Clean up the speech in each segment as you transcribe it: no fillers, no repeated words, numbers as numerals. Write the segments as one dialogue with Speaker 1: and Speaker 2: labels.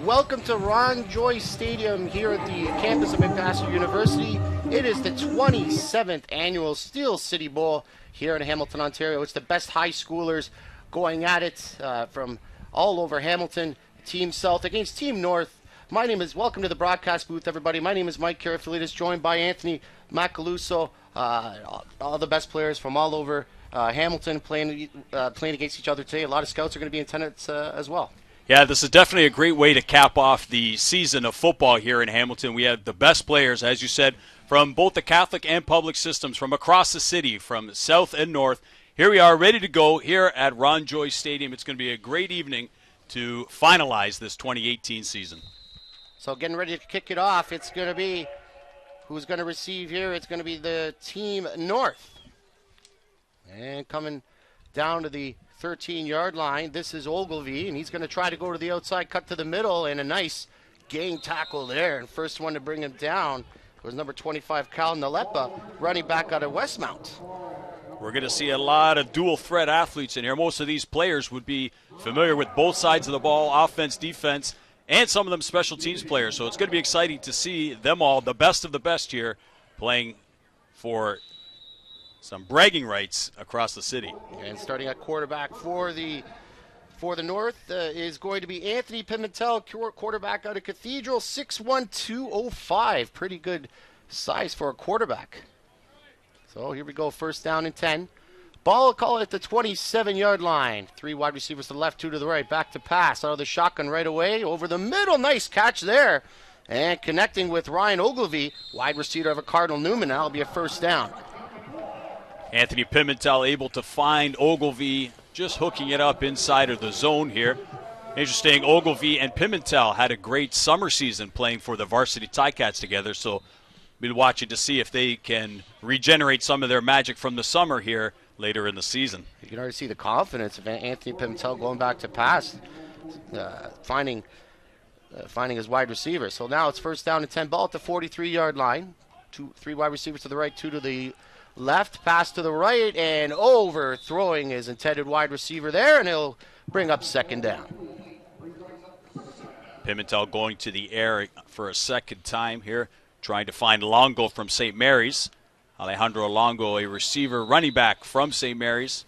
Speaker 1: Welcome to Ron Joyce Stadium here at the campus of McMaster University. It is the 27th annual Steel City Bowl here in Hamilton, Ontario. It's the best high schoolers going at it from all over Hamilton. Team South against Team North. Welcome to the broadcast booth, everybody. My name is Mike Karafilides, joined by Anthony Macaluso. All the best players from all over Hamilton playing against each other today. A lot of scouts are going to be in attendance as well.
Speaker 2: Yeah, this is definitely a great way to cap off the season of football here in Hamilton. We have the best players, as you said, from both the Catholic and public systems, from across the city, from south and north. Here we are, ready to go here at Ron Joyce Stadium. It's going to be a great evening to finalize this 2018 season.
Speaker 1: So getting ready to kick it off, it's going to be, who's going to receive here? It's going to be the Team North. And coming down to the 13-yard line, this is Ogilvie, and he's going to try to go to the outside, cut to the middle, and a nice gang tackle there. And first one to bring him down was number 25, Cal Nalepa, running back out of Westmount.
Speaker 2: We're going to see a lot of dual-threat athletes in here. Most of these players would be familiar with both sides of the ball, offense, defense, and some of them special teams players. So it's going to be exciting to see them all, the best of the best here, playing for some bragging rights across the city.
Speaker 1: And starting at quarterback for the North is going to be Anthony Pimentel, quarterback out of Cathedral, 6'1", 205. Pretty good size for a quarterback. So here we go, first down and 10. Ball, call it at the 27-yard line. 3 wide receivers to the left, 2 to the right. Back to pass out of the shotgun right away. Over the middle, nice catch there. And connecting with Ryan Ogilvie, wide receiver of a Cardinal Newman. That'll be a first down.
Speaker 2: Anthony Pimentel able to find Ogilvie, just hooking it up inside of the zone here. Interesting, Ogilvie and Pimentel had a great summer season playing for the varsity Ticats together, so we'll be watching to see if they can regenerate some of their magic from the summer here later in the season.
Speaker 1: You can already see the confidence of Anthony Pimentel going back to pass, finding his wide receiver. So now it's first down and 10, ball at the 43-yard line. 3 wide receivers to the right, 2 to the left, pass to the right, and overthrowing his intended wide receiver there, and he'll bring up second down.
Speaker 2: Pimentel going to the air for a second time here, trying to find Longo from St. Mary's. Alejandro Longo, a receiver running back from St. Mary's,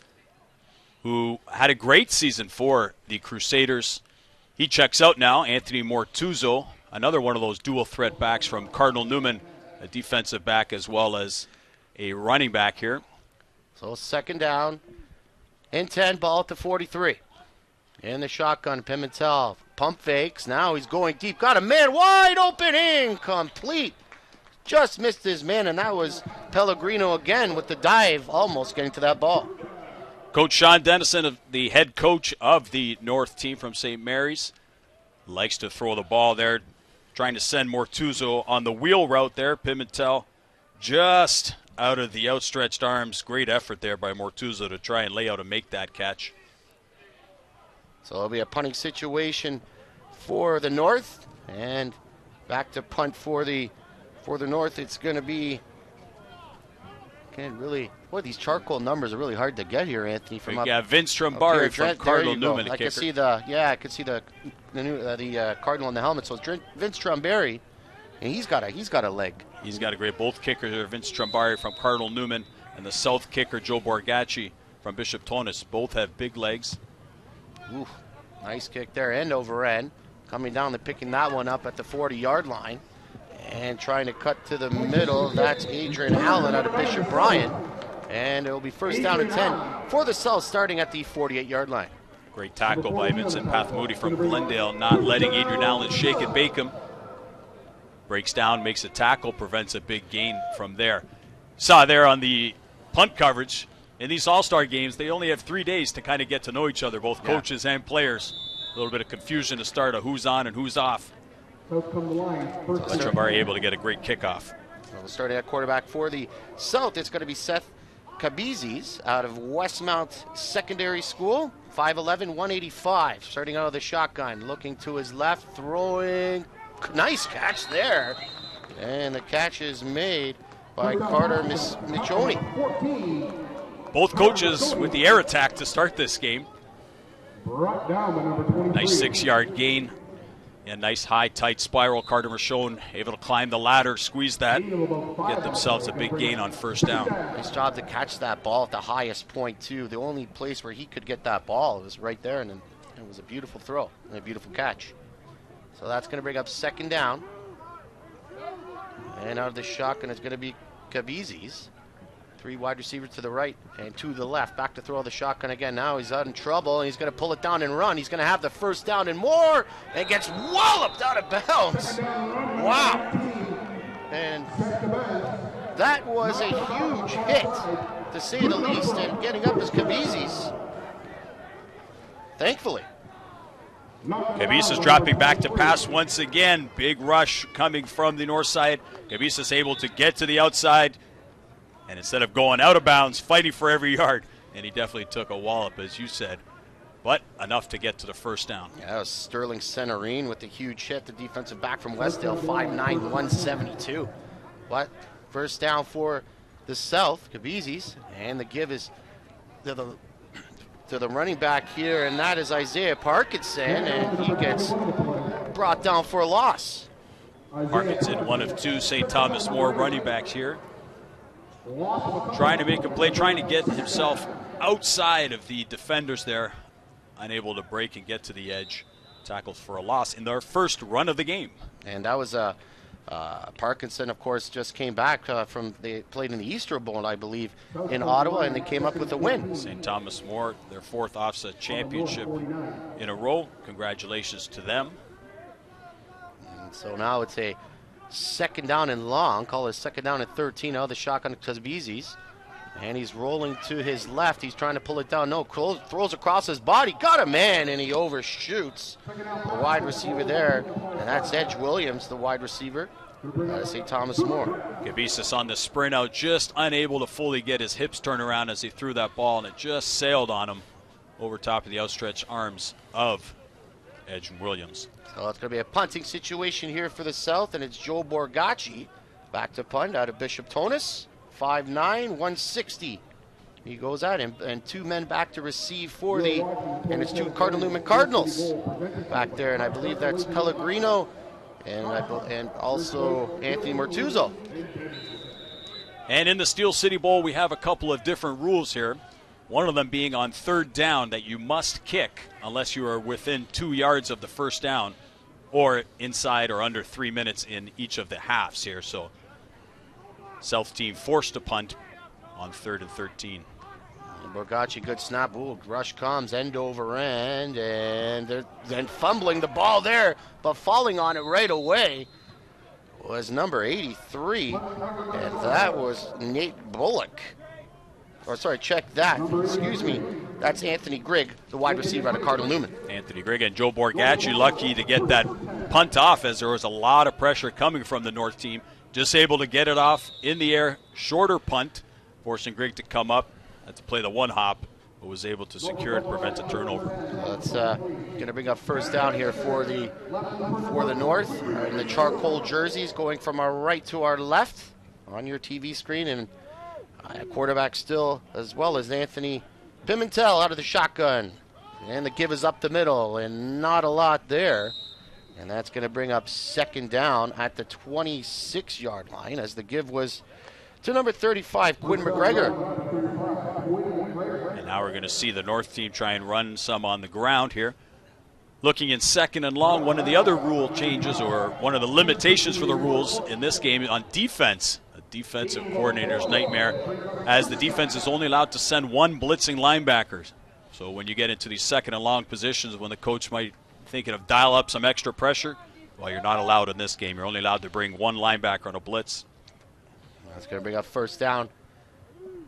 Speaker 2: who had a great season for the Crusaders. He checks out now. Anthony Mortuzzo, another one of those dual threat backs from Cardinal Newman, a defensive back as well as a running back here.
Speaker 1: So second down and 10, ball at the 43. In the shotgun, Pimentel pump fakes. Now he's going deep. Got a man wide open, incomplete. Just missed his man, and that was Pellegrino again with the dive, almost getting to that ball.
Speaker 2: Coach Sean Dennison, the head coach of the North team from St. Mary's, likes to throw the ball there, trying to send Mortuzzo on the wheel route there. Pimentel just out of the outstretched arms. Great effort there by Mortuzzo to try and lay out and make that catch.
Speaker 1: So it'll be a punting situation for the North, and back to punt for the North. It's going to be, these charcoal numbers are really hard to get here, Anthony.
Speaker 2: Vince Trombari from Cardinal Newman.
Speaker 1: I can see the Cardinal in the helmet. So it's Vince Trombari, and he's got a leg.
Speaker 2: He's got a great both kickers there, Vince Trombari from Cardinal Newman, and the south kicker Joe Borgacci from Bishop Tonus. Both have big legs.
Speaker 1: Ooh, nice kick there, end over end. Coming down and picking that one up at the 40-yard line. And trying to cut to the middle, that's Adrian Allen out of Bishop Bryan. And it will be first down and 10 for the South, starting at the 48-yard line.
Speaker 2: Great tackle by Vincent Pathmoody from Glendale, not letting Adrian Allen shake and bake him. Breaks down, makes a tackle, prevents a big gain from there. Saw there on the punt coverage, in these all-star games, they only have 3 days to kind of get to know each other, both coaches and players. A little bit of confusion to start of who's on and who's off. Trombari able to get a great kickoff.
Speaker 1: Well, starting at quarterback for the South, it's going to be Seth Cabizis out of Westmount Secondary School, 5'11", 185. Starting out of the shotgun, looking to his left, throwing. Nice catch there. And the catch is made by Carter Michoni.
Speaker 2: Both coaches with the air attack to start this game. Nice 6-yard gain Yeah, nice high, tight spiral. Carter Michon able to climb the ladder, squeeze that, get themselves a big gain on first down.
Speaker 1: Nice job to catch that ball at the highest point, too. The only place where he could get that ball was right there, and it was a beautiful throw and a beautiful catch. So that's going to bring up second down. And out of the shotgun, it's going to be Kabizi's. 3 wide receivers to the right and 2 to the left. Back to throw the shotgun again. Now he's out in trouble, and he's going to pull it down and run. He's going to have the first down and more, and gets walloped out of bounds. Wow. And that was a huge hit, to say the least, and getting up is Kabizi's. Thankfully.
Speaker 2: Kabisa's dropping back to pass once again. Big rush coming from the north side. Kabisa's able to get to the outside. And instead of going out of bounds, fighting for every yard, and he definitely took a wallop, as you said, but enough to get to the first down.
Speaker 1: Yeah, that was Sterling Centerine with the huge hit, the defensive back from Westdale, 5'9", 172. But first down for the South, Kabizi's, and the give is to the running back here, and that is Isaiah Parkinson, and he gets brought down for a loss.
Speaker 2: Parkinson, one of 2 St. Thomas More running backs here. Trying to make a play, trying to get himself outside of the defenders there. Unable to break and get to the edge. Tackles for a loss in their first run of the game.
Speaker 1: And that was Parkinson, of course, just came back from, they played in the Easter Bowl, I believe, in Ottawa, and they came up with a win.
Speaker 2: St. Thomas More, their 4th OFSA championship in a row. Congratulations to them.
Speaker 1: And so now it's a second down and long. Call it second down and 13. Now the shotgun Kabizi's. And he's rolling to his left. He's trying to pull it down. No, throws across his body. Got a man, and he overshoots the wide receiver there. And that's Edge Williams, the wide receiver. St. Thomas More.
Speaker 2: Kabisas on the sprint out, just unable to fully get his hips turned around as he threw that ball, and it just sailed on him over top of the outstretched arms of Edge Williams.
Speaker 1: So it's going to be a punting situation here for the South, and it's Joe Borgacci back to punt out of Bishop Tonus, 5'9", 160. He goes out, and 2 men back to receive for the, and it's 2 Cardinal Newman Cardinals back there, and I believe that's Pellegrino and also Anthony Mortuzzo.
Speaker 2: And in the Steel City Bowl, we have a couple of different rules here. One of them being on third down that you must kick unless you are within 2 yards of the first down or inside or under 3 minutes in each of the halves here. So South team forced to punt on 3rd and 13.
Speaker 1: Borgacci, good snap. Ooh, rush comes end over end, and they're then fumbling the ball there, but falling on it right away was number 83, and that was Nate Bullock. Or sorry, check that. Excuse me. That's Anthony Grigg, the wide receiver out of Cardinal Newman.
Speaker 2: Anthony Grigg and Joe Borgacci lucky to get that punt off as there was a lot of pressure coming from the North team. Just able to get it off in the air. Shorter punt, forcing Grigg to come up. Had to play the one hop, but was able to secure and prevent a turnover.
Speaker 1: That's going to bring up first down here for the North. In the charcoal jerseys going from our right to our left on your TV screen, and quarterback still, as well as Anthony Pimentel out of the shotgun. And the give is up the middle, and not a lot there. And that's going to bring up second down at the 26-yard line, as the give was to number 35, Quinn McGregor.
Speaker 2: And now we're going to see the North team try and run some on the ground here. Looking in second and long, one of the other rule changes, or one of the limitations for the rules in this game on defense, a defensive coordinator's nightmare, as the defense is only allowed to send 1 blitzing linebacker. So when you get into these second and long positions, when the coach might be thinking of dial up some extra pressure, well, you're not allowed in this game. You're only allowed to bring 1 linebacker on a blitz.
Speaker 1: That's going to bring up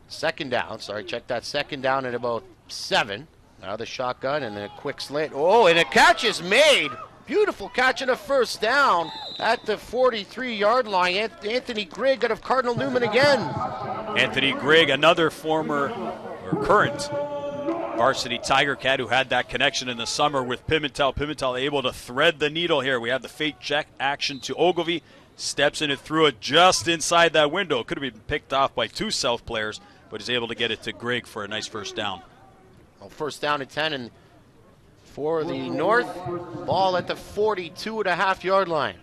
Speaker 1: second down, check that, second down at about 7. Now the shotgun and then a quick slant. Oh, and a catch is made. Beautiful catch and a first down at the 43-yard line. Anthony Grigg out of Cardinal Newman again.
Speaker 2: Anthony Grigg, another former or current varsity Tiger Cat who had that connection in the summer with Pimentel. Pimentel able to thread the needle here. We have the fake check action to Ogilvie. Steps in and threw it just inside that window. Could have been picked off by 2 South players, but he's able to get it to Grigg for a nice first down.
Speaker 1: Well, first down at 10 and for the North. Ball at the 42.5-yard line.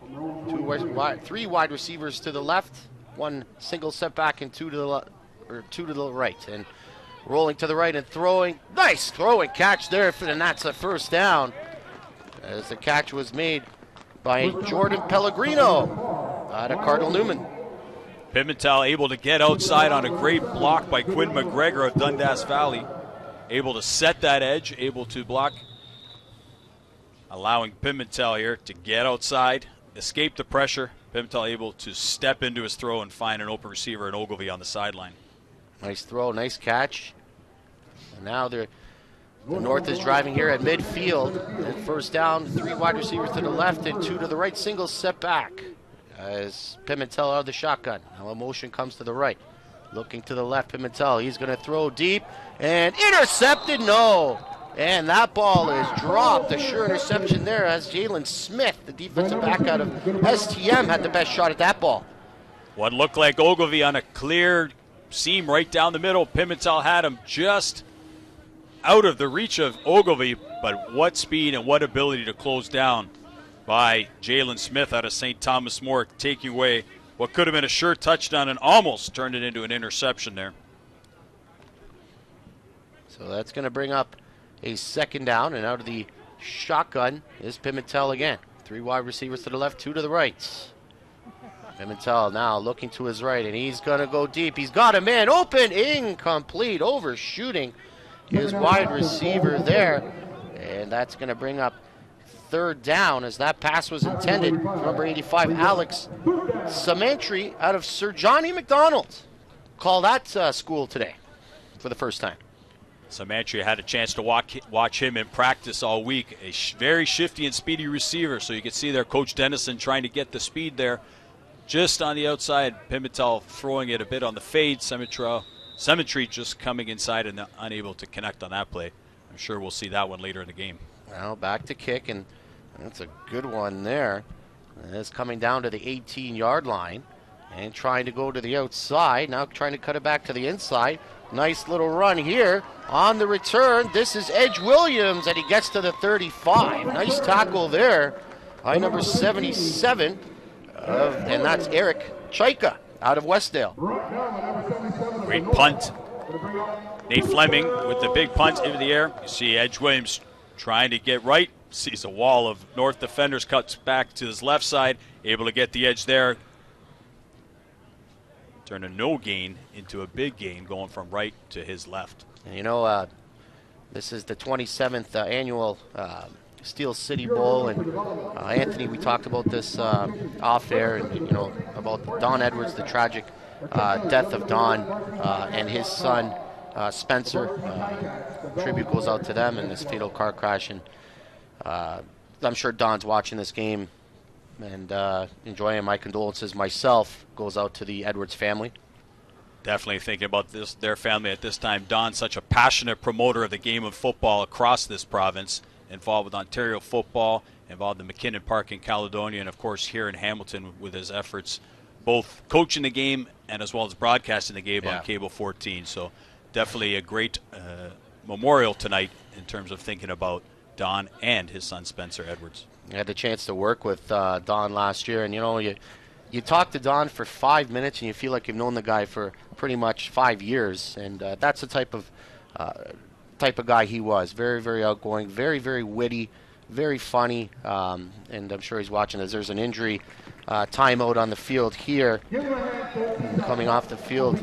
Speaker 1: Three wide receivers to the left, one single setback, and two to the right. And rolling to the right and throwing. Nice throw and catch there, and that's a first down. As the catch was made by Jordan Pellegrino out of Cardinal Newman.
Speaker 2: Pimentel able to get outside on a great block by Quinn McGregor of Dundas Valley. Able to set that edge, able to block. Allowing Pimentel here to get outside, escape the pressure. Pimentel able to step into his throw and find an open receiver in Ogilvie on the sideline.
Speaker 1: Nice throw, nice catch. And now the North is driving here at midfield. And first down, three wide receivers to the left and two to the right. Single setback as Pimentel out of the shotgun. Now a motion comes to the right. Looking to the left, Pimentel. He's going to throw deep and intercepted. No. And that ball is dropped. A sure interception there as Jalen Smith, the defensive back out of STM, had the best shot at that ball.
Speaker 2: What looked like Ogilvie on a clear seam right down the middle. Pimentel had him just out of the reach of Ogilvie, but what speed and what ability to close down by Jalen Smith out of St. Thomas More, taking away what could have been a sure touchdown and almost turned it into an interception there.
Speaker 1: So that's going to bring up a second down, and out of the shotgun is Pimentel again. Three wide receivers to the left, two to the right. Pimentel now looking to his right, and he's going to go deep. He's got a man open, incomplete, overshooting his wide receiver there. And that's going to bring up third down as that pass was intended. Number 85, Alex Samantry out of Sir Johnny McDonald. Call that school today for the first time.
Speaker 2: Samantry had a chance to watch him in practice all week. A very shifty and speedy receiver, so you can see there Coach Dennison trying to get the speed there. Just on the outside, Pimentel throwing it a bit on the fade. Cemetery just coming inside and unable to connect on that play. I'm sure we'll see that one later in the game.
Speaker 1: Now back to kick, and that's a good one there. And it's coming down to the 18-yard line and trying to go to the outside. Now trying to cut it back to the inside. Nice little run here on the return. This is Edge Williams, and he gets to the 35. Nice tackle there by number 77, and that's Eric Chaika out of Westdale.
Speaker 2: Great punt. Nate Fleming with the big punt into the air. You see Edge Williams trying to get right. Sees a wall of North defenders, cuts back to his left side, able to get the edge there. Turn a no gain into a big gain, going from right to his left.
Speaker 1: And you know, this is the 27th annual Steel City Bowl, and Anthony, we talked about this off air, and you know about Don Edwards, the tragic death of Don and his son Spencer. Tribute goes out to them in this fatal car crash, and I'm sure Don's watching this game and enjoying. My condolences myself goes out to the Edwards family.
Speaker 2: Definitely thinking about their family at this time. Don, such a passionate promoter of the game of football across this province, involved with Ontario football, involved in McKinnon Park in Caledonia, and of course here in Hamilton with his efforts, both coaching the game and as well as broadcasting the game on Cable 14. So definitely a great memorial tonight in terms of thinking about Don and his son Spencer Edwards.
Speaker 1: I had the chance to work with Don last year, and you know, you talk to Don for 5 minutes and you feel like you've known the guy for pretty much 5 years, and that's the type of guy he was. Very, very outgoing, very, very witty, very funny, and I'm sure he's watching as there's an injury timeout on the field here, coming off the field,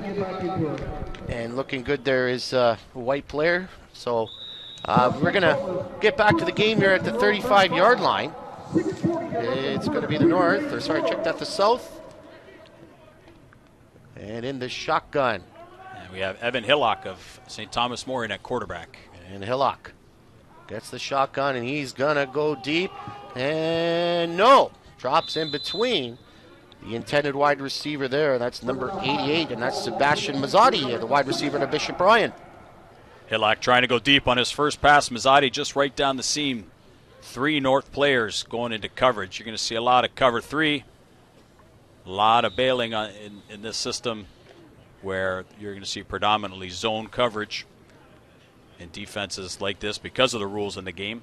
Speaker 1: and looking good there is a white player. So we're going to get back to the game here at the 35-yard line. It's going to be the North, or sorry, check that, the South. And in the shotgun.
Speaker 2: And we have Evan Hillock of St. Thomas More in at quarterback.
Speaker 1: And Hillock gets the shotgun, and he's going to go deep. And no, drops in between the intended wide receiver there. That's number 88, and that's Sebastian Mazzotti, the wide receiver to Bishop Bryan.
Speaker 2: Hillock trying to go deep on his first pass. Mazzotti just right down the seam. 3 North players going into coverage. You're going to see a lot of cover 3. A lot of bailing in this system where you're going to see predominantly zone coverage and defenses like this because of the rules in the game.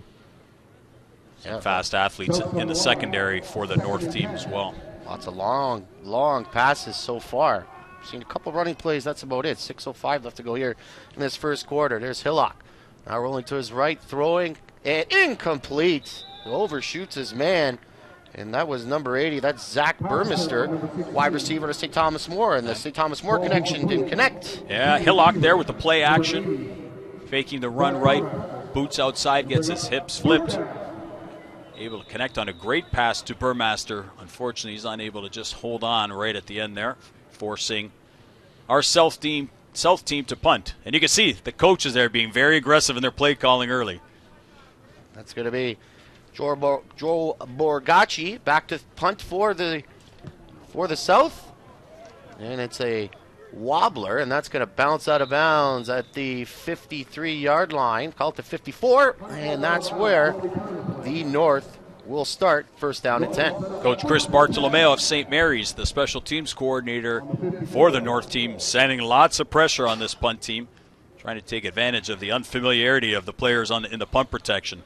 Speaker 2: Some fast athletes in the secondary for the North team as well.
Speaker 1: Lots of long passes so far. Seen a couple running plays, that's about it. 6:05 left to go here in this first quarter. There's Hillock. Now rolling to his right, throwing, and incomplete. Overshoots his man, and that was number 80. That's Zach Burmester, wide receiver to St. Thomas More, and the St. Thomas More connection didn't connect.
Speaker 2: Yeah, Hillock there with the play action, faking the run right, boots outside, gets his hips flipped. Able to connect on a great pass to Burmester. Unfortunately, he's unable to just hold on right at the end there, forcing our South team to punt. And you can see the coaches there being very aggressive in their play calling early.
Speaker 1: That's going to be Joe Borgacci back to punt for the South. And it's a wobbler, and that's going to bounce out of bounds at the 53-yard line. Call it the 54, and that's where the North will start first down at 10.
Speaker 2: Coach Chris Bartolomeo of St. Mary's, the special teams coordinator for the North team, sending lots of pressure on this punt team, trying to take advantage of the unfamiliarity of the players in the punt protection,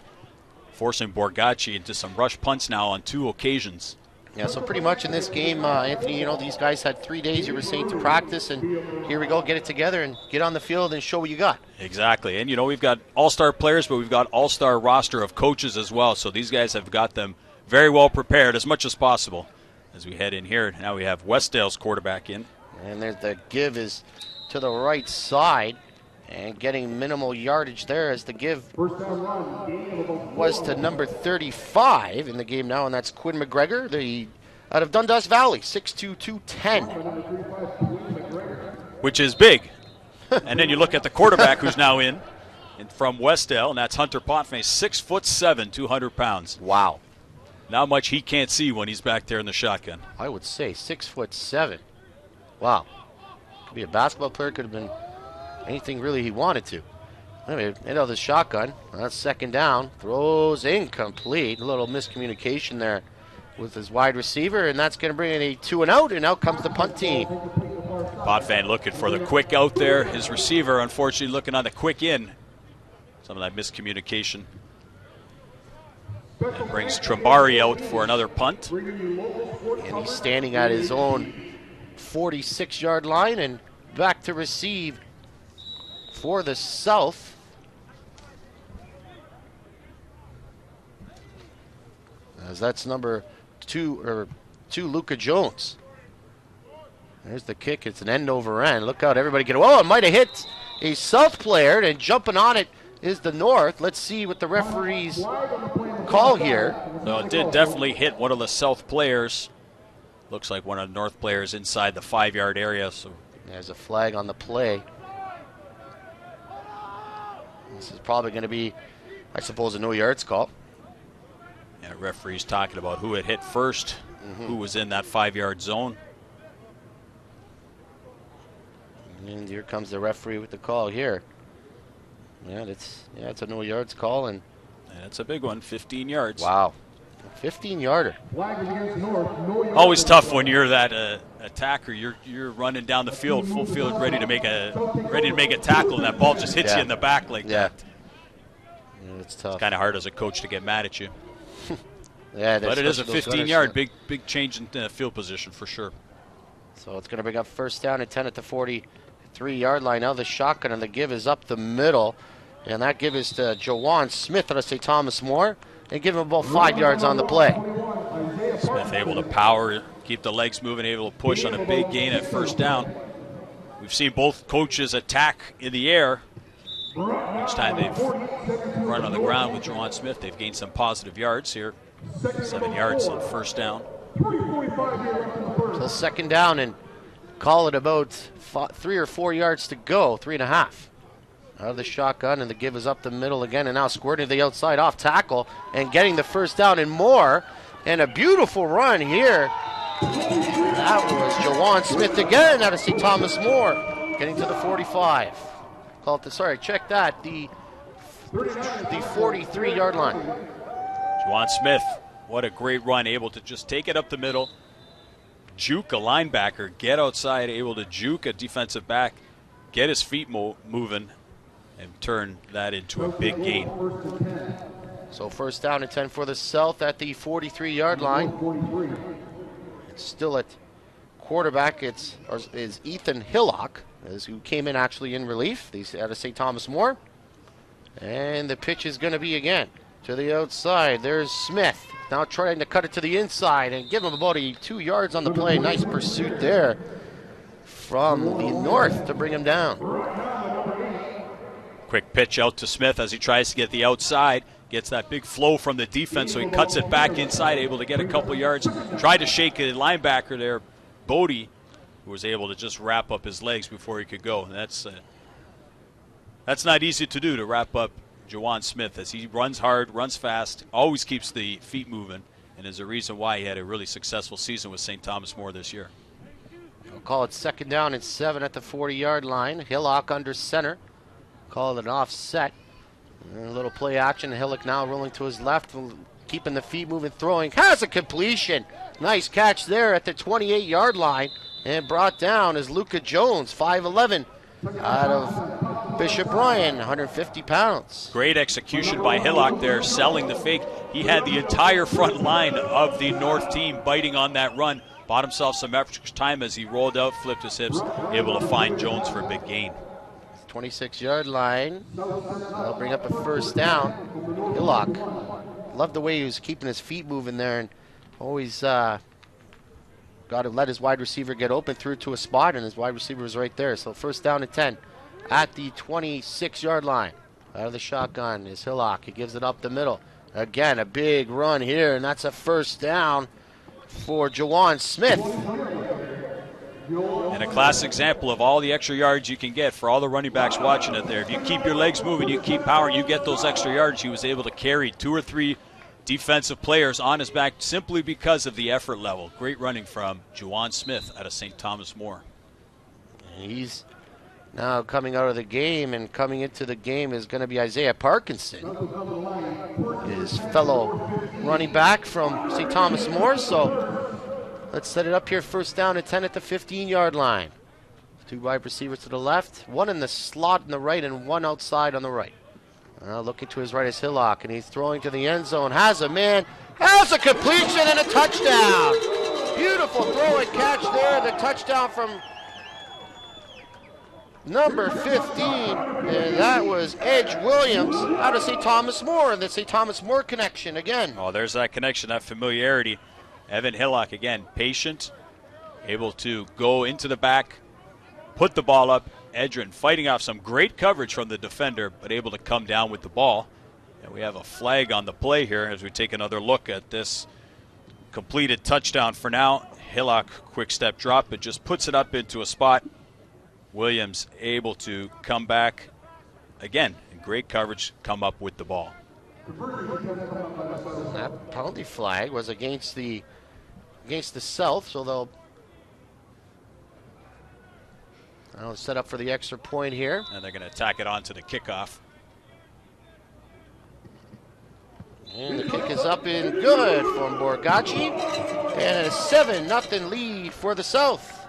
Speaker 2: forcing Borgacci into some rush punts now on 2 occasions.
Speaker 1: Yeah, so pretty much in this game, Anthony, these guys had 3 days, you were saying, to practice, and here we go, get it together and get on the field and show what you got.
Speaker 2: Exactly, and we've got all-star players, but we've got all-star roster of coaches as well, so these guys have got them very well prepared as much as possible. As we head in here, now we have Westdale's quarterback in.
Speaker 1: And there's the give is to the right side, and getting minimal yardage there as the give was to number 35 in the game now, and that's Quinn McGregor, out of Dundas Valley, 6'2", 210.
Speaker 2: Which is big. And then you look at the quarterback who's now in from Westdale, and that's Hunter Potvin, 6'7", 200 pounds.
Speaker 1: Wow.
Speaker 2: Not much he can't see when he's back there in the shotgun.
Speaker 1: I would say 6'7". Wow. Could be a basketball player, could have been anything really he wanted to. Anyway, the shotgun. That's second down. Throws incomplete. A little miscommunication there with his wide receiver, and that's going to bring in a 2-and-out, and out comes the punt team.
Speaker 2: Potvin looking for the quick out there. His receiver, unfortunately, looking on the quick in. Some of that miscommunication. And brings Trambari out for another punt.
Speaker 1: And he's standing at his own 46-yard line, and back to receive for the South. As that's number 2, Luka Jones. There's the kick. It's an end over end. Look out, everybody get. Oh, it might have hit a South player, and jumping on it is the North. Let's see what the referees call here.
Speaker 2: No, it did definitely hit one of the South players. Looks like one of the North players inside the 5-yard area. So
Speaker 1: there's a flag on the play. This is probably going to be, I suppose, a no yards call.
Speaker 2: And the referee's talking about who had hit first, who was in that 5-yard zone.
Speaker 1: And here comes the referee with the call here. Yeah, it's a no yards call, and
Speaker 2: that's a big one, 15 yards.
Speaker 1: Wow, 15-yarder.
Speaker 2: Always tough when you're that attacker. You're running down the field, full field, ready to make a tackle, and that ball just hits you in the back like that.
Speaker 1: Yeah, it's tough.
Speaker 2: It's kind of hard as a coach to get mad at you.
Speaker 1: Yeah,
Speaker 2: but it is a 15-yard, big change in field position for sure.
Speaker 1: So it's going to bring up first down at 10 at the 43-yard line. Now the shotgun, and the give is up the middle. And that give is to Jawan Smith out of St. Thomas More. And give him about 5 yards on the play.
Speaker 2: Smith able to power, keep the legs moving, able to push on a big gain at first down. We've seen both coaches attack in the air. Each time they've run on the ground with Jawan Smith, they've gained some positive yards here. 7 yards on first down.
Speaker 1: So second down, and call it about 3 or 4 yards to go, 3.5. Out of the shotgun, and the give is up the middle again, and now squirting to the outside off tackle and getting the first down and more. And a beautiful run here. That was Jawan Smith again out of St. Thomas More, getting to the 45. Check that, the 43-yard line.
Speaker 2: Jawan Smith, what a great run, able to just take it up the middle, juke a linebacker, get outside, able to juke a defensive back, get his feet moving, and turn that into a big gain.
Speaker 1: So first down and 10 for the South at the 43-yard line. It's still at quarterback. Is Ethan Hillock, who came in actually in relief. He's out of St. Thomas More. And the pitch is going to be again to the outside. There's Smith. Now trying to cut it to the inside and give him about 2 yards on the play. Nice pursuit there from the north to bring him down.
Speaker 2: Quick pitch out to Smith as he tries to get the outside. Gets that big flow from the defense, so he cuts it back inside, able to get a couple yards. Tried to shake a linebacker there, Bodie, who was able to just wrap up his legs before he could go. And that's not easy to do, to wrap up Juwan Smith, as he runs hard, runs fast, always keeps the feet moving, and is a reason why he had a really successful season with St. Thomas More this year.
Speaker 1: We'll call it second down and 7 at the 40-yard line. Hillock under center. Call it an offset. And a little play action. Hillock now rolling to his left, keeping the feet moving, throwing. Has a completion. Nice catch there at the 28-yard line. And brought down is Luka Jones, 5'11", out of Bishop Ryan, 150 pounds.
Speaker 2: Great execution by Hillock there, selling the fake. He had the entire front line of the North team biting on that run. Bought himself some extra time as he rolled out, flipped his hips, able to find Jones for a big gain.
Speaker 1: 26-yard line. That'll bring up a first down. Hillock, loved the way he was keeping his feet moving there, and always got to let his wide receiver get open, threw it to a spot, and his wide receiver was right there. So first down and 10 at the 26-yard line. Out of the shotgun is Hillock. He gives it up the middle. Again, a big run here, and that's a first down for Juwan Smith.
Speaker 2: And a class example of all the extra yards you can get for all the running backs watching it there. If you keep your legs moving, you keep power, you get those extra yards. He was able to carry 2 or 3 defensive players on his back simply because of the effort level. Great running from Juwan Smith out of St. Thomas More.
Speaker 1: He's now coming out of the game, and coming into the game is going to be Isaiah Parkinson, his fellow running back from St. Thomas More. So let's set it up here. First down and 10 at the 15-yard line. 2 wide receivers to the left, 1 in the slot on the right, and 1 outside on the right. Looking to his right is Hillock, and he's throwing to the end zone. Has a man, has a completion and a touchdown. Beautiful throw and catch there. The touchdown from number 15, and that was Edge Williams out of St. Thomas More, and the St. Thomas More connection again.
Speaker 2: Oh, there's that connection, that familiarity. Evan Hillock, again, patient, able to go into the back, put the ball up. Edrin fighting off some great coverage from the defender, but able to come down with the ball. And we have a flag on the play here as we take another look at this completed touchdown for now. Hillock, quick step drop, but just puts it up into a spot. Williams able to come back, again, in great coverage, come up with the ball.
Speaker 1: That penalty flag was against the South, so they'll set up for the extra point here.
Speaker 2: And they're going to tack it on to the kickoff.
Speaker 1: And the kick is up and good from Borgacci. And a 7-0 lead for the South,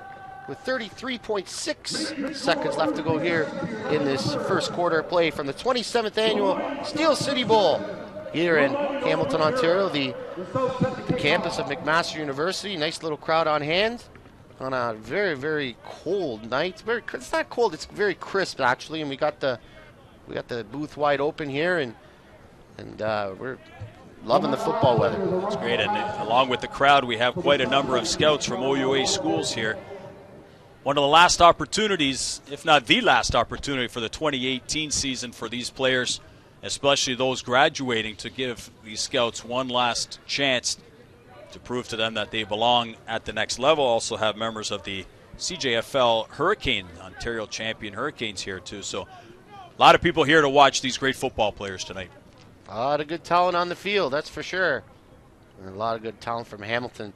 Speaker 1: with 33.6 seconds left to go here in this first quarter play from the 27th annual Steel City Bowl here in Hamilton, Ontario, the campus of McMaster University. Nice little crowd on hand on a very, very cold night. It's not cold, it's very crisp actually, and we got the booth wide open here, and we're loving the football weather.
Speaker 2: It's great, and along with the crowd, we have quite a number of scouts from OUA schools here. One of the last opportunities, if not the last opportunity for the 2018 season for these players, especially those graduating, to give these scouts one last chance to prove to them that they belong at the next level. Also have members of the CJFL Hurricane, Ontario champion Hurricanes here too. So a lot of people here to watch these great football players tonight.
Speaker 1: A lot of good talent on the field, that's for sure. And a lot of good talent from Hamilton,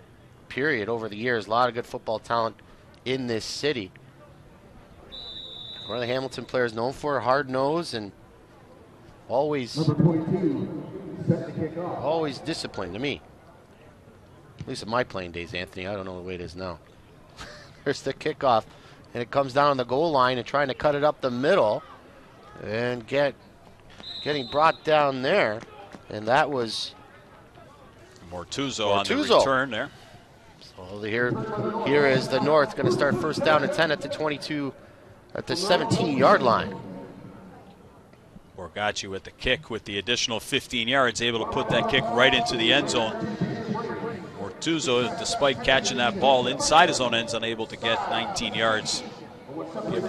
Speaker 1: period, over the years. A lot of good football talent in this city. One of the Hamilton players known for a hard nose and always disciplined to me. At least in my playing days, Anthony. I don't know the way it is now. There's the kickoff, and it comes down on the goal line and trying to cut it up the middle and getting brought down there And that was
Speaker 2: Mortuzo on the return there.
Speaker 1: So here is the North going to start first down and 10 at the 22, at the 17-yard line.
Speaker 2: Borgacci with the kick with the additional 15 yards, able to put that kick right into the end zone. Mortuzo, despite catching that ball inside his own end zone, unable to get 19 yards. Give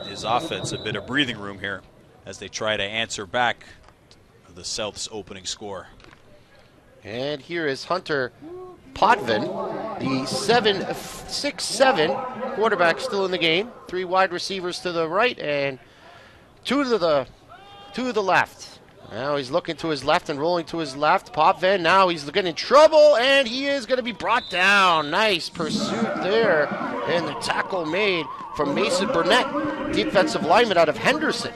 Speaker 2: his offense a bit of breathing room here as they try to answer back the South's opening score.
Speaker 1: And here is Hunter Potvin, the 6'7" quarterback, still in the game. 3 wide receivers to the right and 2 to the left. Now he's looking to his left and rolling to his left. Potvin, now he's getting in trouble, and he is going to be brought down. Nice pursuit there, and the tackle made from Mason Burnett, defensive lineman out of Henderson.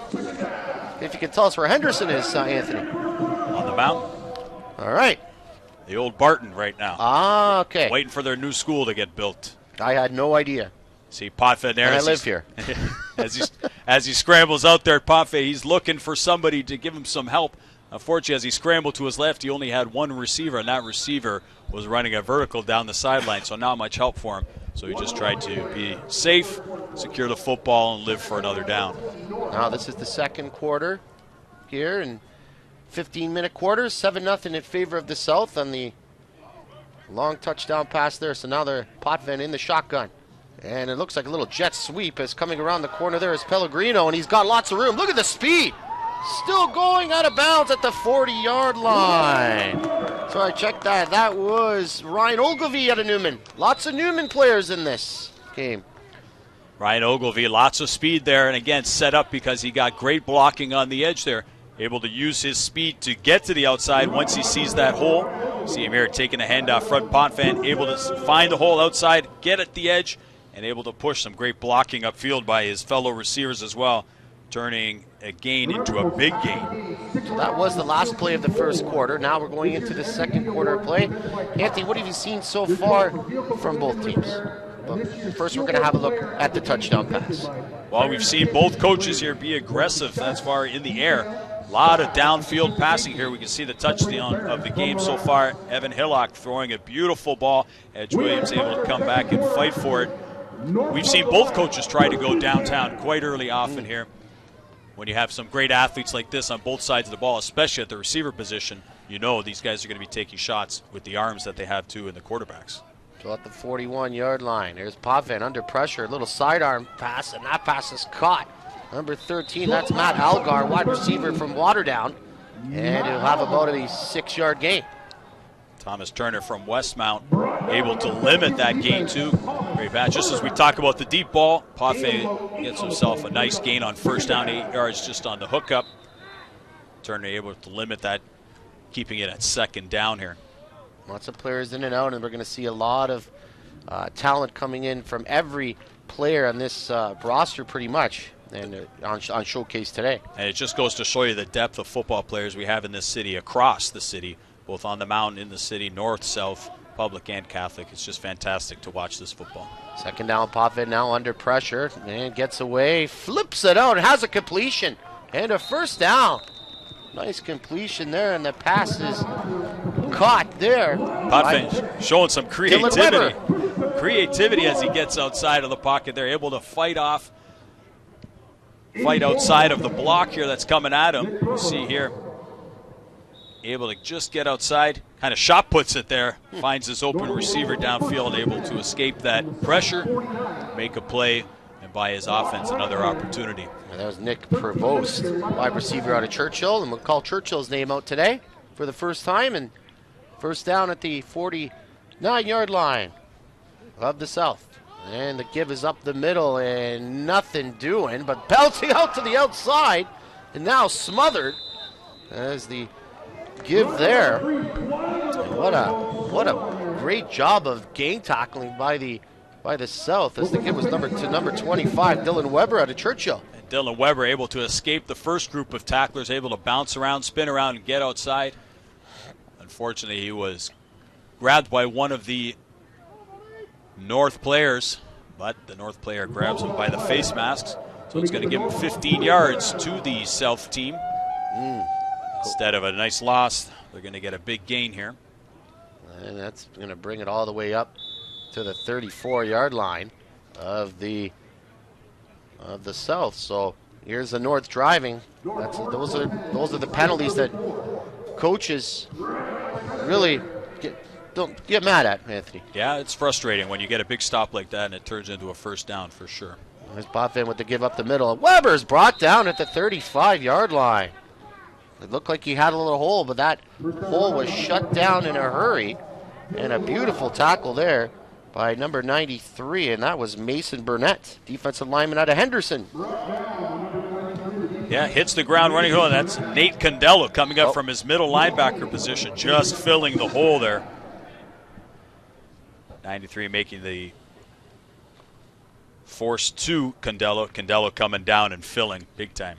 Speaker 1: If you can tell us where Henderson is, Anthony.
Speaker 2: On the mountain.
Speaker 1: All right.
Speaker 2: The old Barton right now.
Speaker 1: Ah, okay.
Speaker 2: Waiting for their new school to get built.
Speaker 1: I had no idea.
Speaker 2: See Potvin there.
Speaker 1: And I live here.
Speaker 2: As he scrambles out there at Potvin, he's looking for somebody to give him some help. Unfortunately, as he scrambled to his left, he only had one receiver, and that receiver was running a vertical down the sideline, so not much help for him. So he just tried to be safe, secure the football, and live for another down.
Speaker 1: Now this is the second quarter here, and 15-minute quarters, 7-0 in favor of the South on the long touchdown pass there. So now they're Potvin in the shotgun. And it looks like a little jet sweep is coming around the corner. There is Pellegrino, and he's got lots of room. Look at the speed. Still going out of bounds at the 40-yard line. So I checked that. That was Ryan Ogilvie out of Newman. Lots of Newman players in this game.
Speaker 2: Ryan Ogilvie, lots of speed there, and again, set up because he got great blocking on the edge there. Able to use his speed to get to the outside once he sees that hole. See him here taking a handoff front. Potvin able to find the hole outside, get at the edge, and able to push some great blocking upfield by his fellow receivers as well, turning a gain into a big gain.
Speaker 1: So that was the last play of the first quarter. Now we're going into the second quarter play. Anthony, what have you seen so far from both teams? Well, first, we're going to have a look at the touchdown pass.
Speaker 2: Well, we've seen both coaches here be aggressive as far in the air. A lot of downfield passing here. We can see the touchdown of the game so far. Evan Hillock throwing a beautiful ball. Edge Williams able to come back and fight for it. We've seen both coaches try to go downtown quite early often here. When you have some great athletes like this on both sides of the ball, especially at the receiver position, you know these guys are going to be taking shots with the arms that they have too in the quarterbacks.
Speaker 1: So at the 41-yard line, there's Potvin under pressure. A little sidearm pass, and that pass is caught. Number 13, that's Matt Algar, wide receiver from Waterdown. And he'll have about a 6-yard gain.
Speaker 2: Thomas Turner from Westmount able to limit that gain too. Great pass. Just as we talk about the deep ball, Potvin gets himself a nice gain on first down, 8 yards just on the hookup. Turner able to limit that, keeping it at second down here.
Speaker 1: Lots of players in and out, and we're going to see a lot of talent coming in from every player on this roster pretty much, and on showcase today.
Speaker 2: And it just goes to show you the depth of football players we have in this city, across the city, both on the mountain, in the city, north, south, public and Catholic. It's just fantastic to watch this football.
Speaker 1: Second down, Potvin now under pressure, and gets away, flips it out, has a completion, and a first down. Nice completion there, and the pass is caught there.
Speaker 2: Potvin showing some creativity. Creativity as he gets outside of the pocket. They're able to fight outside of the block here that's coming at him. You see here, able to just get outside, kind of shot puts it there, finds his open receiver downfield, able to escape that pressure, make a play, and buy his offense another opportunity.
Speaker 1: And that was Nick Prevost, wide receiver out of Churchill, and we'll call Churchill's name out today for the first time, and first down at the 49-yard line of the South. And the give is up the middle, and nothing doing, but belting out to the outside, and now smothered as the give there. And what a great job of gang tackling by the South, as the give was number 25, Dylan Weber out of Churchill.
Speaker 2: And Dylan Weber able to escape the first group of tacklers, able to bounce around, spin around, and get outside. Unfortunately, he was grabbed by one of the North players, but the North player grabs him by the face masks, so it's going to give him 15 yards to the South team. Instead of a nice loss, they're going to get a big gain here.
Speaker 1: And that's going to bring it all the way up to the 34-yard line of the South. So here's the North driving. Those are the penalties that coaches really don't get mad at, Anthony.
Speaker 2: Yeah, it's frustrating when you get a big stop like that and it turns into a first down for sure.
Speaker 1: There's Potvin with the give up the middle. Weber's brought down at the 35-yard line. It looked like he had a little hole, but that hole was shut down in a hurry. And a beautiful tackle there by number 93, and that was Mason Burnett, defensive lineman out of Henderson.
Speaker 2: Yeah, hits the ground running home. That's Nate Condello coming up from his middle linebacker position, just filling the hole there. 93 making the force to Condello. Condello coming down and filling big time.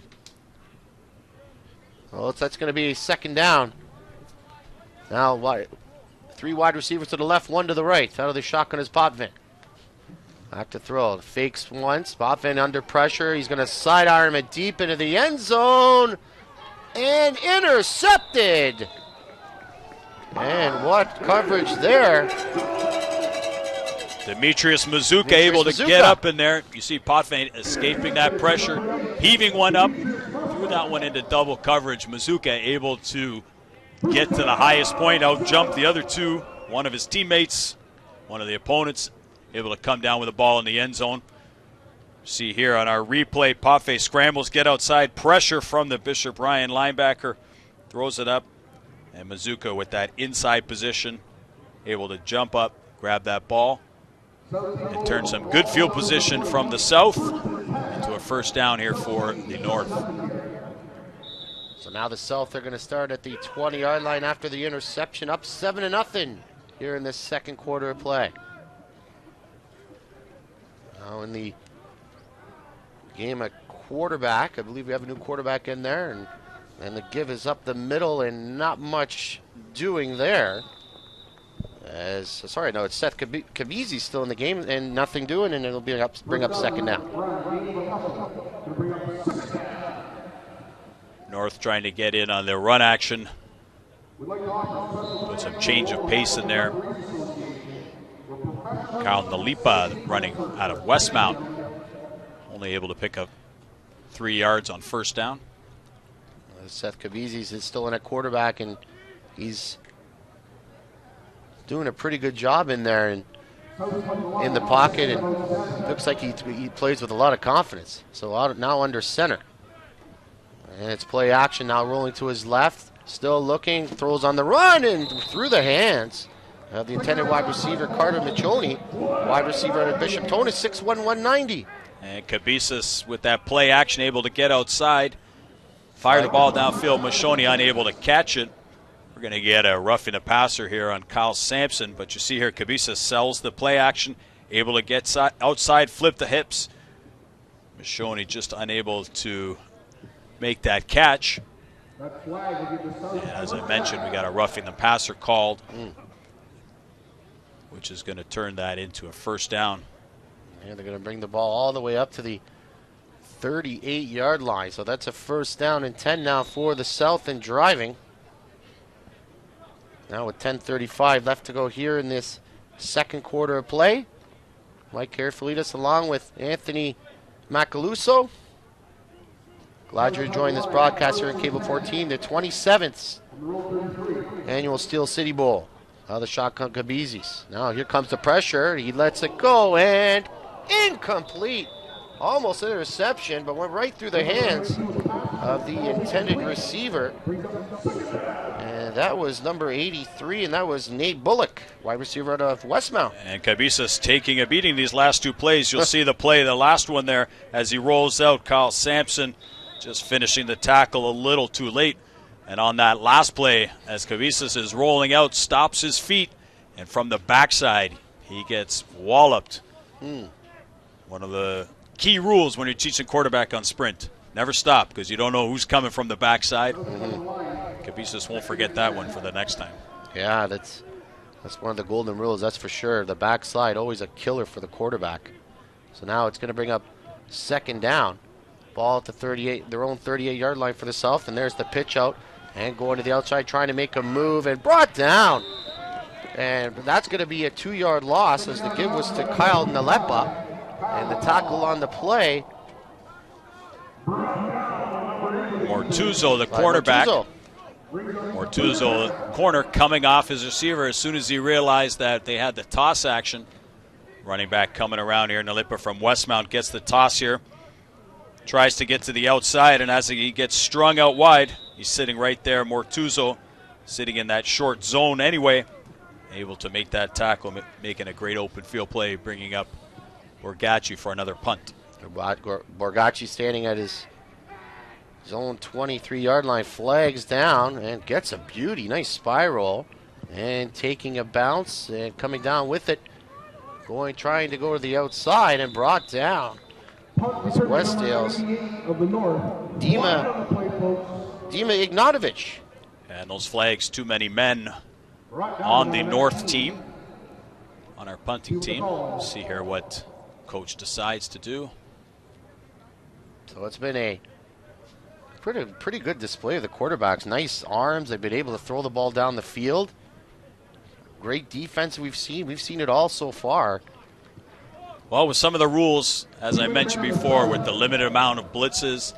Speaker 1: Well, that's going to be a second down. Now, 3 wide receivers to the left, 1 to the right. Out of the shotgun is Potvin. Back to throw. Fakes once. Potvin under pressure. He's going to sidearm it deep into the end zone. And intercepted. And what coverage there.
Speaker 2: Demetrius Mazuka able to get up in there. You see Potvin escaping that pressure, heaving one up, threw that one into double coverage. Mazuka able to get to the highest point, out jump the other two. One of his teammates, one of the opponents, able to come down with the ball in the end zone. See here on our replay, Potvin scrambles, get outside, pressure from the Bishop Ryan linebacker, throws it up, and Mazuka with that inside position, able to jump up, grab that ball, and turn some good field position from the South into a first down here for the North.
Speaker 1: So now the South are going to start at the 20-yard line after the interception, up 7-0 here in this second quarter of play. Now in the game, a quarterback. I believe we have a new quarterback in there, and the give is up the middle and not much doing there. It's Seth Kabizi still in the game and nothing doing, and it'll bring up second down.
Speaker 2: North trying to get in on their run action. Put some change of pace in there. Kyle Nalipa running out of Westmount. Only able to pick up 3 yards on first down.
Speaker 1: Seth Kabizi is still in at quarterback, and he's doing a pretty good job in there and in the pocket, and looks like he plays with a lot of confidence. So now under center. And it's play action now, rolling to his left. Still looking, throws on the run and through the hands of the intended wide receiver, Carter Michoni. Wide receiver out of Bishop Tone is 6'1", 190.
Speaker 2: And Cabezas with that play action able to get outside. Fire the ball downfield. Michoni unable to catch it. We're going to get a roughing the passer here on Kyle Sampson. But you see here, Cabezas sells the play action. Able to get outside, flip the hips. Michoni just unable to make that catch. And as I mentioned, we got a roughing the passer called, which is going to turn that into a first down.
Speaker 1: And they're going to bring the ball all the way up to the 38-yard line. So that's a first down and 10 now for the South and driving. Now with 10:35 left to go here in this second quarter of play. Mike Carefulidis along with Anthony Macaluso. Glad you're enjoying this broadcast here in Cable 14, the 27th annual Steel City Bowl. The shotgun Cabezas. Now here comes the pressure. He lets it go and incomplete. Almost interception, but went right through the hands of the intended receiver. And that was number 83, and that was Nate Bullock, wide receiver out of Westmount.
Speaker 2: And Cabezas taking a beating these last two plays. You'll see the play, the last one there, as he rolls out. Kyle Sampson just finishing the tackle a little too late. And on that last play, as Cabezas is rolling out, stops his feet, and from the backside, he gets walloped. One of the key rules when you're teaching quarterback on sprint. Never stop, because you don't know who's coming from the backside. Cabezas won't forget that one for the next time.
Speaker 1: Yeah, that's one of the golden rules, that's for sure. The backside, always a killer for the quarterback. So now it's going to bring up second down. Ball at the 38, their own 38-yard line for the South, and there's the pitch out And going to the outside, trying to make a move, and brought down. And that's going to be a 2-yard loss, as the give was to Kyle Nalepa. And the tackle on the play.
Speaker 2: Mortuzo, the cornerback. Mortuzo, the corner, coming off his receiver as soon as he realized that they had the toss action. Running back coming around here. Nalipa from Westmount gets the toss here. Tries to get to the outside, and as he gets strung out wide, he's sitting right there. Mortuzo sitting in that short zone anyway. Able to make that tackle, making a great open field play, bringing up Borgacci for another punt.
Speaker 1: Borgacci standing at his own 23-yard line, flags down, and gets a beauty. Nice spiral. And taking a bounce and coming down with it. Trying to go to the outside and brought down. Westdale's Dima Ignatovich.
Speaker 2: And those flags, too many men on the North team, on our punting team. See here what coach decides to do.
Speaker 1: So it's been a pretty good display of the quarterbacks. Nice arms. They've been able to throw the ball down the field. Great defense we've seen. We've seen it all so far.
Speaker 2: Well, with some of the rules, as I mentioned before, with the limited amount of blitzes,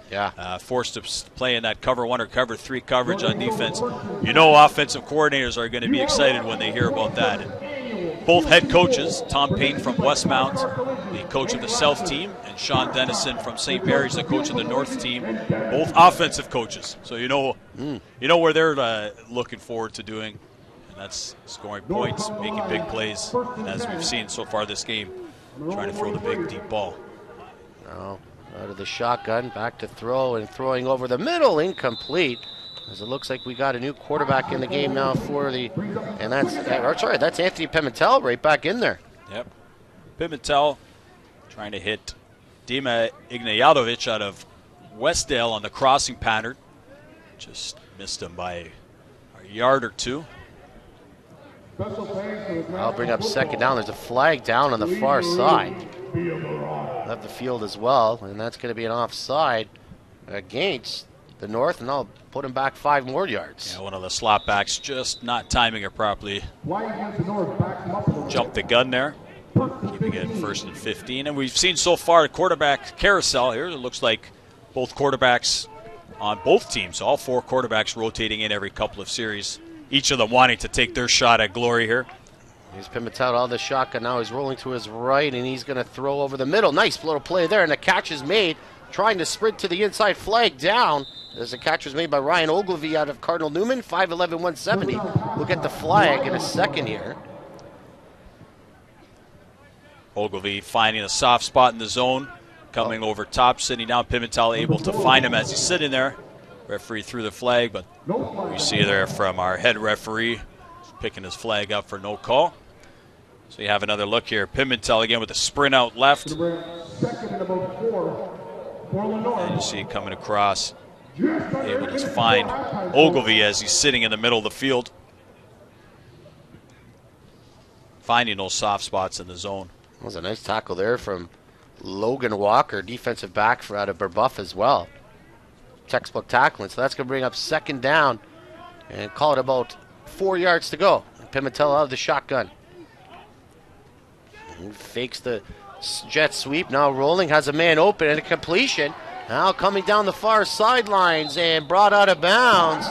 Speaker 2: forced to play in that cover 1 or cover 3 coverage on defense, you know offensive coordinators are going to be excited when they hear about that. And both head coaches, Tom Payton from Westmount, the coach of the South team, and Sean Dennison from St. Mary's, the coach of the North team, both offensive coaches. So you know where they're looking forward to doing, and that's scoring points, making big plays, and as we've seen so far this game, trying to throw the big, deep ball.
Speaker 1: Now, out of the shotgun, back to throw, and throwing over the middle, incomplete. As it looks like we got a new quarterback in the game now for that's Anthony Pimentel right back in there.
Speaker 2: Yep. Pimentel trying to hit Dima Ignatovich out of Westdale on the crossing pattern. Just missed him by a yard or two.
Speaker 1: I'll bring up second down. There's a flag down on the far side of the field as well, and that's going to be an offside against the North, and I'll put him back 5 more yards.
Speaker 2: Yeah, one of the slot backs just not timing it properly. Jumped the gun there, keeping it 1st and 15. And we've seen so far the quarterback carousel here. It looks like both quarterbacks on both teams, all 4 quarterbacks rotating in every couple of series, each of them wanting to take their shot at glory here.
Speaker 1: Here's Pimentel out of the shotgun. Now he's rolling to his right, and he's going to throw over the middle. Nice little play there, and the catch is made. Trying to sprint to the inside, flag down. As the catch was made by Ryan Ogilvie out of Cardinal Newman, 5'11", 170. We'll get the flag in a second here.
Speaker 2: Ogilvie finding a soft spot in the zone, coming over top, sitting down. Pimentel able to find him as he's sitting there. Referee threw the flag, but we see there from our head referee picking his flag up for no call. So you have another look here. Pimentel again with a sprint out left. And you see it coming across. Able to find Ogilvie as he's sitting in the middle of the field. Finding those soft spots in the zone.
Speaker 1: That was a nice tackle there from Logan Walker, defensive back out of Burbuff as well. Textbook tackling, so that's going to bring up second down and call it about 4 yards to go. Pimentel out of the shotgun. He fakes the jet sweep, now rolling, has a man open and a completion. Now coming down the far sidelines and brought out of bounds.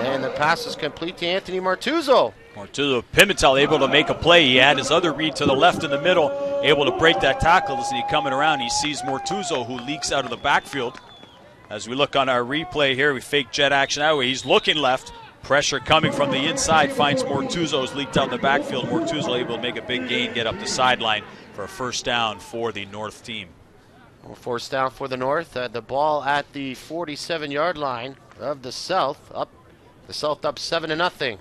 Speaker 1: And the pass is complete to Anthony Mortuzo.
Speaker 2: Pimentel able to make a play. He had his other read to the left in the middle, able to break that tackle. As he coming around, he sees Mortuzo, who leaks out of the backfield. As we look on our replay here, we fake jet action that way. He's looking left. Pressure coming from the inside, finds Mortuzo, who's leaked out in the backfield. Mortuzo able to make a big gain, get up the sideline for a first down for the North team.
Speaker 1: Well, first down for the North. The ball at the 47-yard line of the South. The South up 7-0.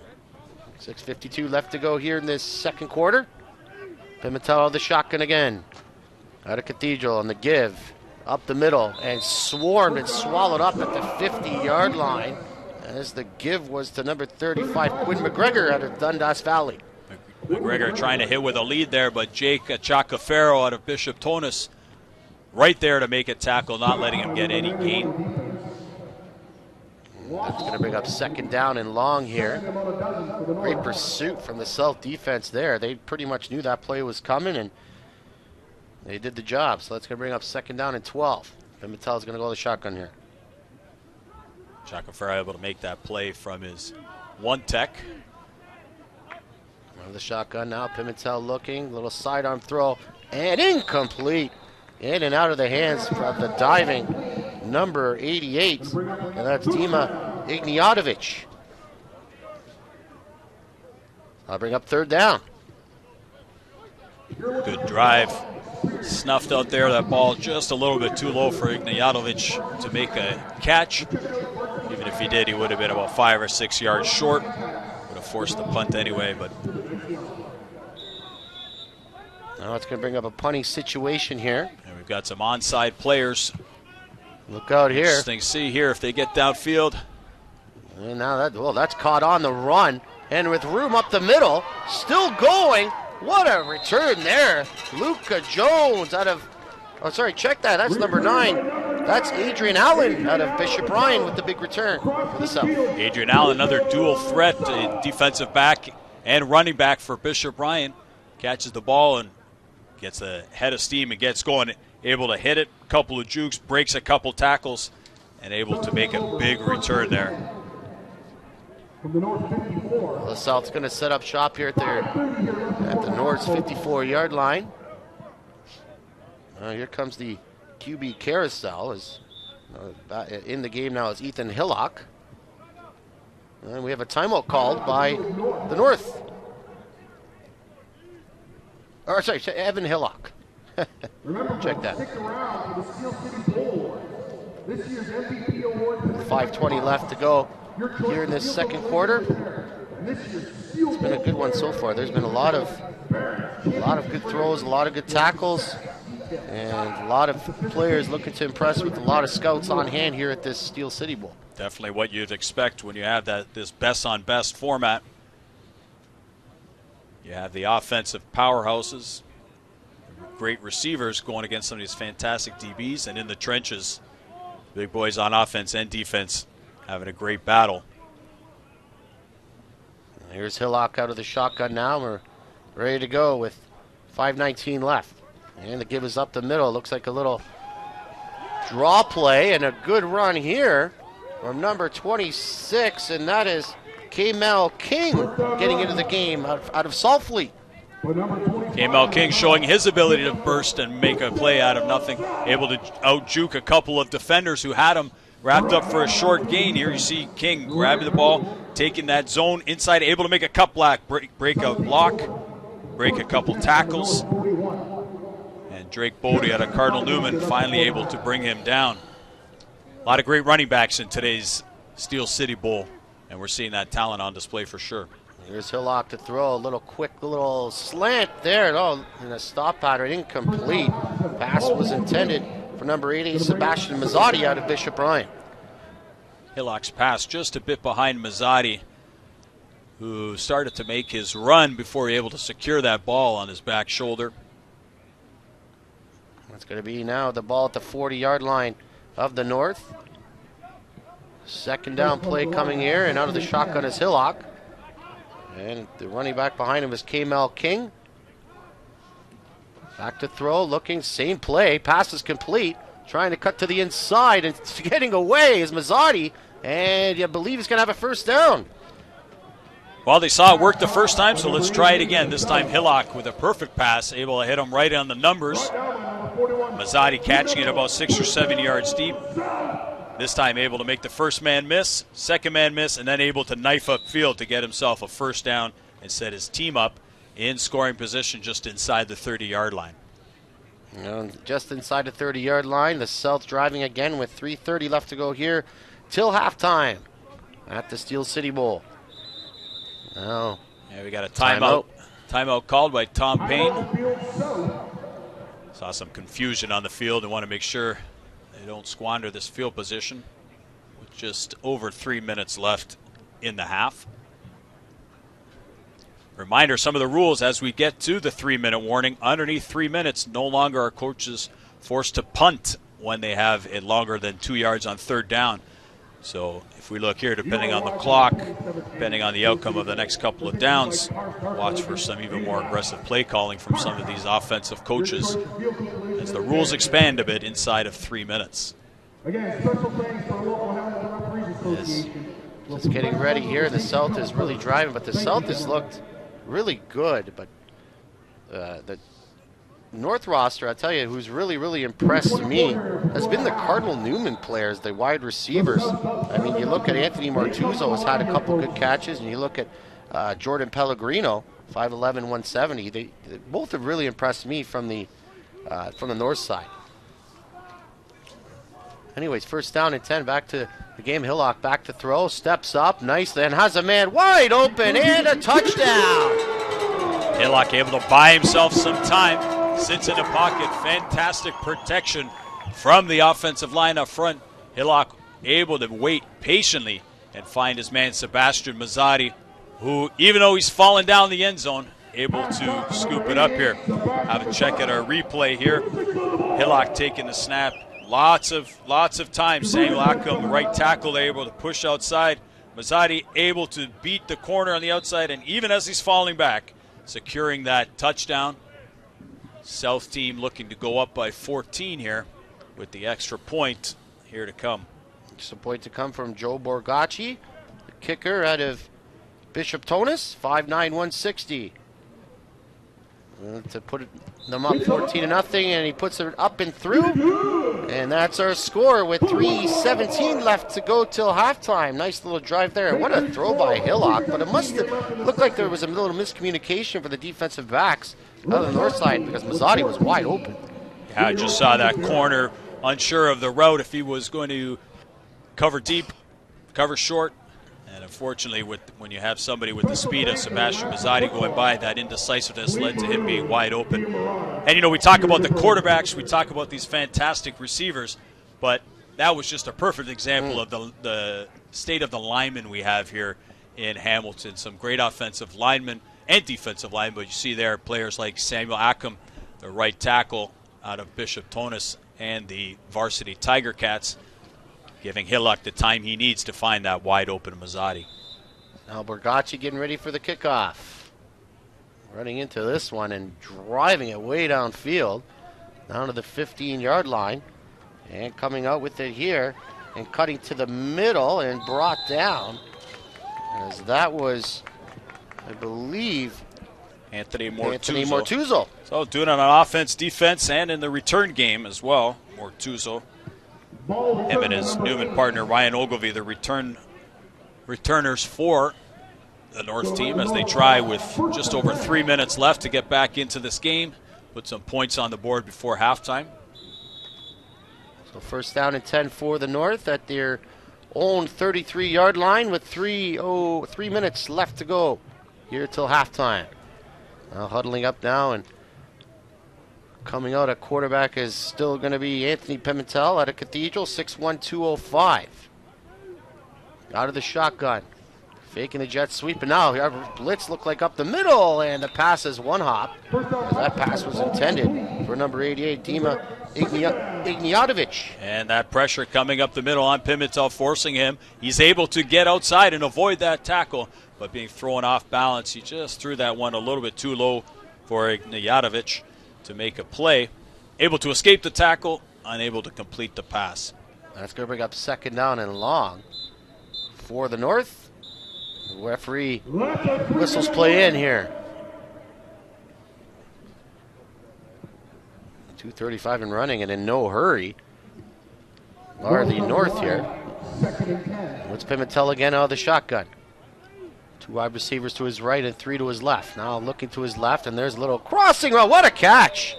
Speaker 1: 6:52 left to go here in this second quarter. Pimentel the shotgun again. Out of Cathedral on the give. Up the middle and swarmed and swallowed up at the 50-yard line. As the give was to number 35, Quinn McGregor out of Dundas Valley.
Speaker 2: McGregor trying to hit with a lead there, but Jake Chacafero out of Bishop Tonus right there to make a tackle, not letting him get any gain.
Speaker 1: That's going to bring up second down and long here. Great pursuit from the South defense there. They pretty much knew that play was coming, and they did the job. So that's going to bring up second down and 12. Pimentel's going to go to the shotgun here.
Speaker 2: Shackelford able to make that play from his one tech.
Speaker 1: The shotgun now. Pimentel looking. Little sidearm throw. And incomplete. In and out of the hands of the diving number 88. And that's Dima Ignjatovic. I'll bring up third down.
Speaker 2: Good drive. Snuffed out there. That ball just a little bit too low for Ignjatovic to make a catch. Even if he did, he would have been about 5 or 6 yards short. Would have forced the punt anyway, but
Speaker 1: now it's going to bring up a punting situation here.
Speaker 2: And we've got some onside players.
Speaker 1: Look out here.
Speaker 2: Interesting to see here if they get downfield.
Speaker 1: And now that's caught on the run. And with room up the middle, still going. What a return there. Luca Jones out of, check that. That's number 9. That's Adrian Allen out of Bishop Ryan with the big return for the South.
Speaker 2: Adrian Allen, another dual threat, defensive back and running back for Bishop Ryan. Catches the ball and gets a head of steam and gets going. Able to hit it, a couple of jukes, breaks a couple tackles, and able to make a big return there.
Speaker 1: The South's going to set up shop here at the North's 54-yard line. Here comes the QB carousel. In the game now is Ethan Hillock. And we have a timeout called by the North. Evan Hillock. Check that. 5:20 left to go here in this second quarter. It's been a good one so far. There's been a lot of good throws, a lot of good tackles, and a lot of players looking to impress with a lot of scouts on hand here at this Steel City Bowl.
Speaker 2: Definitely what you'd expect when you have this best on best format. You have the offensive powerhouses, great receivers going against some of these fantastic DBs, and in the trenches, big boys on offense and defense having a great battle.
Speaker 1: Here's Hillock out of the shotgun now. We're ready to go with 5:19 left. And the give is up the middle. Looks like a little draw play and a good run here from number 26, and that is K-Mel King getting into the game out of Saltfleet.
Speaker 2: K-Mel King showing his ability to burst and make a play out of nothing. Able to out-juke a couple of defenders who had him wrapped up for a short gain here. You see King grabbing the ball, taking that zone inside, able to make a cut block, breakout block, break a couple tackles. And Drake Bodie out of Cardinal Newman finally able to bring him down. A lot of great running backs in today's Steel City Bowl, and we're seeing that talent on display for sure.
Speaker 1: Here's Hillock to throw a little quick little slant there. Oh, in a stop pattern, incomplete. Pass was intended for number 88, Sebastian Mazzotti out of Bishop Ryan.
Speaker 2: Hillock's pass just a bit behind Mazzotti, who started to make his run before he was able to secure that ball on his back shoulder.
Speaker 1: That's going to be now the ball at the 40-yard line of the North. Second down play coming here, and out of the shotgun is Hillock. And the running back behind him is K-Mel King. Back to throw, looking, same play. Pass is complete. Trying to cut to the inside, and getting away is Mazzotti. And you believe he's going to have a first down.
Speaker 2: Well, they saw it work the first time, so let's try it again. This time Hillock with a perfect pass, able to hit him right on the numbers. Mazzotti catching it about 6 or 7 yards deep. This time able to make the first man miss, second man miss, and then able to knife up field to get himself a first down and set his team up in scoring position just inside the 30-yard line.
Speaker 1: Just inside the 30-yard line, the South driving again with 3:30 left to go here till halftime at the Steel City Bowl. Now,
Speaker 2: yeah, we got a timeout. Timeout called by Tom Payne. Saw some confusion on the field and want to make sure they don't squander this field position with just over 3 minutes left in the half. Reminder, some of the rules as we get to the 3-minute warning. Underneath 3 minutes, no longer are coaches forced to punt when they have it longer than 2 yards on third down. So if we look here, depending on the clock, depending on the outcome of the next couple of downs, watch for some even more aggressive play calling from some of these offensive coaches as the rules expand a bit inside of 3 minutes.
Speaker 1: Just getting ready here. The South is really driving, but the South has looked really good. But the North roster, I tell you, who's really impressed me has been the Cardinal Newman players, the wide receivers. I mean, you look at Anthony Martuzzo has had a couple good catches, and you look at Jordan Pellegrino, 5'11", 170. They both have really impressed me from the north side. Anyways, first down and 10, back to the game. Hillock back to throw, steps up nicely, and has a man wide open, and a touchdown.
Speaker 2: Hillock able to buy himself some time. Sits in the pocket. Fantastic protection from the offensive line up front. Hillock able to wait patiently and find his man Sebastian Mazzotti, who, even though he's fallen down the end zone, able to scoop it up here. Have a check at our replay here. Hillock taking the snap. Lots of time. Samuel Ackham, the right tackle, able to push outside. Mazzotti able to beat the corner on the outside, and even as he's falling back, securing that touchdown. South team looking to go up by 14 here with the extra point here to come.
Speaker 1: Just a point to come from Joe Borgacci, the kicker out of Bishop Tonus, 5'9", 160. To put them up 14-0, and he puts it up and through. And that's our score with 3:17 left to go till halftime. Nice little drive there. What a throw by Hillock, but it must have looked like there was a little miscommunication for the defensive backs on the north side because Mazzotti was wide open.
Speaker 2: Yeah, I just saw that corner, unsure of the route, if he was going to cover deep, cover short. And unfortunately, when you have somebody with the speed of Sebastian Mazzotti going by, that indecisiveness led to him being wide open. And, you know, we talk about the quarterbacks, we talk about these fantastic receivers, but that was just a perfect example of the state of the linemen we have here in Hamilton. Some great offensive linemen and defensive linemen, but you see there players like Samuel Ackham, the right tackle out of Bishop Tonus, and the varsity Tiger Cats, giving Hillock the time he needs to find that wide open Mazzotti.
Speaker 1: Now Borgacci getting ready for the kickoff. Running into this one and driving it way downfield, down to the 15-yard line. And coming out with it here and cutting to the middle and brought down. As that was, I believe,
Speaker 2: Anthony Mortuzzo.
Speaker 1: Mortuzzo.
Speaker 2: So doing it on offense, defense, and in the return game as well. Mortuzzo. Him and his Newman partner Ryan Ogilvie, the returners for the North team, as they try with just over 3 minutes left to get back into this game, put some points on the board before halftime.
Speaker 1: So first down and 10 for the North at their own 33-yard line with 3 minutes left to go here till halftime. Now huddling up now, and coming out at quarterback is still going to be Anthony Pimentel out of Cathedral, 6'1", 205. Out of the shotgun. Faking the jet sweep, and now blitz looked like up the middle, and the pass is one hop. As that pass was intended for number 88, Dima Ignjatovic.
Speaker 2: And that pressure coming up the middle on Pimentel, forcing him. He's able to get outside and avoid that tackle, but being thrown off balance, he just threw that one a little bit too low for Ignjatovic to make a play. Able to escape the tackle, unable to complete the pass.
Speaker 1: That's going to bring up second down and long for the North. The referee whistles play in here. 2:35 and running, and in no hurry are the North here. What's Pimentel again out of the shotgun? 2 wide receivers to his right and 3 to his left. Now looking to his left, and there's a little crossing route. What a catch!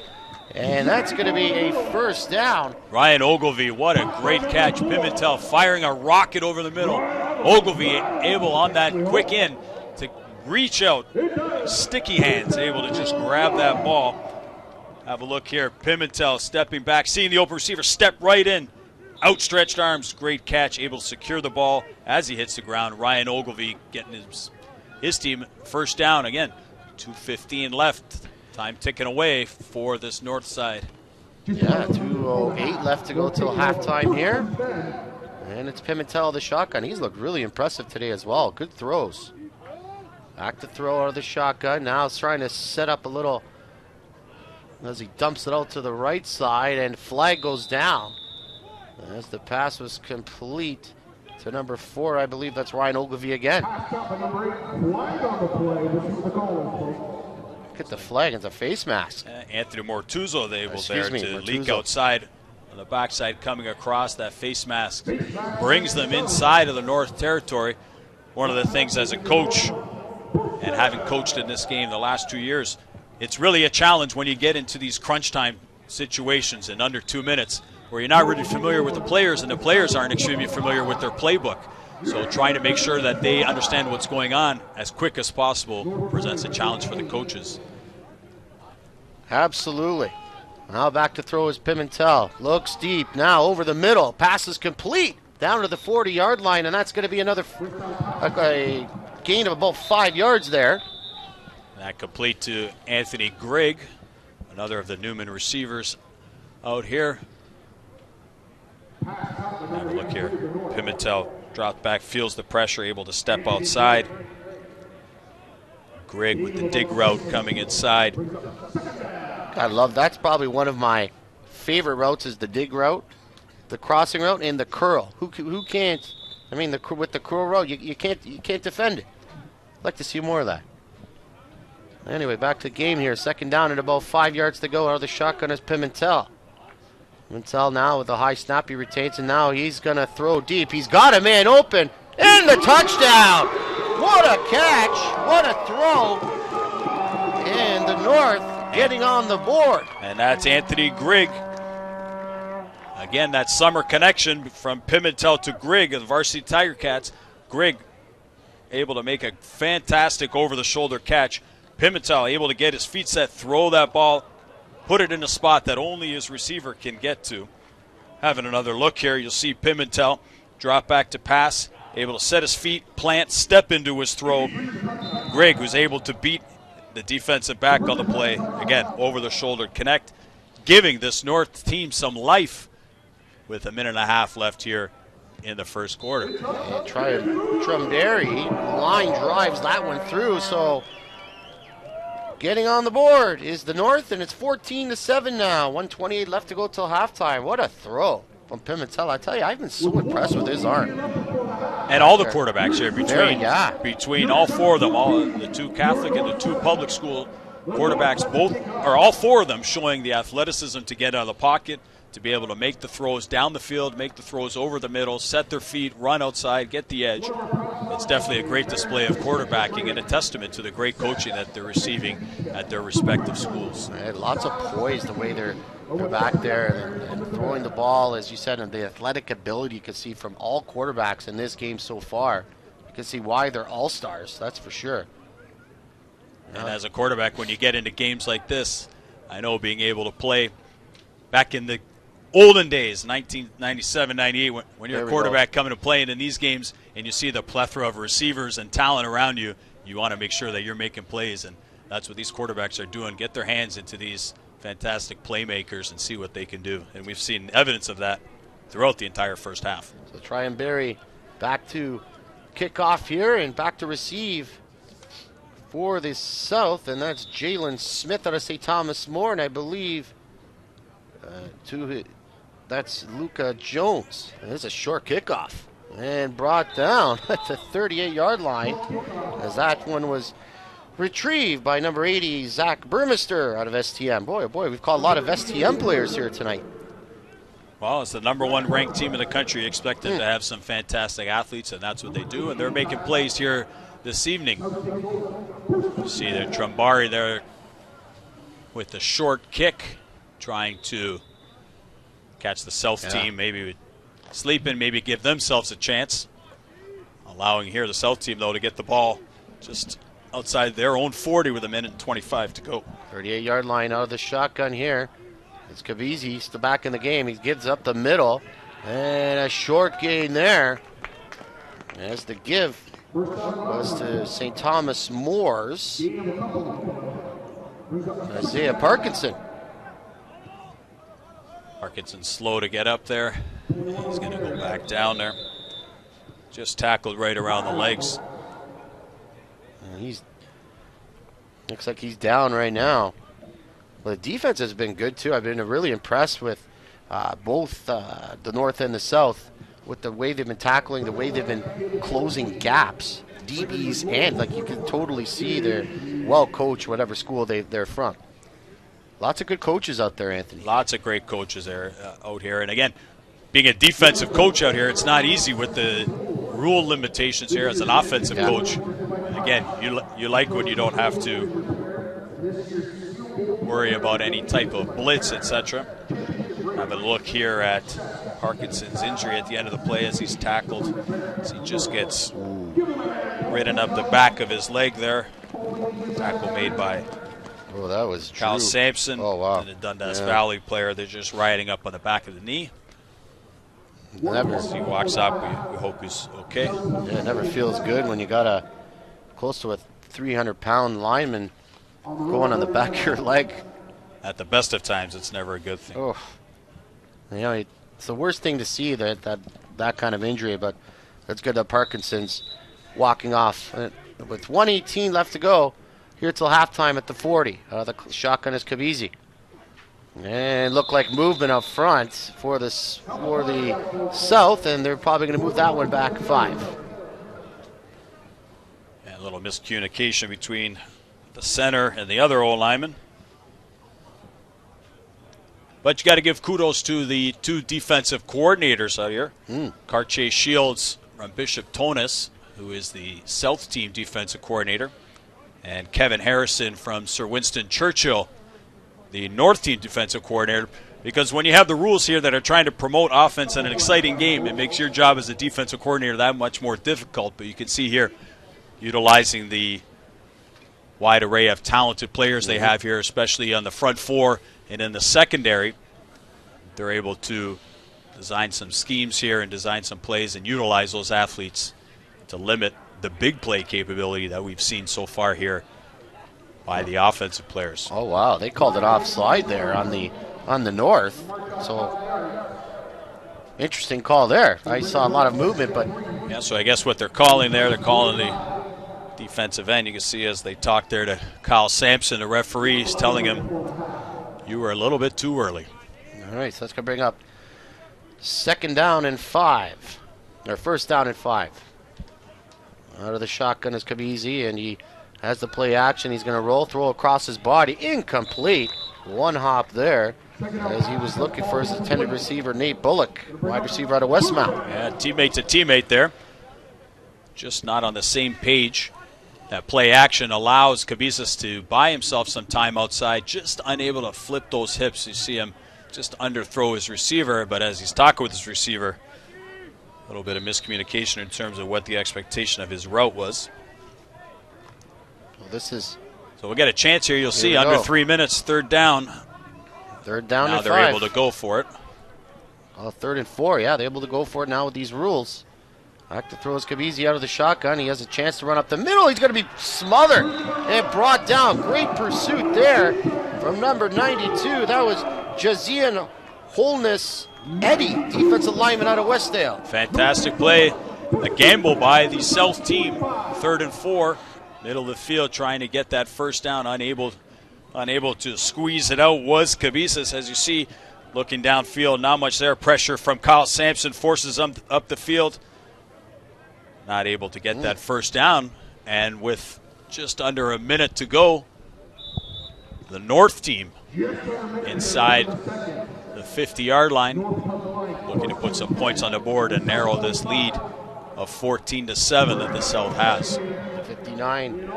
Speaker 1: And that's going to be a first down.
Speaker 2: Ryan Ogilvie, what a great catch. Pimentel firing a rocket over the middle. Ogilvie able on that quick in to reach out. Sticky hands, able to just grab that ball. Have a look here. Pimentel stepping back, seeing the open receiver step right in. Outstretched arms, great catch, able to secure the ball as he hits the ground. Ryan Ogilvie getting his team first down. Again, 2:15 left. Time ticking away for this North side.
Speaker 1: Yeah, 2:08 left to go till halftime here. And it's Pimentel, the shotgun. He's looked really impressive today as well. Good throws. Back to throw out of the shotgun. Now he's trying to set up a little as he dumps it out to the right side, and flag goes down as the pass was complete to number 4. I believe that's Ryan Ogilvie again. Get the flag. It's a face mask.
Speaker 2: Anthony Mortuzzo, they able there to
Speaker 1: Mortuzzo.
Speaker 2: leak outside on the backside, coming across. That face mask brings them inside of the North Territory. One of the things as a coach, and having coached in this game the last 2 years, it's really a challenge when you get into these crunch time situations in under 2 minutes where you're not really familiar with the players and the players aren't extremely familiar with their playbook. So trying to make sure that they understand what's going on as quick as possible presents a challenge for the coaches.
Speaker 1: Absolutely. Now back to throw is Pimentel. Looks deep. Now over the middle. Pass is complete. Down to the 40-yard line, and that's going to be another a gain of about 5 yards there.
Speaker 2: That complete to Anthony Grigg, another of the Newman receivers out here. Have a look here. Pimentel dropped back, feels the pressure, able to step outside. Grigg with the dig route coming inside.
Speaker 1: I love that's probably one of my favorite routes is the dig route, the crossing route, and the curl. Who can't? I mean, with the curl route, you can't defend it. I'd like to see more of that. Anyway, back to the game here. Second down and about 5 yards to go. Out of the shotgun is Pimentel. Pimentel now with a high snap he retains, and now he's going to throw deep. He's got a man open, and the touchdown! What a catch! What a throw! And the North getting on the board.
Speaker 2: And that's Anthony Grigg. Again, that summer connection from Pimentel to Grigg of the Varsity Tiger Cats. Grigg able to make a fantastic over-the-shoulder catch. Pimentel able to get his feet set, throw that ball, put it in a spot that only his receiver can get to. Having another look here, you'll see Pimentel drop back to pass, able to set his feet, plant, step into his throw. Grigg was able to beat the defensive back on the play. Again, over-the-shoulder connect, giving this North team some life with a minute and a half left here in the first quarter.
Speaker 1: And Trumberry line drives that one through, so getting on the board is the North, and it's 14-7 now. 1:28 left to go till halftime. What a throw from Pimentel. I tell you, I've been so impressed with his arm.
Speaker 2: And all the quarterbacks here, between all four of them, all the two Catholic and the two public school quarterbacks, all four of them showing the athleticism to get out of the pocket, to be able to make the throws down the field, make the throws over the middle, set their feet, run outside, get the edge. It's definitely a great display of quarterbacking and a testament to the great coaching that they're receiving at their respective schools.
Speaker 1: Right, lots of poise the way they're back there and throwing the ball, as you said, and the athletic ability you can see from all quarterbacks in this game so far. You can see why they're all-stars, that's for sure.
Speaker 2: And as a quarterback, when you get into games like this, I know being able to play back in the olden days, 1997, 98, when you're a quarterback coming to play in these games and you see the plethora of receivers and talent around you, you want to make sure that you're making plays, and that's what these quarterbacks are doing. Get their hands into these fantastic playmakers and see what they can do, and we've seen evidence of that throughout the entire first half.
Speaker 1: So Trumberry back to kickoff here and back to receive for the South, and that's Jalen Smith out of St. Thomas More, and I believe that's Luca Jones. It's a short kickoff and brought down at the 38-yard line as that one was retrieved by number 80, Zach Burmester out of STM. Boy, oh boy, we've called a lot of STM players here tonight.
Speaker 2: Well, it's the number one ranked team in the country, expected to have some fantastic athletes, and that's what they do, and they're making plays here this evening. You see there, Trumberry there with the short kick, trying to catch the South team, maybe sleeping, maybe give themselves a chance. Allowing here the South team, though, to get the ball just outside their own 40 with a minute and 25 to go.
Speaker 1: 38-yard line out of the shotgun here. It's Kavisi still back in the game. He gives up the middle, and a short gain there. As the give was to St. Thomas More's Isaiah Parkinson.
Speaker 2: Parkinson slow to get up there. He's going to go back down there. Just tackled right around the legs.
Speaker 1: Looks like he's down right now. Well, the defense has been good too. I've been really impressed with both the North and the South with the way they've been tackling, the way they've been closing gaps, DBs, and like you can totally see they're well coached, whatever school they're from. Lots of good coaches out there, Anthony.
Speaker 2: Lots of great coaches there out here, and again, being a defensive coach out here, it's not easy with the rule limitations here as an offensive coach. And again, you like when you don't have to worry about any type of blitz, etc. Have a look here at Parkinson's injury at the end of the play as he's tackled. As he just gets ridden up the back of his leg there. Tackle made by
Speaker 1: that was
Speaker 2: Kyle Sampson.
Speaker 1: Oh, wow.
Speaker 2: And the Dundas Valley player. They're just riding up on the back of the knee. As he walks up, we hope he's okay.
Speaker 1: Yeah, it never feels good when you got close to a 300-pound lineman going on the back of your leg.
Speaker 2: At the best of times, it's never a good thing.
Speaker 1: Oh, it's the worst thing to see that kind of injury. But that's good that Parkinson's walking off with 1:18 left to go here till halftime at the 40. The shotgun is Kabizi. And look like movement up front for the South, and they're probably going to move that one back 5.
Speaker 2: And a little miscommunication between the center and the other O-lineman. But you got to give kudos to the 2 defensive coordinators out here. Cartier Shields from Bishop Tonus, who is the South team defensive coordinator, and Kevin Harrison from Sir Winston Churchill, the North team defensive coordinator, because when you have the rules here that are trying to promote offense in an exciting game, it makes your job as a defensive coordinator that much more difficult. But you can see here, utilizing the wide array of talented players they have here, especially on the front 4 and in the secondary, they're able to design some schemes here and design some plays and utilize those athletes to limit the big play capability that we've seen so far here by the offensive players.
Speaker 1: Oh wow, they called it offside there on the North. So interesting call there. I saw a lot of movement, but
Speaker 2: yeah. So I guess what they're calling there, they're calling the defensive end. You can see as they talk there to Kyle Sampson, the referee, is telling him you were a little bit too early.
Speaker 1: All right, so that's gonna bring up second down and 5, or first down and 5. Out of the shotgun is Kabizi, and he has the play action. He's going to roll, throw across his body. Incomplete. One hop there as he was looking for his intended receiver, Nate Bullock, wide receiver out of Westmount.
Speaker 2: Yeah, teammate to teammate there. Just not on the same page. That play action allows Cabezas to buy himself some time outside, just unable to flip those hips. You see him just underthrow his receiver, but as he's talking with his receiver, a little bit of miscommunication in terms of what the expectation of his route was. So we'll get a chance here. You'll see under 3 minutes, third down.
Speaker 1: Third down
Speaker 2: now
Speaker 1: and 5.
Speaker 2: Now they're able to go for it.
Speaker 1: Oh, 3rd and 4, yeah, they're able to go for it now with these rules. Back to throw his Kabizi out of the shotgun. He has a chance to run up the middle. He's going to be smothered and brought down. Great pursuit there from number 92. That was Jazian Holness Eddie, defensive lineman out of Westdale.
Speaker 2: Fantastic play. A gamble by the South team. 3rd and 4. Middle of the field trying to get that first down. Unable to squeeze it out was Cabezas. As you see, looking downfield, not much there. Pressure from Kyle Sampson forces him up the field. Not able to get that first down. And with just under a minute to go, the North team inside the 50-yard line, looking to put some points on the board and narrow this lead of 14-7 that the South has.
Speaker 1: 59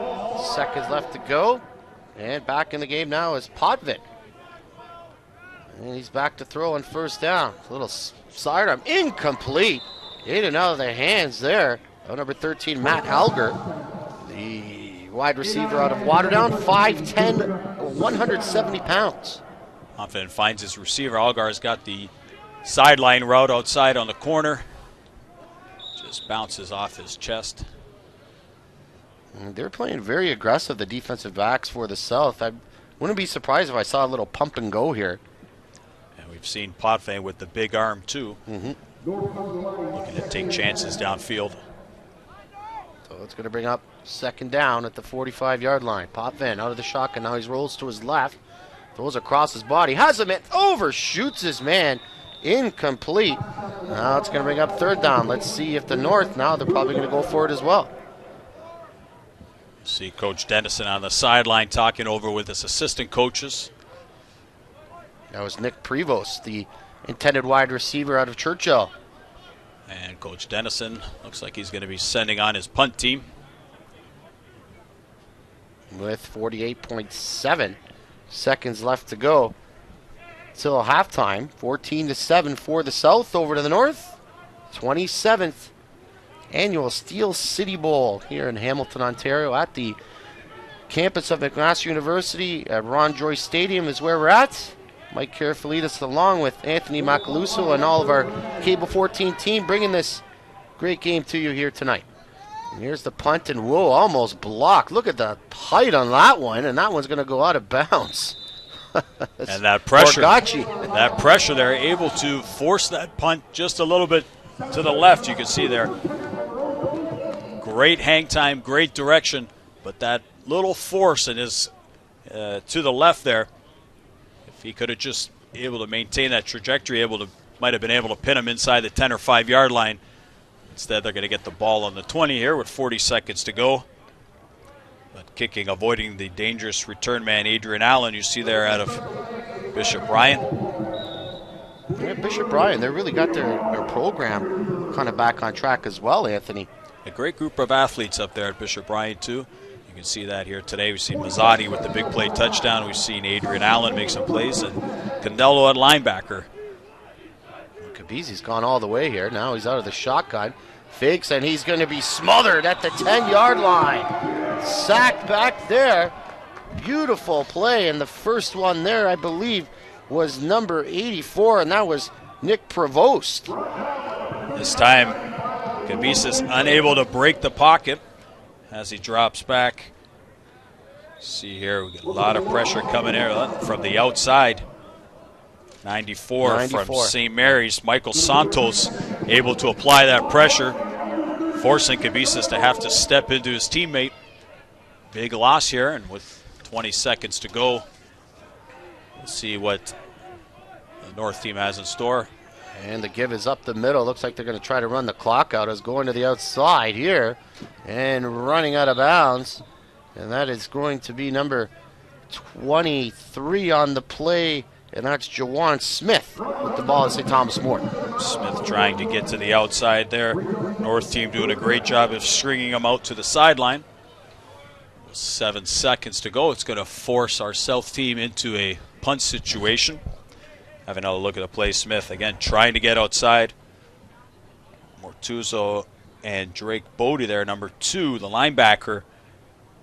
Speaker 1: seconds left to go. And back in the game now is Potvin. And he's back to throw on first down. A little sidearm. Incomplete. In and out of their hands there. Number 13, Matt Halger, the wide receiver out of Waterdown, 5'10", 170 pounds.
Speaker 2: Confident finds his receiver. Algar's got the sideline route outside on the corner. Just bounces off his chest.
Speaker 1: And they're playing very aggressive, the defensive backs for the South. I wouldn't be surprised if I saw a little pump and go here.
Speaker 2: And we've We've seen Potvin with the big arm too. Looking to take chances downfield.
Speaker 1: So it's going to bring up second down at the 45-yard line. Potvin out of the shotgun. Now he rolls to his left. Throws across his body. Has him. Overshoots his man. Incomplete. Now it's going to bring up third down. Let's see if the North, now they're probably going to go for it as well.
Speaker 2: See Coach Dennison on the sideline talking over with his assistant coaches.
Speaker 1: That was Nick Prevost, the intended wide receiver out of Churchill.
Speaker 2: And Coach Dennison looks like he's going to be sending on his punt team.
Speaker 1: With 48.7 seconds left to go till halftime. 14-7 for the South over to the North. 27th annual Steel City Bowl here in Hamilton, Ontario at the campus of McMaster University at Ron Joyce Stadium is where we're at. Mike Carafalides along with Anthony Macaluso and all of our Cable 14 team bringing this great game to you here tonight. And here's the punt, and whoa, almost blocked. Look at the height on that one, and that one's going to go out of bounds.
Speaker 2: And that pressure,
Speaker 1: Borgacci.
Speaker 2: that pressure, they're able to force that punt just a little bit to the left. You can see there. Great hang time, great direction, but that little force and his to the left there. If he could have just able to maintain that trajectory, might have been able to pin him inside the 10 or 5 yard line. Instead, they're going to get the ball on the 20 here with 40 seconds to go. But kicking, avoiding the dangerous return man, Adrian Allen, you see there out of Bishop Bryan.
Speaker 1: Yeah, Bishop Bryan, they really got their program kind of back on track as well, Anthony.
Speaker 2: A great group of athletes up there at Bishop Bryan, too. You can see that here today. We've seen Mazzotti with the big play touchdown. We've seen Adrian Allen make some plays, and Candello at linebacker.
Speaker 1: Kabizi's gone all the way here. Now he's out of the shotgun. Fakes, and he's going to be smothered at the 10-yard line. Sacked back there. Beautiful play, and the first one there, I believe, was number 84, and that was Nick Prevost.
Speaker 2: This time, Kabisis unable to break the pocket as he drops back. See here, we get a lot of pressure coming here from the outside. 94 from St. Mary's. Michael Santos able to apply that pressure, forcing Kabisis to have to step into his teammate. Big loss here, and with 20 seconds to go, we'll see what the North team has in store.
Speaker 1: And the give is up the middle. Looks like they're going to try to run the clock out as going to the outside here and running out of bounds. And that is going to be number 23 on the play, and that's Jawan Smith with the ball at St. Thomas More.
Speaker 2: Smith trying to get to the outside there. North team doing a great job of stringing him out to the sideline. 7 seconds to go. It's going to force our South team into a punt situation. Have another look at the play. Smith again trying to get outside. Mortuzzo and Drake Bodie there, number 2, the linebacker,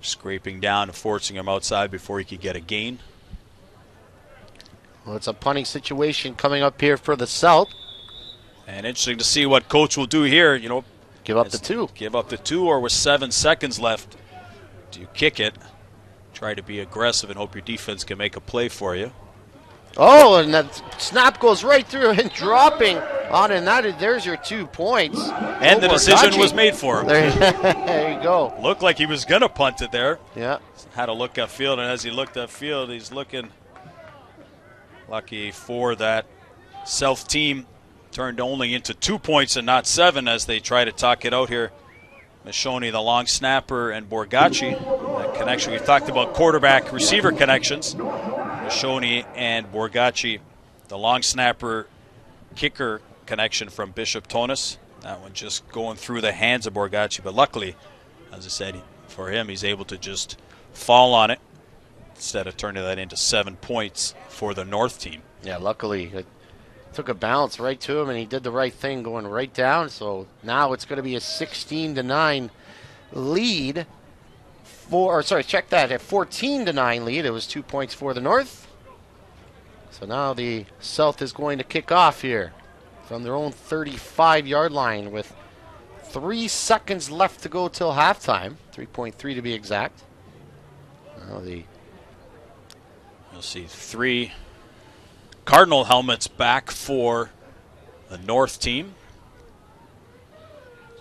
Speaker 2: scraping down and forcing him outside before he could get a gain.
Speaker 1: Well, it's a punting situation coming up here for the South.
Speaker 2: And interesting to see what coach will do here. You know,
Speaker 1: give up the 2.
Speaker 2: Give up the 2, or with 7 seconds left, do you kick it? Try to be aggressive and hope your defense can make a play for you.
Speaker 1: Oh, and that snap goes right through and dropping on, and there's your 2 points.
Speaker 2: And the decision was made for him.
Speaker 1: There you go.
Speaker 2: Looked like he was going to punt it there.
Speaker 1: Yeah.
Speaker 2: Had a look upfield, and as he looked upfield, he's looking lucky for that South team. Turned only into 2 points and not 7 as they try to talk it out here. Michoni, the long snapper, and Borgacci. That connection, we've talked about quarterback-receiver connections. Michoni and Borgacci, the long snapper kicker connection from Bishop Tonis. That one just going through the hands of Borgacci, but luckily, as I said, for him, he's able to just fall on it instead of turning that into 7 points for the North team.
Speaker 1: Yeah, luckily it took a bounce right to him, and he did the right thing going right down. So now it's going to be a 16-9 lead. Check that, a 14-9 lead. It was 2 points for the North. So now the South is going to kick off here from their own 35-yard line with 3 seconds left to go till halftime. 3.3 to be exact. Now
Speaker 2: You'll see 3 Cardinal helmets back for the North team.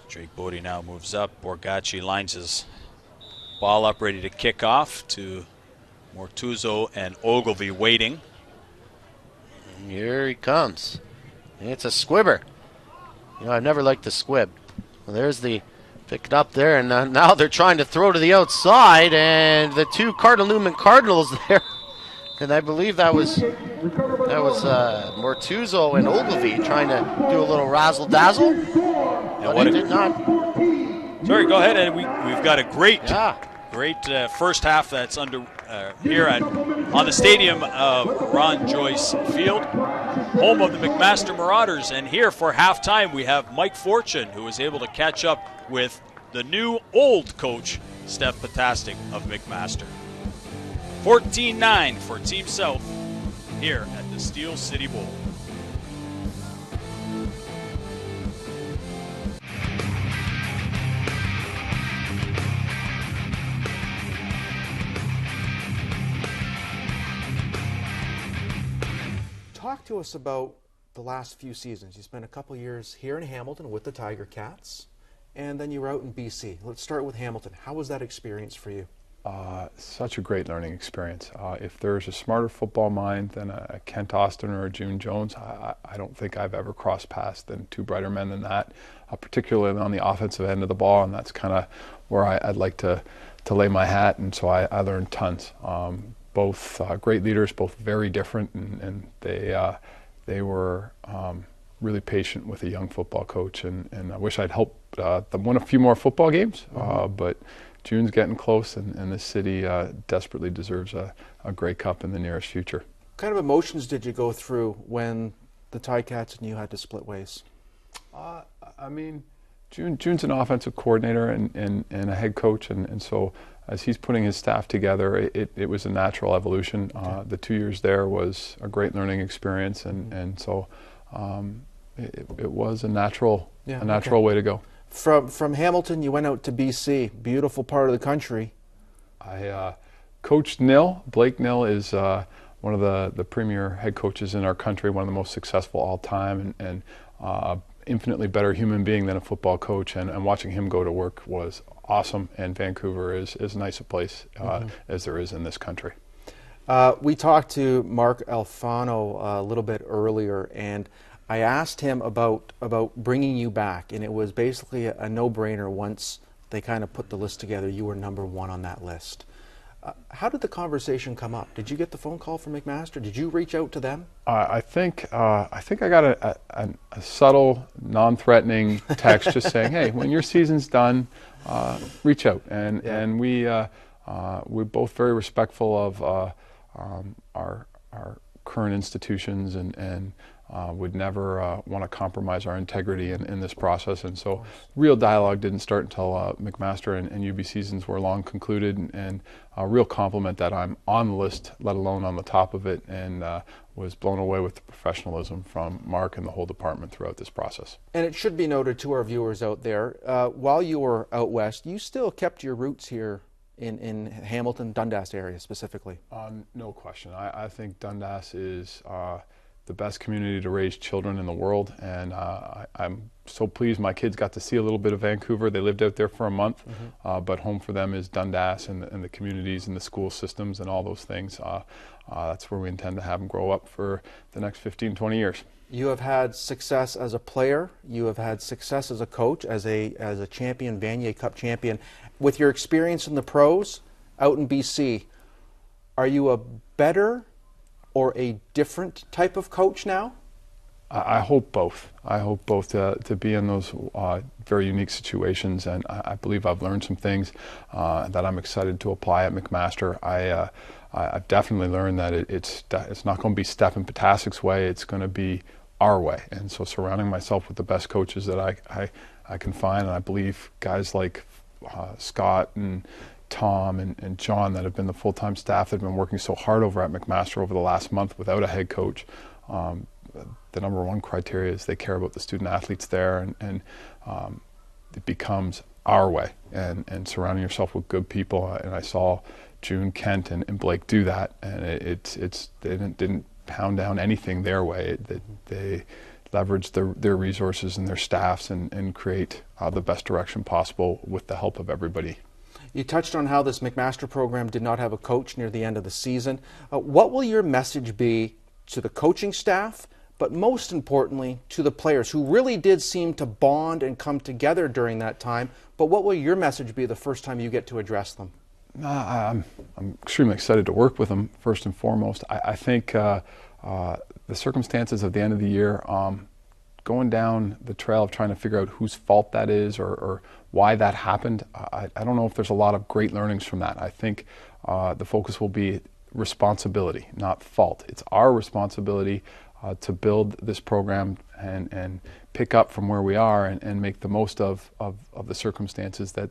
Speaker 2: Drake Bodie now moves up. Borgacci lines his ball up, ready to kick off to Mortuzo and Ogilvy waiting.
Speaker 1: And here he comes. It's a squibber. You know, I've never liked the squib. Well, there's the pick it up there, and now they're trying to throw to the outside, and the two Cardinal Newman Cardinals there. And I believe that was Mortuzo and Ogilvy trying to do a little razzle dazzle. But it did not.
Speaker 2: Sorry, go ahead. And we've got a great first half that's under here on the stadium of Ron Joyce Field, home of the McMaster Marauders. And here for halftime, we have Mike Fortune, who was able to catch up with the new old coach, Steph Potastic of McMaster. 14-9 for Team South here at the Steel City Bowl.
Speaker 3: Talk to us about the last few seasons. You spent a couple years here in Hamilton with the Tiger Cats, and then you were out in BC. Let's start with Hamilton. How was that experience for you?
Speaker 4: Such a great learning experience. If there's a smarter football mind than a Kent Austin or a June Jones, I don't think I've ever crossed paths than two brighter men than that, particularly on the offensive end of the ball, and that's kind of where I'd like to lay my hat, and so I learned tons. Both great leaders, both very different, and they were really patient with a young football coach, and I wish I'd helped them win a few more football games, but June's getting close, and this city desperately deserves a Grey Cup in the nearest future.
Speaker 3: What kind of emotions did you go through when the Ticats and you had to split ways?
Speaker 4: I mean, June's an offensive coordinator and a head coach, and so as he's putting his staff together, it was a natural evolution. The 2 years there was a great learning experience, and so it was a natural way to go.
Speaker 3: From Hamilton, you went out to BC, beautiful part of the country.
Speaker 4: I coached Nill. Blake Nill is one of the premier head coaches in our country, one of the most successful all time, and infinitely better human being than a football coach. And watching him go to work was awesome. And Vancouver is as nice a place as there is in this country.
Speaker 3: We talked to Mark Alfano a little bit earlier, and I asked him about bringing you back, and it was basically a no-brainer once they kind of put the list together. You were number one on that list. How did the conversation come up? Did you get the phone call from McMaster? Did you reach out to them?
Speaker 4: I think I got a subtle, non-threatening text just saying, "Hey, when your season's done, reach out." And we're both very respectful of our current institutions and would never want to compromise our integrity in this process. And so real dialogue didn't start until McMaster and UB seasons were long concluded, and a real compliment that I'm on the list, let alone on the top of it, and was blown away with the professionalism from Mark and the whole department throughout this process.
Speaker 3: And it should be noted to our viewers out there, while you were out west, you still kept your roots here in Hamilton, Dundas area specifically.
Speaker 4: No question. I think Dundas is the best community to raise children in the world, and I'm so pleased my kids got to see a little bit of Vancouver. They lived out there for a month, but home for them is Dundas and the communities and the school systems and all those things. That's where we intend to have them grow up for the next 15, 20 years.
Speaker 3: You have had success as a player. You have had success as a coach, as a champion, Vanier Cup champion. With your experience in the pros out in BC, are you a better or a different type of coach now?
Speaker 4: I hope both. I hope both to be in those very unique situations, and I believe I've learned some things that I'm excited to apply at McMaster. I've definitely learned that it's not going to be Stephen Potasic's way. It's going to be our way, and so surrounding myself with the best coaches that I can find, and I believe guys like Scott and Tom and John that have been the full-time staff that have been working so hard over at McMaster over the last month without a head coach. The number one criteria is they care about the student athletes there, and it becomes our way, and surrounding yourself with good people. And I saw June, Kent, and Blake do that, and they didn't pound down anything their way. That they leverage their resources and their staffs and create the best direction possible with the help of everybody.
Speaker 3: You touched on how this McMaster program did not have a coach near the end of the season. What will your message be to the coaching staff, but most importantly to the players who really did seem to bond and come together during that time? But what will your message be the first time you get to address them?
Speaker 4: I'm extremely excited to work with them, first and foremost. I think the circumstances of the end of the year, going down the trail of trying to figure out whose fault that is or why that happened, I don't know if there's a lot of great learnings from that. I think the focus will be responsibility, not fault. It's our responsibility to build this program and pick up from where we are and make the most of the circumstances that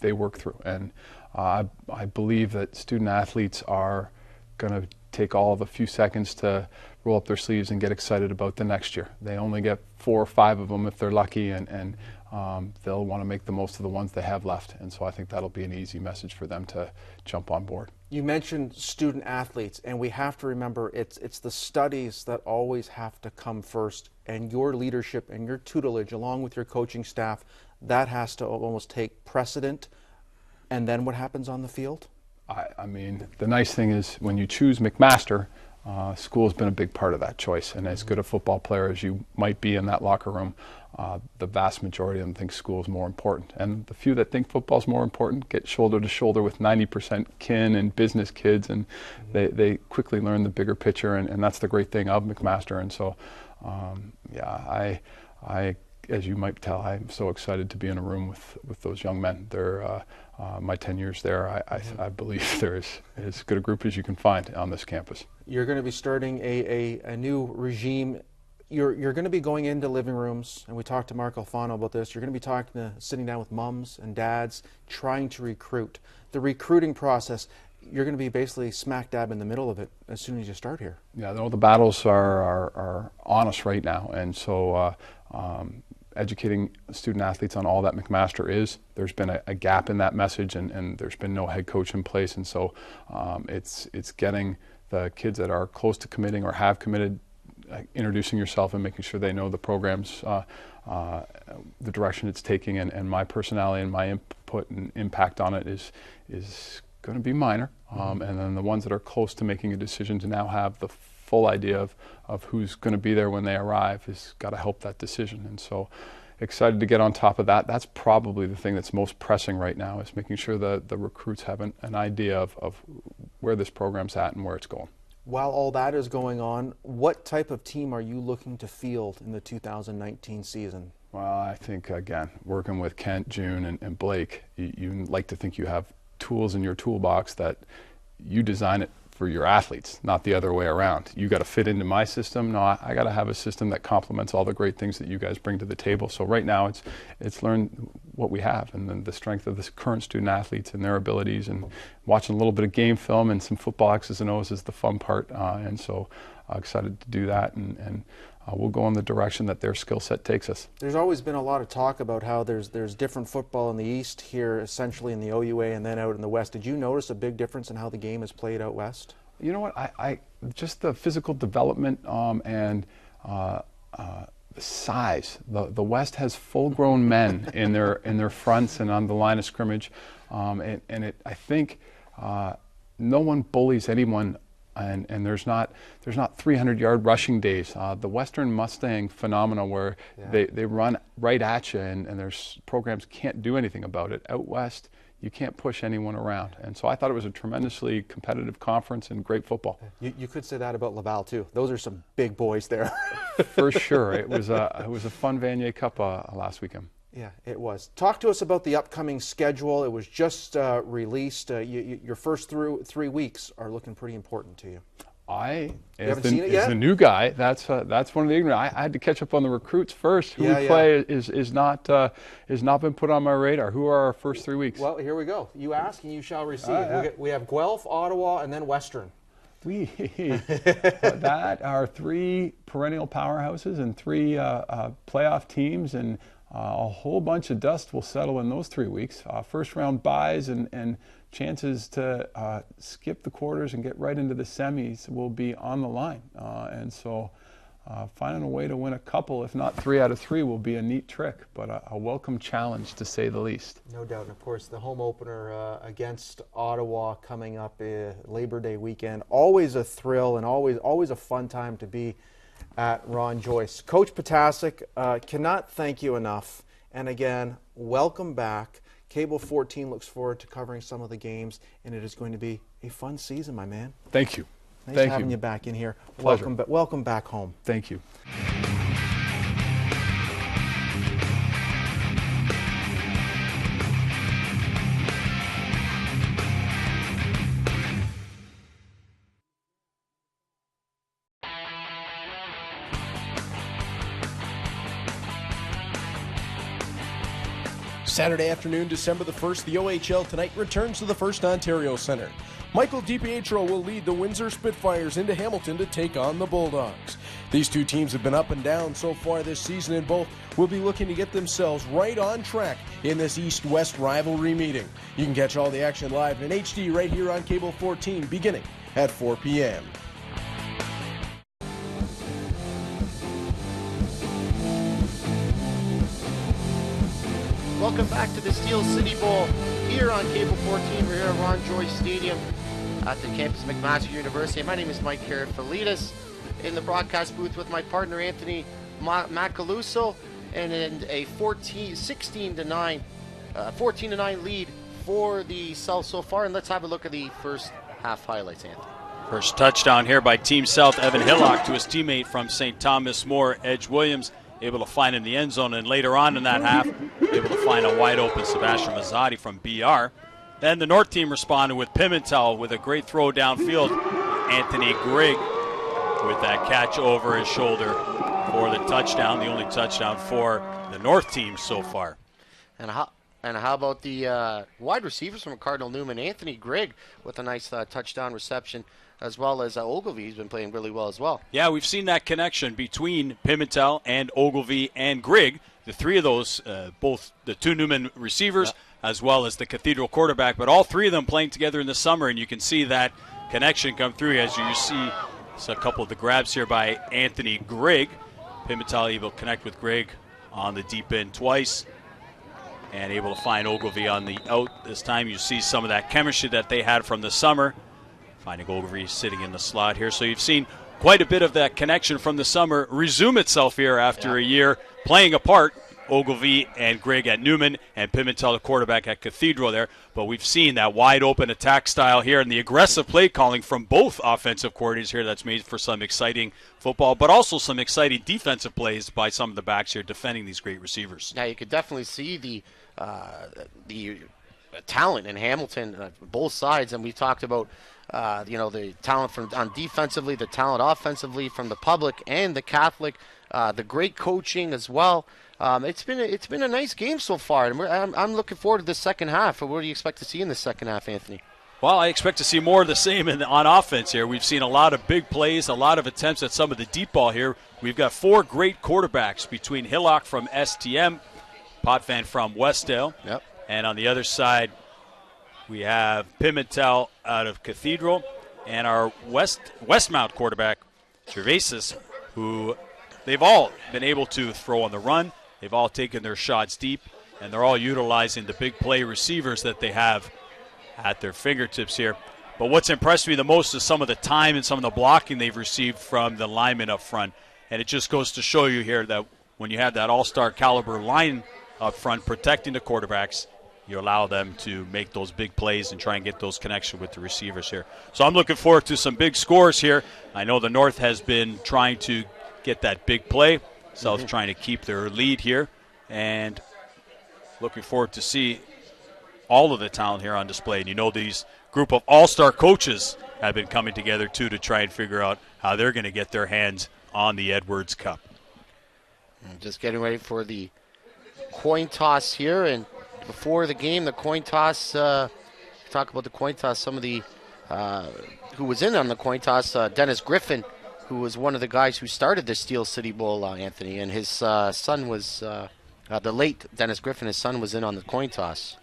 Speaker 4: they work through. And I believe that student athletes are going to take all of a few seconds to roll up their sleeves and get excited about the next year. They only get 4 or 5 of them if they're lucky, and they'll want to make the most of the ones they have left. And so I think that'll be an easy message for them to jump on board.
Speaker 3: You mentioned student athletes, and we have to remember it's the studies that always have to come first, and your leadership and your tutelage along with your coaching staff, that has to almost take precedent. And then what happens on the field?
Speaker 4: I mean, the nice thing is when you choose McMaster, school has been a big part of that choice. And as good a football player as you might be in that locker room, the vast majority of them think school is more important. And the few that think football is more important get shoulder to shoulder with 90% kin and business kids, and they quickly learn the bigger picture. And that's the great thing of McMaster. And so, I as you might tell, I'm so excited to be in a room with those young men. They're my 10 years there, I believe there is as good a group as you can find on this campus.
Speaker 3: You're going to be starting a new regime. You're going to be going into living rooms, and we talked to Mark Alfano about this. You're going to be sitting down with moms and dads, trying to recruit. The recruiting process, you're going to be basically smack dab in the middle of it as soon as you start here.
Speaker 4: Yeah, the battles are on us right now, and so educating student athletes on all that McMaster is. There's been a gap in that message, and there's been no head coach in place, and so it's getting the kids that are close to committing or have committed, introducing yourself and making sure they know the program's the direction it's taking, and my personality and my input and impact on it is going to be minor, and then the ones that are close to making a decision to now have the full idea of who's going to be there when they arrive has got to help that decision. And so excited to get on top of that. That's probably the thing that's most pressing right now, is making sure that the recruits have an idea of where this program's at and where it's going.
Speaker 3: While all that is going on, what type of team are you looking to field in the 2019 season?
Speaker 4: Well, I think, again, working with Kent, June, and Blake, you like to think you have tools in your toolbox that you design it for your athletes, not the other way around. You got to fit into my system. No, I got to have a system that complements all the great things that you guys bring to the table. So right now it's learn what we have, and then the strength of the current student athletes and their abilities, and watching a little bit of game film and some football X's and O's is the fun part. And so excited to do that, and we'll go in the direction that their skill set takes us.
Speaker 3: There's always been a lot of talk about how there's different football in the East here, essentially in the OUA, and then out in the West. Did you notice a big difference in how the game is played out West?
Speaker 4: You know what? I just the physical development and the size. The West has full-grown men in their fronts and on the line of scrimmage, and I think no one bullies anyone. And there's not 300-yard rushing days. The Western Mustang phenomena where they run right at you, and there's programs can't do anything about it. Out West, you can't push anyone around. And so I thought it was a tremendously competitive conference and great football.
Speaker 3: You could say that about Laval too. Those are some big boys there.
Speaker 4: For sure. It was a fun Vanier Cup last weekend.
Speaker 3: Yeah, it was. Talk to us about the upcoming schedule. It was just released. Your first 3 weeks are looking pretty important to you.
Speaker 4: As the new guy, that's one of the ignorant. I had to catch up on the recruits first. Who we play is not been put on my radar. Who are our first 3 weeks?
Speaker 3: Well, here we go. You ask and you shall receive. We have Guelph, Ottawa, and then Western.
Speaker 4: That are 3 perennial powerhouses and 3 playoff teams, and a whole bunch of dust will settle in those 3 weeks. First round buys and chances to skip the quarters and get right into the semis will be on the line. And so finding a way to win a couple, if not 3 out of 3, will be a neat trick, but a welcome challenge to say the least.
Speaker 3: No doubt. And of course, the home opener against Ottawa coming up Labor Day weekend. Always a thrill and always a fun time to be at Ron Joyce. Coach Potasic, cannot thank you enough. And again, welcome back. Cable 14 looks forward to covering some of the games, and it is going to be a fun season, my man.
Speaker 4: Thank you.
Speaker 3: Nice having you back in here.
Speaker 4: Pleasure.
Speaker 3: Welcome back home.
Speaker 4: Thank you.
Speaker 5: Saturday afternoon, December the 1st, the OHL Tonight returns to the First Ontario Centre. Michael DiPietro will lead the Windsor Spitfires into Hamilton to take on the Bulldogs. These two teams have been up and down so far this season, and both will be looking to get themselves right on track in this East-West rivalry meeting. You can catch all the action live in HD right here on Cable 14, beginning at 4 p.m.
Speaker 1: Welcome back to the Steel City Bowl here on Cable 14. We're here at Ron Joyce Stadium at the campus of McMaster University. My name is Mike Carafalides in the broadcast booth with my partner Anthony Macaluso, and in a 14-9 lead for the South so far. And let's have a look at the first half highlights, Anthony.
Speaker 2: First touchdown here by Team South. Evan Hillock to his teammate from St. Thomas More, Edge Williams, able to find in the end zone, and later on in that half, able to find a wide open Sebastian Mazzotti from BR. Then the North team responded with Pimentel with a great throw downfield. Anthony Grigg with that catch over his shoulder for the touchdown, the only touchdown for the North team so far.
Speaker 1: And how about the wide receivers from Cardinal Newman? Anthony Grigg with a nice touchdown reception, as well as Ogilvie. He's been playing really well as well.
Speaker 2: Yeah, we've seen that connection between Pimentel and Ogilvie and Grigg. The three of those, both the two Newman receivers as well as the Cathedral quarterback, but all three of them playing together in the summer, and you can see that connection come through as you see a couple of the grabs here by Anthony Grigg. Pimentel able to connect with Grigg on the deep end twice and able to find Ogilvie on the out this time. You see some of that chemistry that they had from the summer. Finding Ogilvie sitting in the slot here. So you've seen quite a bit of that connection from the summer resume itself here after a year playing apart. Ogilvie and Grigg at Newman and Pimentel, the quarterback at Cathedral there. But we've seen that wide open attack style here and the aggressive play calling from both offensive coordinators here that's made for some exciting football, but also some exciting defensive plays by some of the backs here defending these great receivers.
Speaker 1: Yeah, you could definitely see the talent in Hamilton, both sides, and we talked about the talent from on defensively, the talent offensively from the public and the Catholic, the great coaching as well. It's been a nice game so far, and I'm looking forward to the second half. What do you expect to see in the second half, Anthony?
Speaker 2: Well, I expect to see more of the same on offense here. We've seen a lot of big plays, a lot of attempts at some of the deep ball here. We've got four great quarterbacks between Hillock from STM, Potvin from Westdale, and on the other side we have Pimentel out of Cathedral, and our Westmount quarterback, Gervaisis, who they've all been able to throw on the run. They've all taken their shots deep, and they're all utilizing the big play receivers that they have at their fingertips here. But what's impressed me the most is some of the time and some of the blocking they've received from the linemen up front. And it just goes to show you here that when you have that all-star caliber line up front protecting the quarterbacks, you allow them to make those big plays and try and get those connections with the receivers here. So I'm looking forward to some big scores here. I know the North has been trying to get that big play. South trying to keep their lead here. And looking forward to see all of the talent here on display. And you know these group of all-star coaches have been coming together, too, to try and figure out how they're going to get their hands on the Edwards Cup.
Speaker 1: Just getting ready for the coin toss here. And before the game, the coin toss, talk about the coin toss, some of the who was in on the coin toss, Dennis Griffin, who was one of the guys who started the Steel City Bowl, Anthony, and his son was The late Dennis Griffin, his son, was in on the coin toss.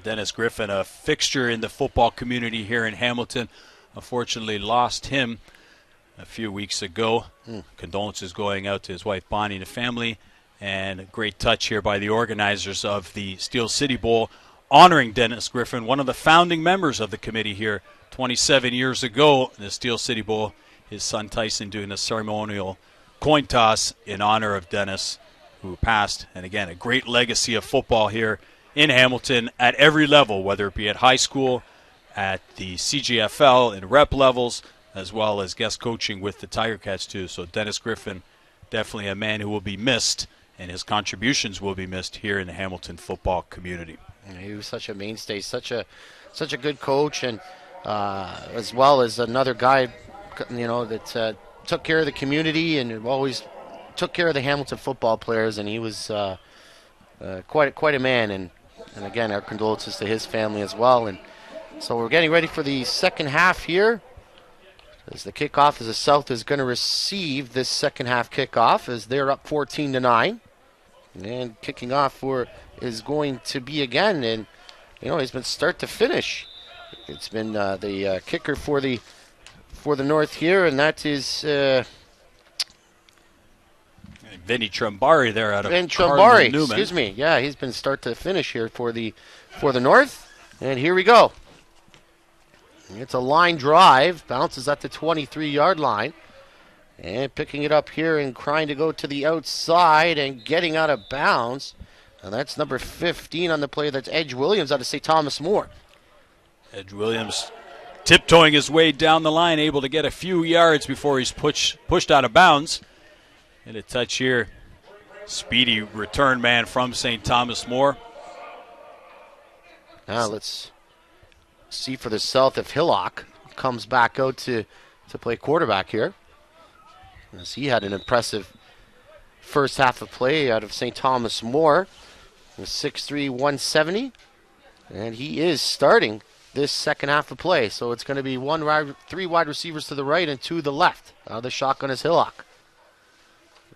Speaker 2: Dennis Griffin, a fixture in the football community here in Hamilton, unfortunately lost him a few weeks ago. Condolences going out to his wife Bonnie and the family, and a great touch here by the organizers of the Steel City Bowl, honoring Dennis Griffin, one of the founding members of the committee here 27 years ago in the Steel City Bowl. His son Tyson doing the ceremonial coin toss in honor of Dennis, who passed. And again, a great legacy of football here in Hamilton at every level, whether it be at high school, at the CGFL and rep levels, as well as guest coaching with the Tiger Cats too. So Dennis Griffin, definitely a man who will be missed, and his contributions will be missed here in the Hamilton football community.
Speaker 1: He was such a mainstay, such a good coach, and as well as another guy, that took care of the community and always took care of the Hamilton football players. And he was quite a man. And again, our condolences to his family as well. And so we're getting ready for the second half here. As the kickoff, as the South is going to receive this second half kickoff, as they're up 14-9, and kicking off is going to be again, and he's been start to finish. It's been the kicker for the North here, and that is
Speaker 2: Vinny Trombari there out of
Speaker 1: Trombari.
Speaker 2: Newman.
Speaker 1: Excuse me. Yeah, he's been start to finish here for the North, and here we go. It's a line drive, bounces at the 23-yard line, and picking it up here and trying to go to the outside and getting out of bounds. And that's number 15 on the play. That's Edge Williams out of St. Thomas More.
Speaker 2: Edge Williams tiptoeing his way down the line, able to get a few yards before he's pushed out of bounds. And a touch here. Speedy return man from St. Thomas More.
Speaker 1: Now let's see for the South if Hillock comes back out to play quarterback here. As he had an impressive first half of play out of St. Thomas More. 6'3", 170. And he is starting this second half of play. So it's going to be three wide receivers to the right and two to the left. The shotgun is Hillock.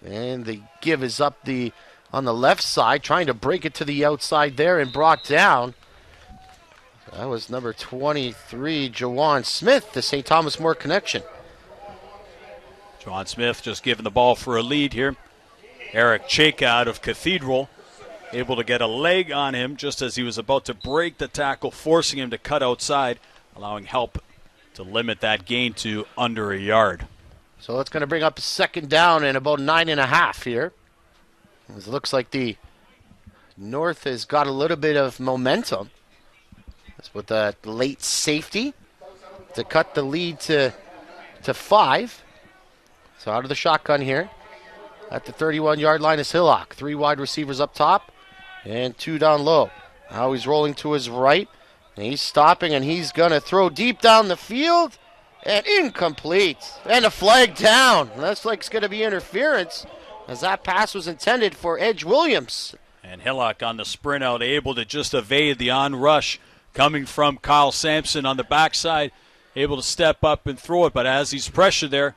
Speaker 1: And the give is up on the left side, trying to break it to the outside there and brought down. That was number 23, Jawan Smith, the St. Thomas More connection.
Speaker 2: Jawan Smith just giving the ball for a lead here. Eric Cheka out of Cathedral, able to get a leg on him just as he was about to break the tackle, forcing him to cut outside, allowing help to limit that gain to under a yard.
Speaker 1: So it's going to bring up a second down and about 9.5 here. It looks like the North has got a little bit of momentum. That's with the late safety to cut the lead to 5. So out of the shotgun here. At the 31-yard line is Hillock. 3 wide receivers up top and 2 down low. Now he's rolling to his right. And he's stopping, and he's going to throw deep down the field. And incomplete. And a flag down. That's like it's going to be interference, as that pass was intended for Edge Williams.
Speaker 2: And Hillock on the sprint out, able to just evade the on-rush coming from Kyle Sampson on the backside. Able to step up and throw it, but as he's pressured there,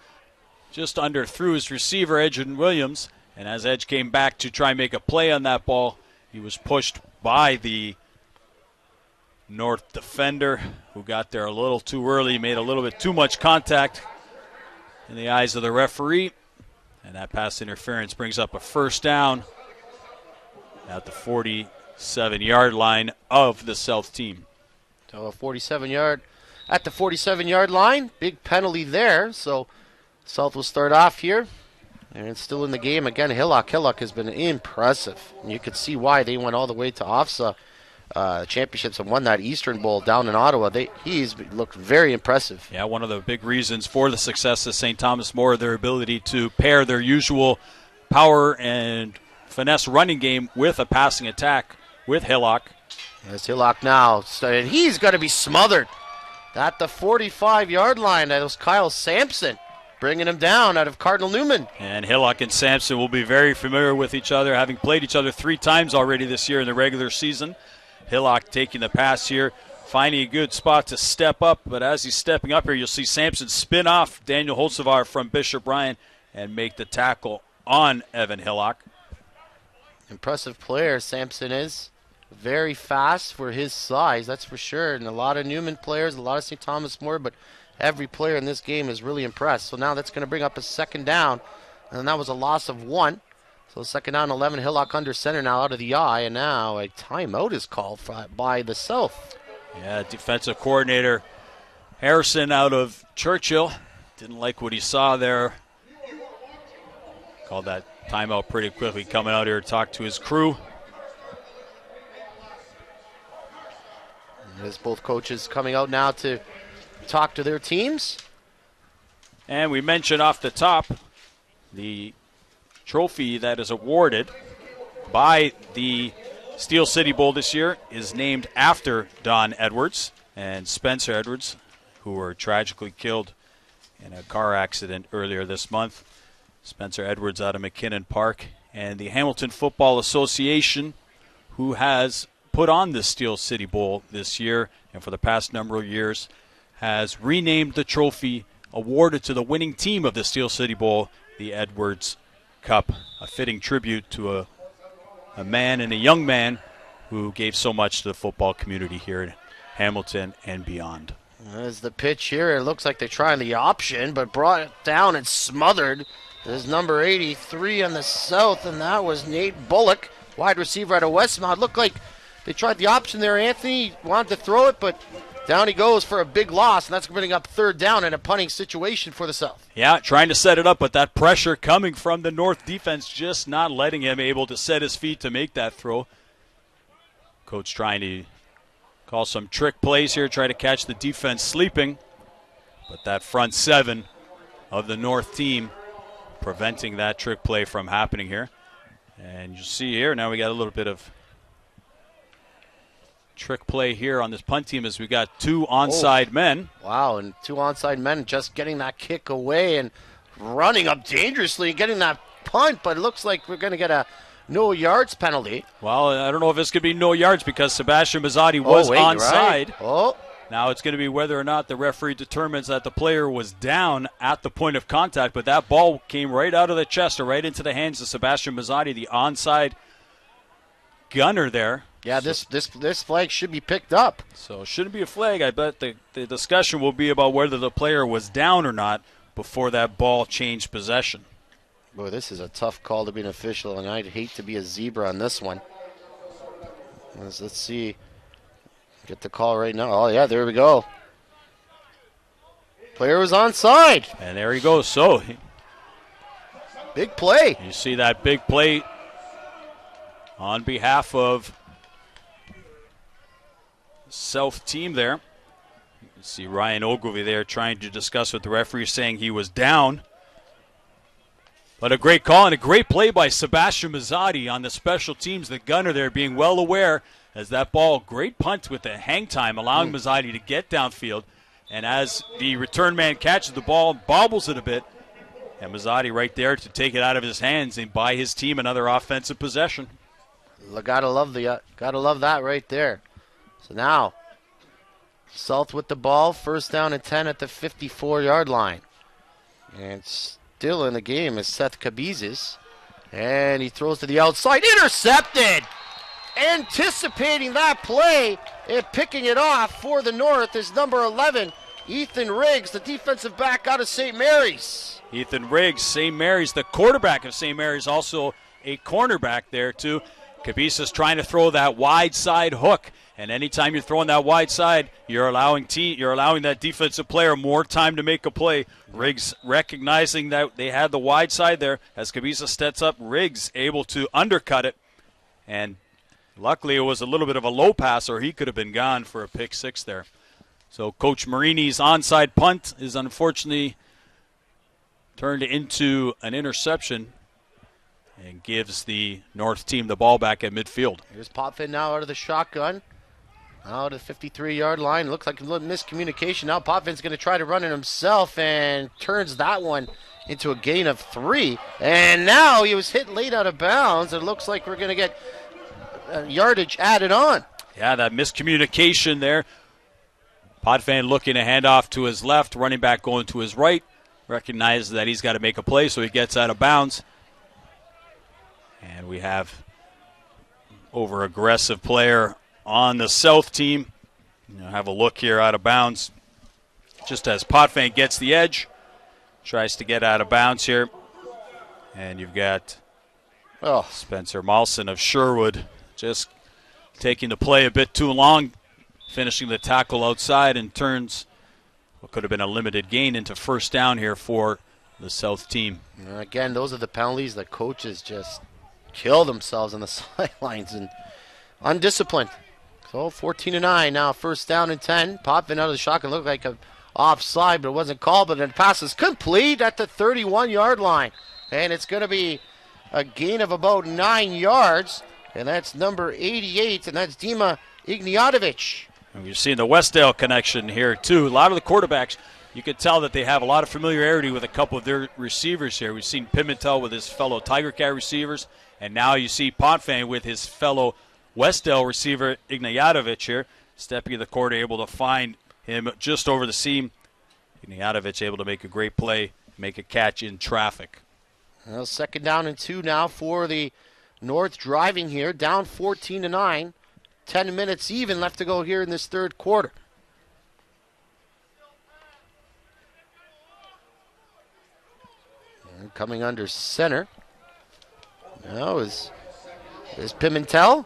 Speaker 2: just underthrew his receiver, Edge Williams. And as Edge came back to try and make a play on that ball, he was pushed by the North defender, who got there a little too early, made a little bit too much contact in the eyes of the referee. And that pass interference brings up a first down at the 47-yard line of the South team.
Speaker 1: So a 47-yard at the 47-yard line. Big penalty there. So South will start off here. And it's still in the game. Again, Hillock has been impressive. And you could see why they went all the way to OFSA championships and won that Eastern Bowl down in Ottawa. He's looked very impressive.
Speaker 2: Yeah, one of the big reasons for the success of St. Thomas More, their ability to pair their usual power and finesse running game with a passing attack with Hillock.
Speaker 1: As Hillock now started, he's going to be smothered at the 45-yard line. That was Kyle Sampson bringing him down out of Cardinal Newman.
Speaker 2: And Hillock and Sampson will be very familiar with each other, having played each other 3 times already this year in the regular season. Hillock taking the pass here, finding a good spot to step up, but as he's stepping up here, you'll see Sampson spin off Daniel Holsevar from Bishop Ryan and make the tackle on Evan Hillock.
Speaker 1: Impressive player, Sampson is. Very fast for his size, that's for sure. And a lot of Newman players, a lot of St. Thomas more, but every player in this game is really impressed. So now that's going to bring up a second down. And that was a loss of 1. So second down, 11, Hillock under center now out of the eye. And now a timeout is called by the South.
Speaker 2: Yeah, defensive coordinator Harrison out of Churchill. Didn't like what he saw there. Called that timeout pretty quickly, coming out here to talk to his crew.
Speaker 1: As both coaches coming out now to talk to their teams.
Speaker 2: And we mentioned off the top the trophy that is awarded by the Steel City Bowl this year is named after Don Edwards and Spencer Edwards, who were tragically killed in a car accident earlier this month. Spencer Edwards out of McKinnon Park. And the Hamilton Football Association, who has put on the Steel City Bowl this year and for the past number of years, has renamed the trophy awarded to the winning team of the Steel City Bowl the Edwards Cup, a fitting tribute to a man and a young man who gave so much to the football community here in Hamilton and beyond.
Speaker 1: As the pitch here, it looks like they're trying the option, but brought it down and smothered. There's number 83 on the South, and that was Nate Bullock, wide receiver out of Westmount. Looked like they tried the option there, Anthony. Wanted to throw it, but down he goes for a big loss, and that's bringing up third down in a punting situation for the South.
Speaker 2: Yeah, trying to set it up, but that pressure coming from the North defense just not letting him able to set his feet to make that throw. Coach trying to call some trick plays here, try to catch the defense sleeping, but that front seven of the North team preventing that trick play from happening here. And you see here, now we got a little bit of trick play here on this punt team as we got 2 onside men.
Speaker 1: Wow, and 2 onside men just getting that kick away and running up dangerously and getting that punt, but it looks like we're going to get a no yards penalty.
Speaker 2: Well, I don't know if this could be no yards because Sebastian Mazzotti was onside.
Speaker 1: Right. Oh.
Speaker 2: Now it's going to be whether or not the referee determines that the player was down at the point of contact, but that ball came right out of the chest or right into the hands of Sebastian Mazzotti, the onside gunner there.
Speaker 1: Yeah, this flag should be picked up.
Speaker 2: So it shouldn't be a flag. I bet the discussion will be about whether the player was down or not before that ball changed possession.
Speaker 1: Boy, this is a tough call to be an official, and I'd hate to be a zebra on this one. Let's see. Get the call right now. Oh, yeah, there we go. Player was onside.
Speaker 2: And there he goes. So
Speaker 1: big play.
Speaker 2: You see that big play on behalf of South team there. You can see Ryan Ogilvie there trying to discuss with the referee, saying he was down. But a great call and a great play by Sebastian Mazzotti on the special teams. The gunner there being well aware as that ball, great punt with the hang time, allowing Mazzotti to get downfield. And as the return man catches the ball, bobbles it a bit. And Mazzotti right there to take it out of his hands and buy his team another offensive possession.
Speaker 1: Gotta love that right there. So now, South with the ball, first down and 10 at the 54-yard line. And still in the game is Seth Cabezas. And he throws to the outside, intercepted! Anticipating that play and picking it off for the North is number 11, Ethan Riggs, the defensive back out of St. Mary's.
Speaker 2: Ethan Riggs, St. Mary's, the quarterback of St. Mary's, also a cornerback there too. Cabezas trying to throw that wide side hook, and anytime you're throwing that wide side, you're allowing that defensive player more time to make a play. Riggs recognizing that they had the wide side there as Cabezas steps up. Riggs able to undercut it, and luckily it was a little bit of a low pass, or he could have been gone for a pick six there. So Coach Marini's onside punt is unfortunately turned into an interception and gives the North team the ball back at midfield.
Speaker 1: Here's Potvin now out of the shotgun. Out of the 53-yard line. Looks like a little miscommunication. Now Potvin's going to try to run it himself and turns that one into a gain of 3. And now he was hit late out of bounds. It looks like we're going to get yardage added on.
Speaker 2: Yeah, that miscommunication there. Potvin looking to hand off to his left, running back going to his right. Recognizes that he's got to make a play, so he gets out of bounds. And we have over-aggressive player on the South team. Have a look here out of bounds. Just as Potvin gets the edge, tries to get out of bounds here. And you've got Spencer Malson of Sherwood just taking the play a bit too long, finishing the tackle outside, and turns what could have been a limited gain into first down here for the South team.
Speaker 1: Again, those are the penalties that coaches just kill themselves on the sidelines and undisciplined. So 14-9 now, first down and 10. Potvin out of the shotgun, looked like a offside, but it wasn't called. But the pass is complete at the 31-yard line, and it's going to be a gain of about 9 yards, and that's number 88, and that's Dima Ignjatovic.
Speaker 2: And we've seen the Westdale connection here too. A lot of the quarterbacks, you could tell that they have a lot of familiarity with a couple of their receivers here. We've seen Pimentel with his fellow Tiger Cat receivers, and now you see Potvin with his fellow Westdale receiver Ignjatovic here, stepping in the corner, able to find him just over the seam. Ignjatovic able to make a great play, make a catch in traffic.
Speaker 1: Well, second down and 2 now for the North, driving here, down 14-9. 10 minutes even left to go here in this third quarter. And coming under center now is Pimentel.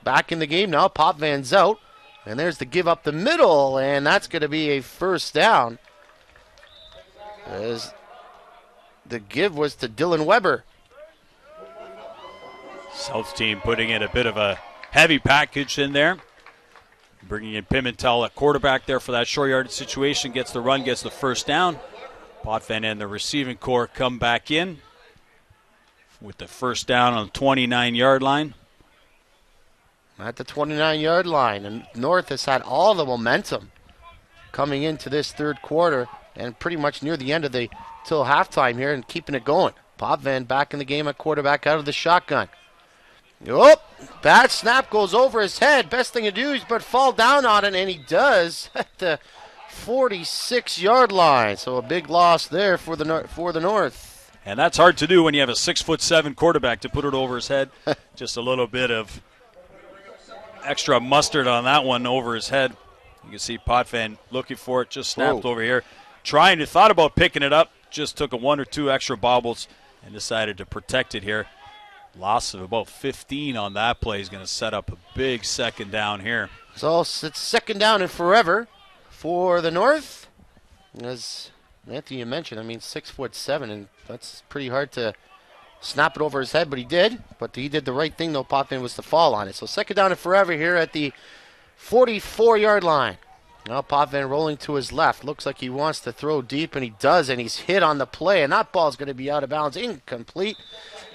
Speaker 1: Back in the game now. Potvin's out. And there's the give up the middle, and that's going to be a first down. As the give was to Dylan Weber.
Speaker 2: South team putting in a bit of a heavy package in there. Bringing in Pimentel at quarterback there for that short yardage situation. Gets the run, gets the first down. Potvin and the receiving corps come back in with the first down on the 29-yard line.
Speaker 1: At the 29-yard line, and North has had all the momentum coming into this third quarter and pretty much near the end of the till halftime here and keeping it going. Potvin back in the game at quarterback out of the shotgun. Oh, bad snap goes over his head. Best thing to do is but fall down on it, and he does at the 46-yard line. So a big loss there for the North.
Speaker 2: And that's hard to do when you have a 6'7" quarterback to put it over his head. Just a little bit of extra mustard on that one over his head. You can see Potvin looking for it, just snapped over here. Thought about picking it up, just took a 1 or 2 extra bobbles and decided to protect it here. Loss of about 15 on that play is going to set up a big second down here.
Speaker 1: So it's second down and forever for the North. As Anthony mentioned, 6'7", and that's pretty hard to snap it over his head, but he did. But he did the right thing, though. Potvin was to fall on it. So second down and forever here at the 44-yard line. Now Potvin rolling to his left. Looks like he wants to throw deep, and he does, and he's hit on the play. And that ball's going to be out of bounds, incomplete.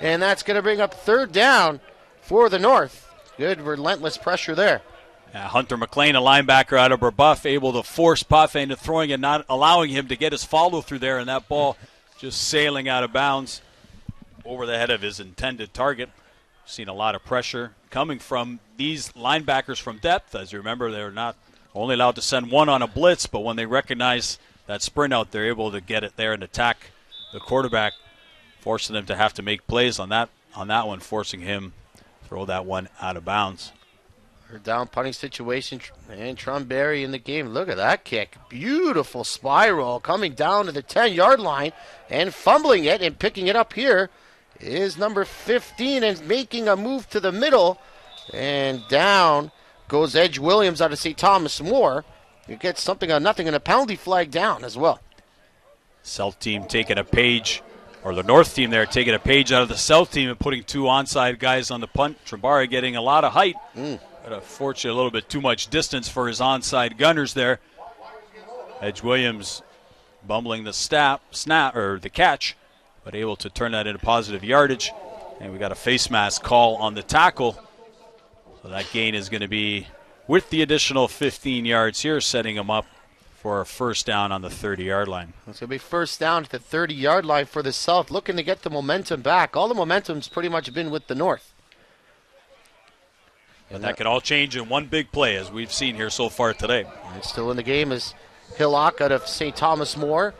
Speaker 1: And that's going to bring up third down for the North. Good relentless pressure there.
Speaker 2: Hunter McLean, a linebacker out of Brebeuf, able to force Potvin into throwing and not allowing him to get his follow-through there, and that ball just sailing out of bounds over the head of his intended target. Seen a lot of pressure coming from these linebackers from depth. As you remember, they're not only allowed to send one on a blitz, but when they recognize that sprint out, they're able to get it there and attack the quarterback, forcing them to have to make plays on that one, forcing him to throw that one out of bounds.
Speaker 1: Down punting situation, and Trumberry in the game. Look at that kick. Beautiful spiral coming down to the 10-yard line and fumbling it and picking it up here is number 15 and making a move to the middle. And down goes Edge Williams out of St. Thomas More. He gets something on nothing and a penalty flag down as well.
Speaker 2: South team taking a page, or the North team there taking a page out of the South team and putting 2 onside guys on the punt. Trumberry getting a lot of height. But unfortunately, a little bit too much distance for his onside gunners there. Edge Williams bumbling the the catch, but able to turn that into positive yardage. And we got a face mask call on the tackle. So that gain is going to be with the additional 15 yards here, setting him up for a first down on the 30-yard line.
Speaker 1: It's going to be first down at the 30-yard line for the South, looking to get the momentum back. All the momentum's pretty much been with the North.
Speaker 2: And that could all change in one big play, as we've seen here so far today.
Speaker 1: And still in the game is Hillock out of St. Thomas More.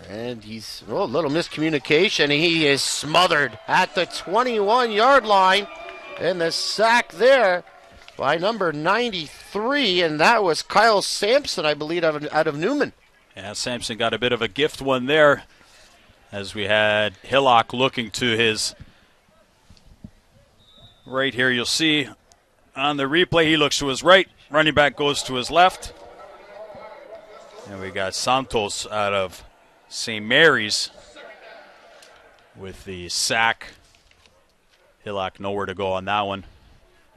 Speaker 1: And he's a little miscommunication. He is smothered at the 21-yard line. And the sack there by number 93, and that was Kyle Sampson, I believe, out of Newman.
Speaker 2: Yeah, Sampson got a bit of a gift one there as we had Hillock looking to his right here. You'll see on the replay he looks to his right, running back goes to his left. And we got Santos out of St. Mary's with the sack. Hillock nowhere to go on that one,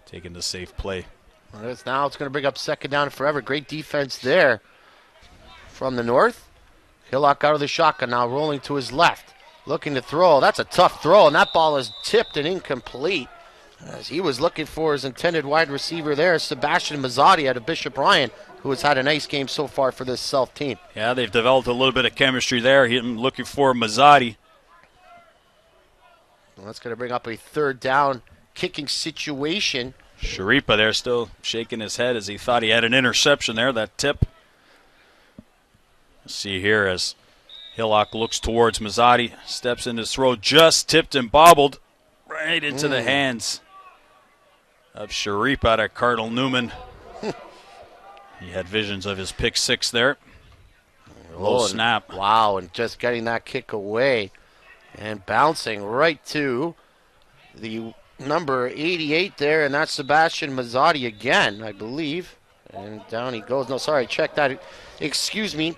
Speaker 2: taking the safe play.
Speaker 1: Now it's going to bring up second down forever. Great defense there from the north. Hillock out of the shotgun now, rolling to his left, looking to throw. That's a tough throw, and that ball is tipped and incomplete as he was looking for his intended wide receiver there, Sebastian Mazzotti out of Bishop Ryan, who has had a nice game so far for this South team.
Speaker 2: Yeah, they've developed a little bit of chemistry there. Him looking for Mazzotti.
Speaker 1: Well, that's going to bring up a third down kicking situation.
Speaker 2: Sharipa there still shaking his head as he thought he had an interception there, that tip. See here as Hillock looks towards Mazzotti, steps in his throw, just tipped and bobbled right into the hands of Sharipa out of Cardinal Newman. He had visions of his pick six there. Low snap.
Speaker 1: Wow, and just getting that kick away and bouncing right to the number 88 there, and that's Sebastian Mazzotti again, I believe. And down he goes. No, sorry, check that. Excuse me.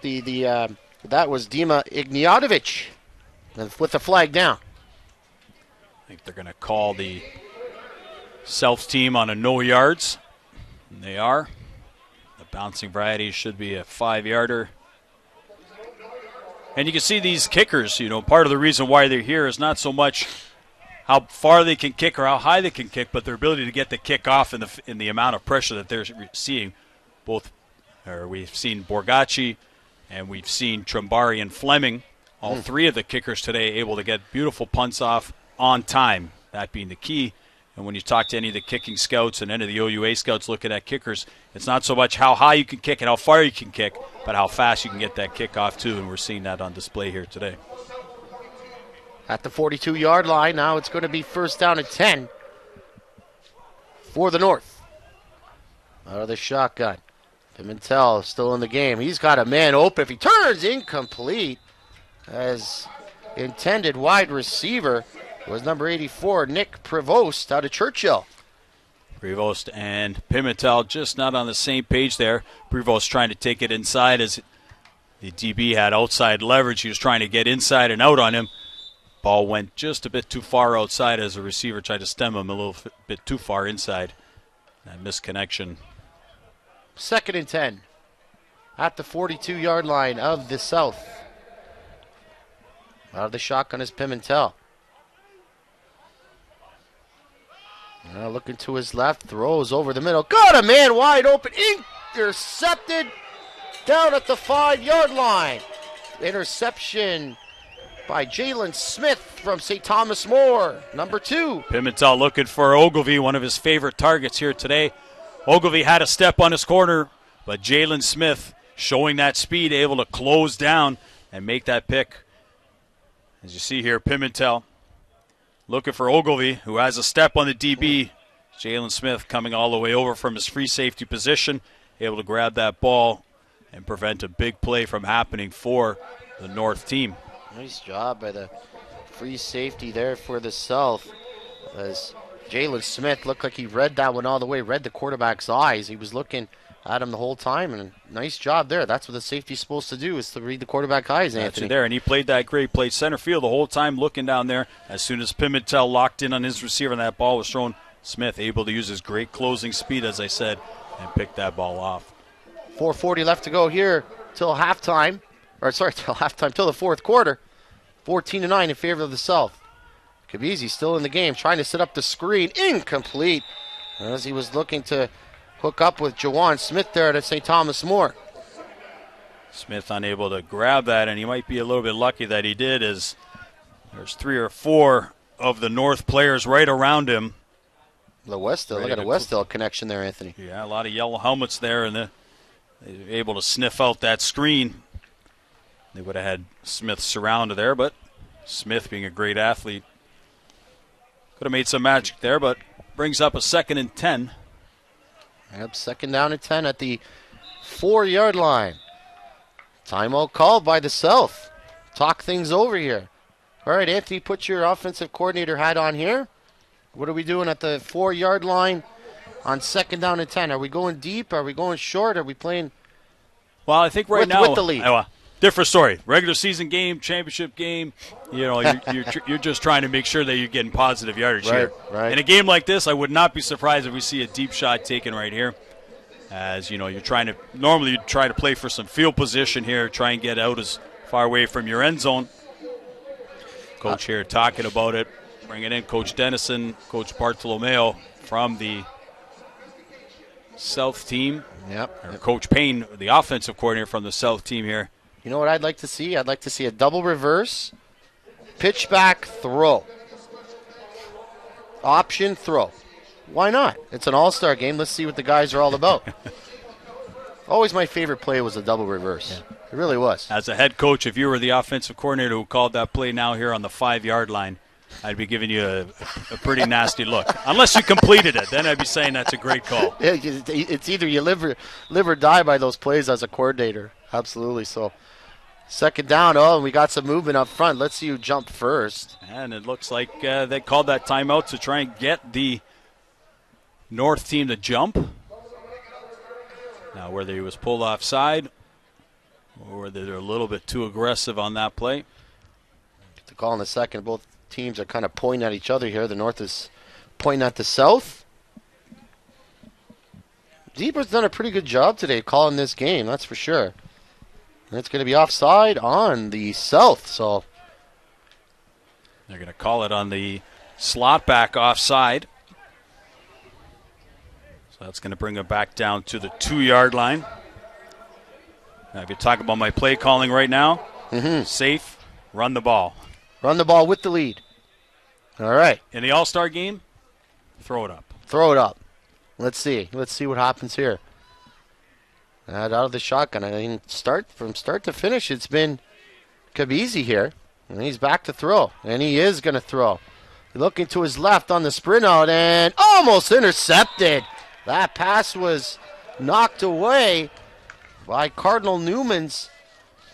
Speaker 1: That was Dima Ignjatovic with the flag down.
Speaker 2: I think they're going to call the South team on a no yards. And they are. The bouncing variety should be a 5-yarder. And you can see these kickers, part of the reason why they're here is not so much how far they can kick or how high they can kick, but their ability to get the kick off in the amount of pressure that they're seeing. We've seen Borgacci and we've seen Trumbari and Fleming, all three of the kickers today able to get beautiful punts off on time, that being the key. And when you talk to any of the kicking scouts and any of the OUA scouts looking at kickers, it's not so much how high you can kick and how far you can kick, but how fast you can get that kick off too, and we're seeing that on display here today.
Speaker 1: At the 42-yard line, now it's going to be first down and 10 for the North. Out of the shotgun. Pimentel still in the game. He's got a man open. If he turns, incomplete. As intended wide receiver was number 84, Nick Prevost out of Churchill.
Speaker 2: Prevost and Pimentel just not on the same page there. Prevost trying to take it inside as the DB had outside leverage. He was trying to get inside and out on him. Ball went just a bit too far outside as the receiver tried to stem him a little bit too far inside. That misconnection.
Speaker 1: Second and 10 at the 42-yard line of the South. Out of the shotgun is Pimentel. Now looking to his left, throws over the middle. Got a man wide open, intercepted down at the 5-yard line. Interception by Jalen Smith from St. Thomas More, number 2.
Speaker 2: Pimentel looking for Ogilvy, one of his favorite targets here today. Ogilvy had a step on his corner, but Jalen Smith showing that speed, able to close down and make that pick. As you see here, Pimentel looking for Ogilvy, who has a step on the DB. Jalen Smith coming all the way over from his free safety position, able to grab that ball and prevent a big play from happening for the North team.
Speaker 1: Nice job by the free safety there for the South. As Jalen Smith looked like he read that one all the way, read the quarterback's eyes. He was looking at him the whole time, and nice job there. That's what the safety's supposed to do, is to read the quarterback's eyes, Anthony.
Speaker 2: That's there, and he played that great. Played center field the whole time, looking down there. As soon as Pimentel locked in on his receiver and that ball was thrown, Smith able to use his great closing speed, as I said, and pick that ball off.
Speaker 1: 4:40 left to go here till halftime. Till the fourth quarter. 14-9 in favor of the South. Kabisi still in the game, trying to set up the screen. Incomplete, as he was looking to hook up with Jawan Smith there at St. Thomas More.
Speaker 2: Smith unable to grab that, and he might be a little bit lucky that he did, as there's 3 or 4 of the North players right around him.
Speaker 1: The Westhill, look at a Westhill connection there, Anthony.
Speaker 2: Yeah, a lot of yellow helmets there, and they were able to sniff out that screen. They would have had Smith surrounded there, but Smith, being a great athlete, could have made some magic there, but brings up a 2nd and 10.
Speaker 1: Yep, 2nd down and 10 at the 4-yard line. Timeout called by the South. Talk things over here. All right, Anthony, put your offensive coordinator hat on here. What are we doing at the 4-yard line on 2nd down and 10? Are we going deep? Are we going short? Are we playing?
Speaker 2: Well, I think right now
Speaker 1: with the lead.
Speaker 2: Different story. Regular season game, championship game. You know, you're just trying to make sure that you're getting positive yardage here.
Speaker 1: Right.
Speaker 2: In a game like this, I would not be surprised if we see a deep shot taken right here. As you know, you try to play for some field position here, try and get out as far away from your end zone. Coach here talking about it, bringing in Coach Dennison, Coach Bartolomeo from the South team.
Speaker 1: Yep.
Speaker 2: Or Coach Payne, the offensive coordinator from the South team here.
Speaker 1: You know what I'd like to see? I'd like to see a double reverse, pitch back, throw. Option, throw. Why not? It's an all-star game. Let's see what the guys are all about. Always my favorite play was a double reverse. Yeah. It really was.
Speaker 2: As a head coach, if you were the offensive coordinator who called that play now here on the 5-yard line, I'd be giving you a pretty nasty look. Unless you completed it, then I'd be saying that's a great call.
Speaker 1: It's either you live or die by those plays as a coordinator. Absolutely. So 2nd down. Oh, and we got some movement up front. Let's see who jumped first.
Speaker 2: And it looks like they called that timeout to try and get the North team to jump. Now, whether he was pulled offside or whether they're a little bit too aggressive on that play.
Speaker 1: Get the call in a second. Both teams are kind of pointing at each other here. The North is pointing at the South. Zebra's done a pretty good job today calling this game, that's for sure. And it's going to be offside on the South, so
Speaker 2: they're going to call it on the slot back offside. So that's going to bring it back down to the 2-yard line. Now, if you're talking about my play calling right now, safe, run the ball.
Speaker 1: Run the ball with the lead. All right.
Speaker 2: In the All-Star game, throw it up.
Speaker 1: Throw it up. Let's see. Let's see what happens here. Out of the shotgun. I mean, from start to finish, it's been Kabizi here. And he's back to throw. And he is going to throw. Looking to his left on the sprint out and almost intercepted. That pass was knocked away by Cardinal Newman's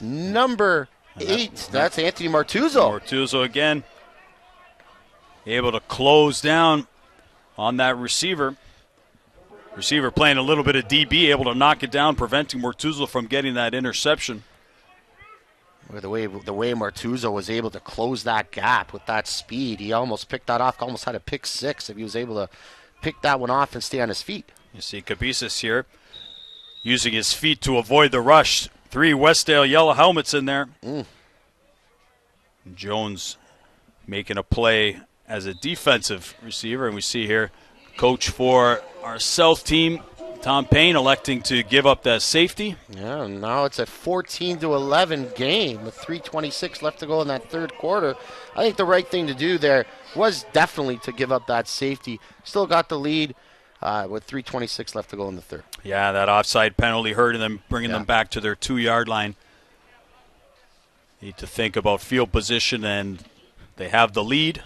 Speaker 1: number 8. That's Anthony Martuzzo.
Speaker 2: Martuzzo again. Able to close down on that receiver. Receiver playing a little bit of DB, able to knock it down, preventing Martuzzo from getting that interception.
Speaker 1: The way Martuzzo was able to close that gap with that speed, he almost picked that off, almost had a pick 6 if he was able to pick that one off and stay on his feet.
Speaker 2: You see Cabezas here using his feet to avoid the rush. 3 Westdale yellow helmets in there. Jones making a play as a defensive receiver, and we see here coach for our South team, Tom Payne, electing to give up that safety.
Speaker 1: Yeah, and now it's a 14-11 game with 3:26 left to go in that third quarter. I think the right thing to do there was definitely to give up that safety. Still got the lead with 3:26 left to go in the third.
Speaker 2: Yeah, that offside penalty hurting them, bringing them back to their 2-yard line. Need to think about field position, and they have the lead,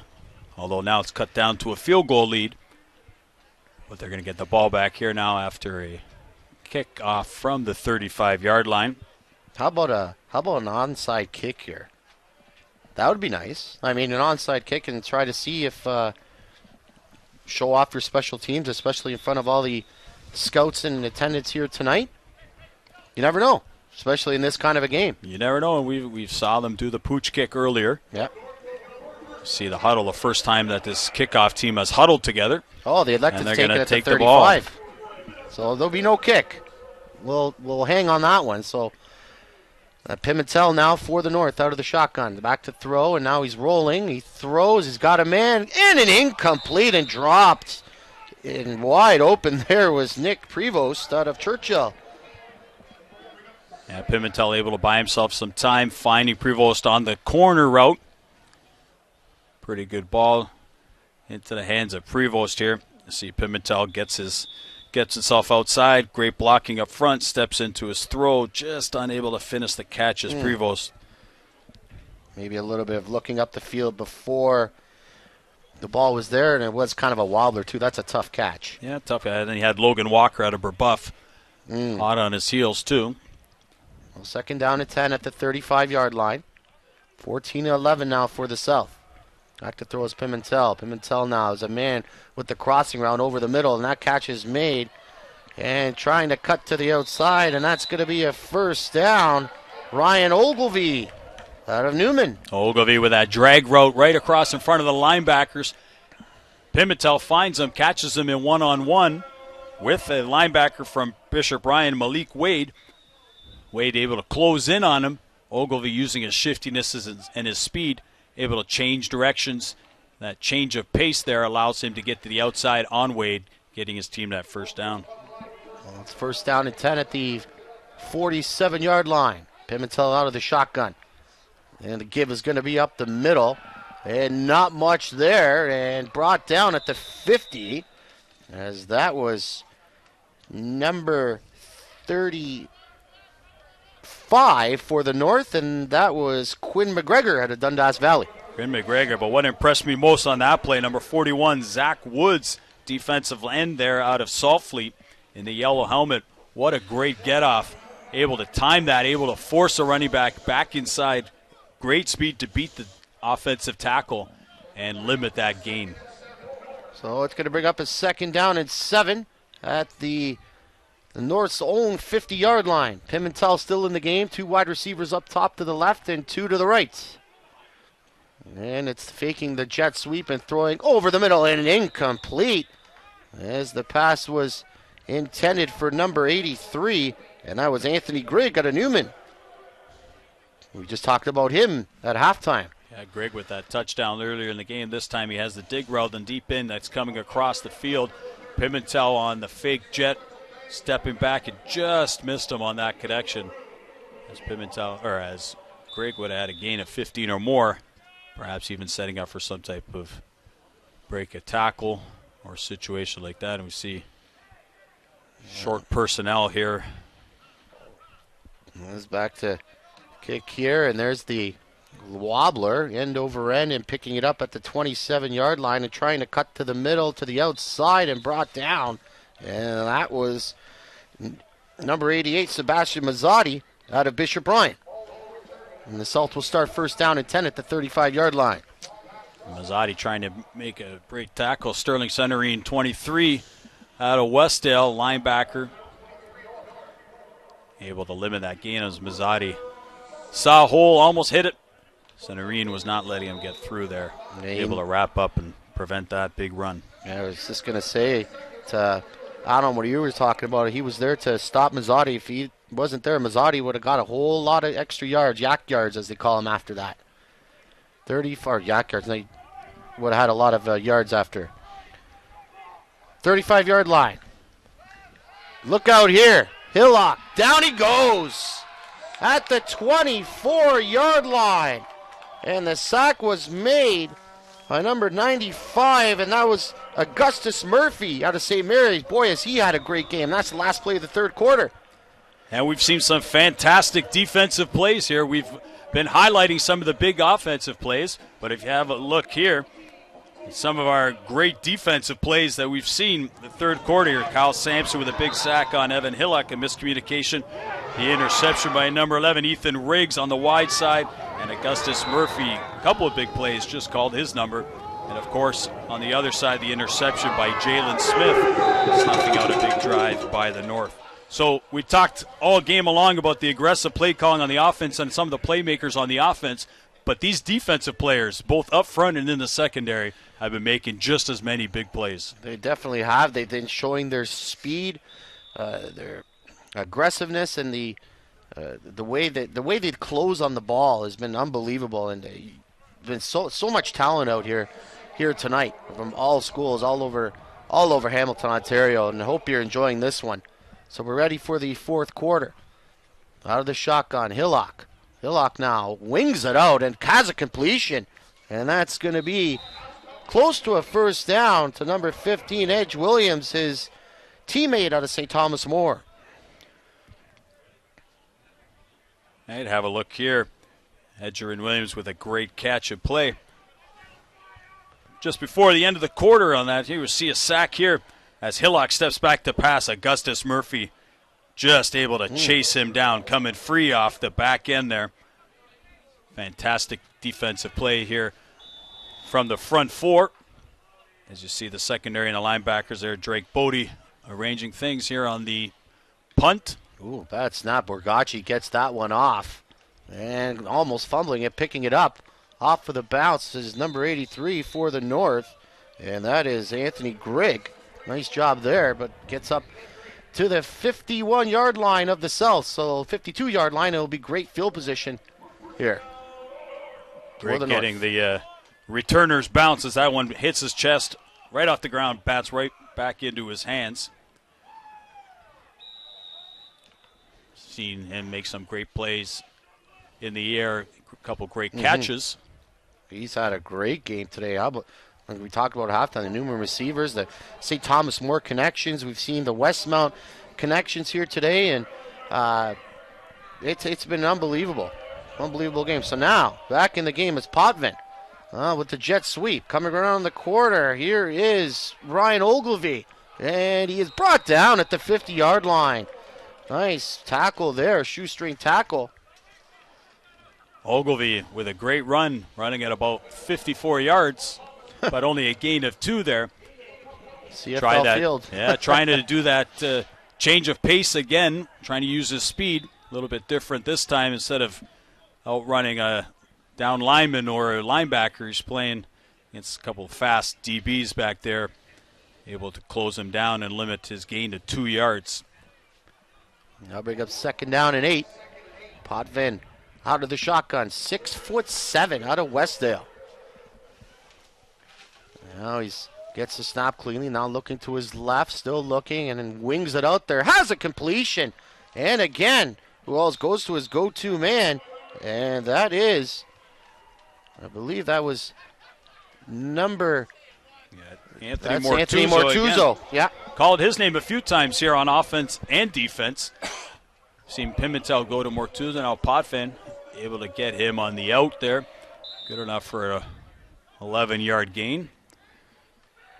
Speaker 2: although now it's cut down to a field goal lead. But they're going to get the ball back here now after a kick off from the 35-yard line.
Speaker 1: How about an onside kick here? That would be nice. I mean, an onside kick and try to see if show off your special teams, especially in front of all the scouts in attendance here tonight. You never know, especially in this kind of a game.
Speaker 2: You never know, and we saw them do the pooch kick earlier.
Speaker 1: Yeah.
Speaker 2: See the huddle, the first time that this kickoff team has huddled together.
Speaker 1: Oh, they elected to take it at the 35. So there'll be no kick. We'll hang on that one. So Pimentel now for the North out of the shotgun. Back to throw, and now he's rolling. He throws. He's got a man, and an incomplete and dropped. And wide open there was Nick Prevost out of Churchill.
Speaker 2: Yeah, Pimentel able to buy himself some time, finding Prevost on the corner route. Pretty good ball into the hands of Prevost here. You see Pimentel gets himself outside. Great blocking up front. Steps into his throw. Just unable to finish the catch as Prevost.
Speaker 1: Maybe a little bit of looking up the field before The ball was there, and it was kind of a wobbler, too. That's a tough catch.
Speaker 2: Yeah, tough. And then he had Logan Walker out of Brebeuf hot on his heels, too.
Speaker 1: Well, 2nd down and 10 at the 35-yard line. 14-11 now for the South. Back to throw is Pimentel. Pimentel now is a man with the crossing route over the middle, and that catch is made. And trying to cut to the outside, and that's going to be a 1st down. Ryan Ogilvie out of Newman.
Speaker 2: Ogilvie with that drag route right across in front of the linebackers. Pimentel finds him, catches him in one-on-one with a linebacker from Bishop Ryan, Malik Wade. Wade able to close in on him. Ogilvie using his shiftiness and his speed, able to change directions. That change of pace there allows him to get to the outside on Wade, getting his team that 1st down.
Speaker 1: Well, it's 1st down and 10 at the 47-yard line. Pimentel out of the shotgun. And the give is going to be up the middle. And not much there. And brought down at the 50. As that was number 35 for the North. And that was Quinn McGregor out of Dundas Valley.
Speaker 2: Quinn McGregor, but what impressed me most on that play, number 41, Zach Woods, defensive end there out of Saltfleet in the yellow helmet. What a great get-off. Able to time that, able to force a running back inside. Great speed to beat the offensive tackle and limit that gain.
Speaker 1: So it's going to bring up a 2nd down and 7 at the North's own 50-yard line. Pimentel still in the game. 2 wide receivers up top to the left and 2 to the right. And it's faking the jet sweep and throwing over the middle and incomplete as the pass was intended for number 83, and that was Anthony Grigg out of Newman. We just talked about him at halftime.
Speaker 2: Yeah, Grigg with that touchdown earlier in the game. This time he has the dig route and deep in that's coming across the field. Pimentel on the fake jet, stepping back and just missed him on that connection. As Grigg would have had a gain of 15 or more, perhaps even setting up for some type of break a tackle or situation like that. And we see short personnel here.
Speaker 1: It's back to kick here, and there's the wobbler, end over end, and picking it up at the 27-yard line and trying to cut to the middle to the outside and brought down. And that was number 88, Sebastian Mazzotti out of Bishop Ryan. And the Salt will start 1st down and 10 at the 35-yard line.
Speaker 2: Mazzotti trying to make a great tackle. Sterling Centerine, 23, out of Westdale, linebacker. Able to limit that gain as Mazzotti saw a hole, almost hit it. Centerine was not letting him get through there. Able to wrap up and prevent that big run.
Speaker 1: Yeah, I was just going to say, I don't know what you were talking about. He was there to stop Mazzotti. If he wasn't there, Mazzotti would have got a whole lot of extra yards, yak yards as they call them after that. 34 yak yards. They would have had a lot of yards after. 35-yard line. Look out here. Hillock. Down he goes at the 24-yard line. And the sack was made by number 95, and that was Augustus Murphy out of St. Mary's. Boy, has he had a great game. That's the last play of the 3rd quarter.
Speaker 2: And we've seen some fantastic defensive plays here. We've been highlighting some of the big offensive plays, but if you have a look here, some of our great defensive plays that we've seen the 3rd quarter here. Kyle Sampson with a big sack on Evan Hillock, a miscommunication. The interception by number 11, Ethan Riggs on the wide side, and Augustus Murphy, a couple of big plays, just called his number. And, of course, on the other side, the interception by Jalen Smith, snuffing out a big drive by the North. So we talked all game along about the aggressive play calling on the offense and some of the playmakers on the offense, but these defensive players, both up front and in the secondary, have been making just as many big plays.
Speaker 1: They definitely have. They've been showing their speed, their aggressiveness, and the way they close on the ball has been unbelievable. And there's been so much talent out here tonight from all schools all over Hamilton, Ontario. And I hope you're enjoying this one. So we're ready for the 4th quarter. Out of the shotgun, Hillock. Hillock now wings it out and has a completion, and that's going to be close to a 1st down to number 15, Edge Williams, his teammate out of St. Thomas More.
Speaker 2: I'd have a look here. Edger and Williams with a great catch and play. just before the end of the quarter on that. Here we see a sack here as Hillock steps back to pass. Augustus Murphy just able to chase him down, coming free off the back end there. Fantastic defensive play here from the front four. As you see the secondary and the linebackers there, Drake Bodie arranging things here on the punt.
Speaker 1: Ooh, bad snap. Borgacci gets that one off. And almost fumbling it, picking it up. Off for the bounce is number 83 for the North. And that is Anthony Grigg. Nice job there, but gets up to the 51-yard line of the South. So 52-yard line, it'll be great field position here.
Speaker 2: Grigg getting the returner's bounce as that one hits his chest right off the ground, bats right back into his hands. Seen him make some great plays in the air, a couple great catches.
Speaker 1: He's had a great game today. Like we talked about halftime, the Newman receivers, the St. Thomas More connections. We've seen the Westmount connections here today, and it's been unbelievable game. So now, back in the game is Potvin with the jet sweep. Coming around the corner, here is Ryan Ogilvie, and he is brought down at the 50-yard line. Nice tackle there, shoestring tackle.
Speaker 2: Ogilvie with a great run, running at about 54 yards, but only a gain of 2 there.
Speaker 1: CFL field.
Speaker 2: Yeah, trying to do that change of pace again, trying to use his speed. A little bit different this time. Instead of outrunning a down lineman or a linebacker, he's playing against a couple of fast DBs back there, able to close him down and limit his gain to 2 yards.
Speaker 1: Now bring up 2nd down and 8. Potvin out of the shotgun, 6'7" out of Westdale. Now he gets the snap cleanly, now looking to his left, still looking, and then wings it out there. Has a completion. And again, who else goes to his go-to man, and that is, I believe that was number...
Speaker 2: Anthony
Speaker 1: Mortuzo. Yeah.
Speaker 2: Called his name a few times here on offense and defense. Seen Pimentel go to Mortuzo. Now Potvin able to get him on the out there. Good enough for a 11-yard gain.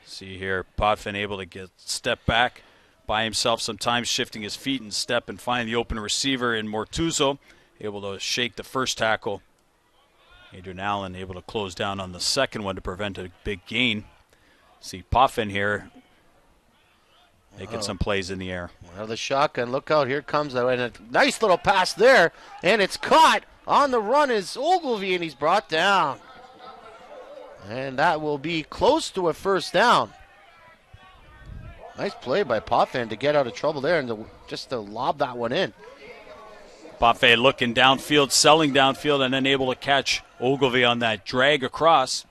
Speaker 2: See here, Potvin able to get step back by himself, sometimes shifting his feet and step and find the open receiver in Mortuzo. Able to shake the first tackle. Adrian Allen able to close down on the second one to prevent a big gain. See Potvin here making some plays in the air.
Speaker 1: Well, the shotgun, look out, here comes and a nice little pass there, and it's caught. On the run is Ogilvie, and he's brought down. And that will be close to a 1st down. Nice play by Potvin to get out of trouble there and just to lob that one in.
Speaker 2: Potvin looking downfield, selling downfield, and then able to catch Ogilvie on that drag across.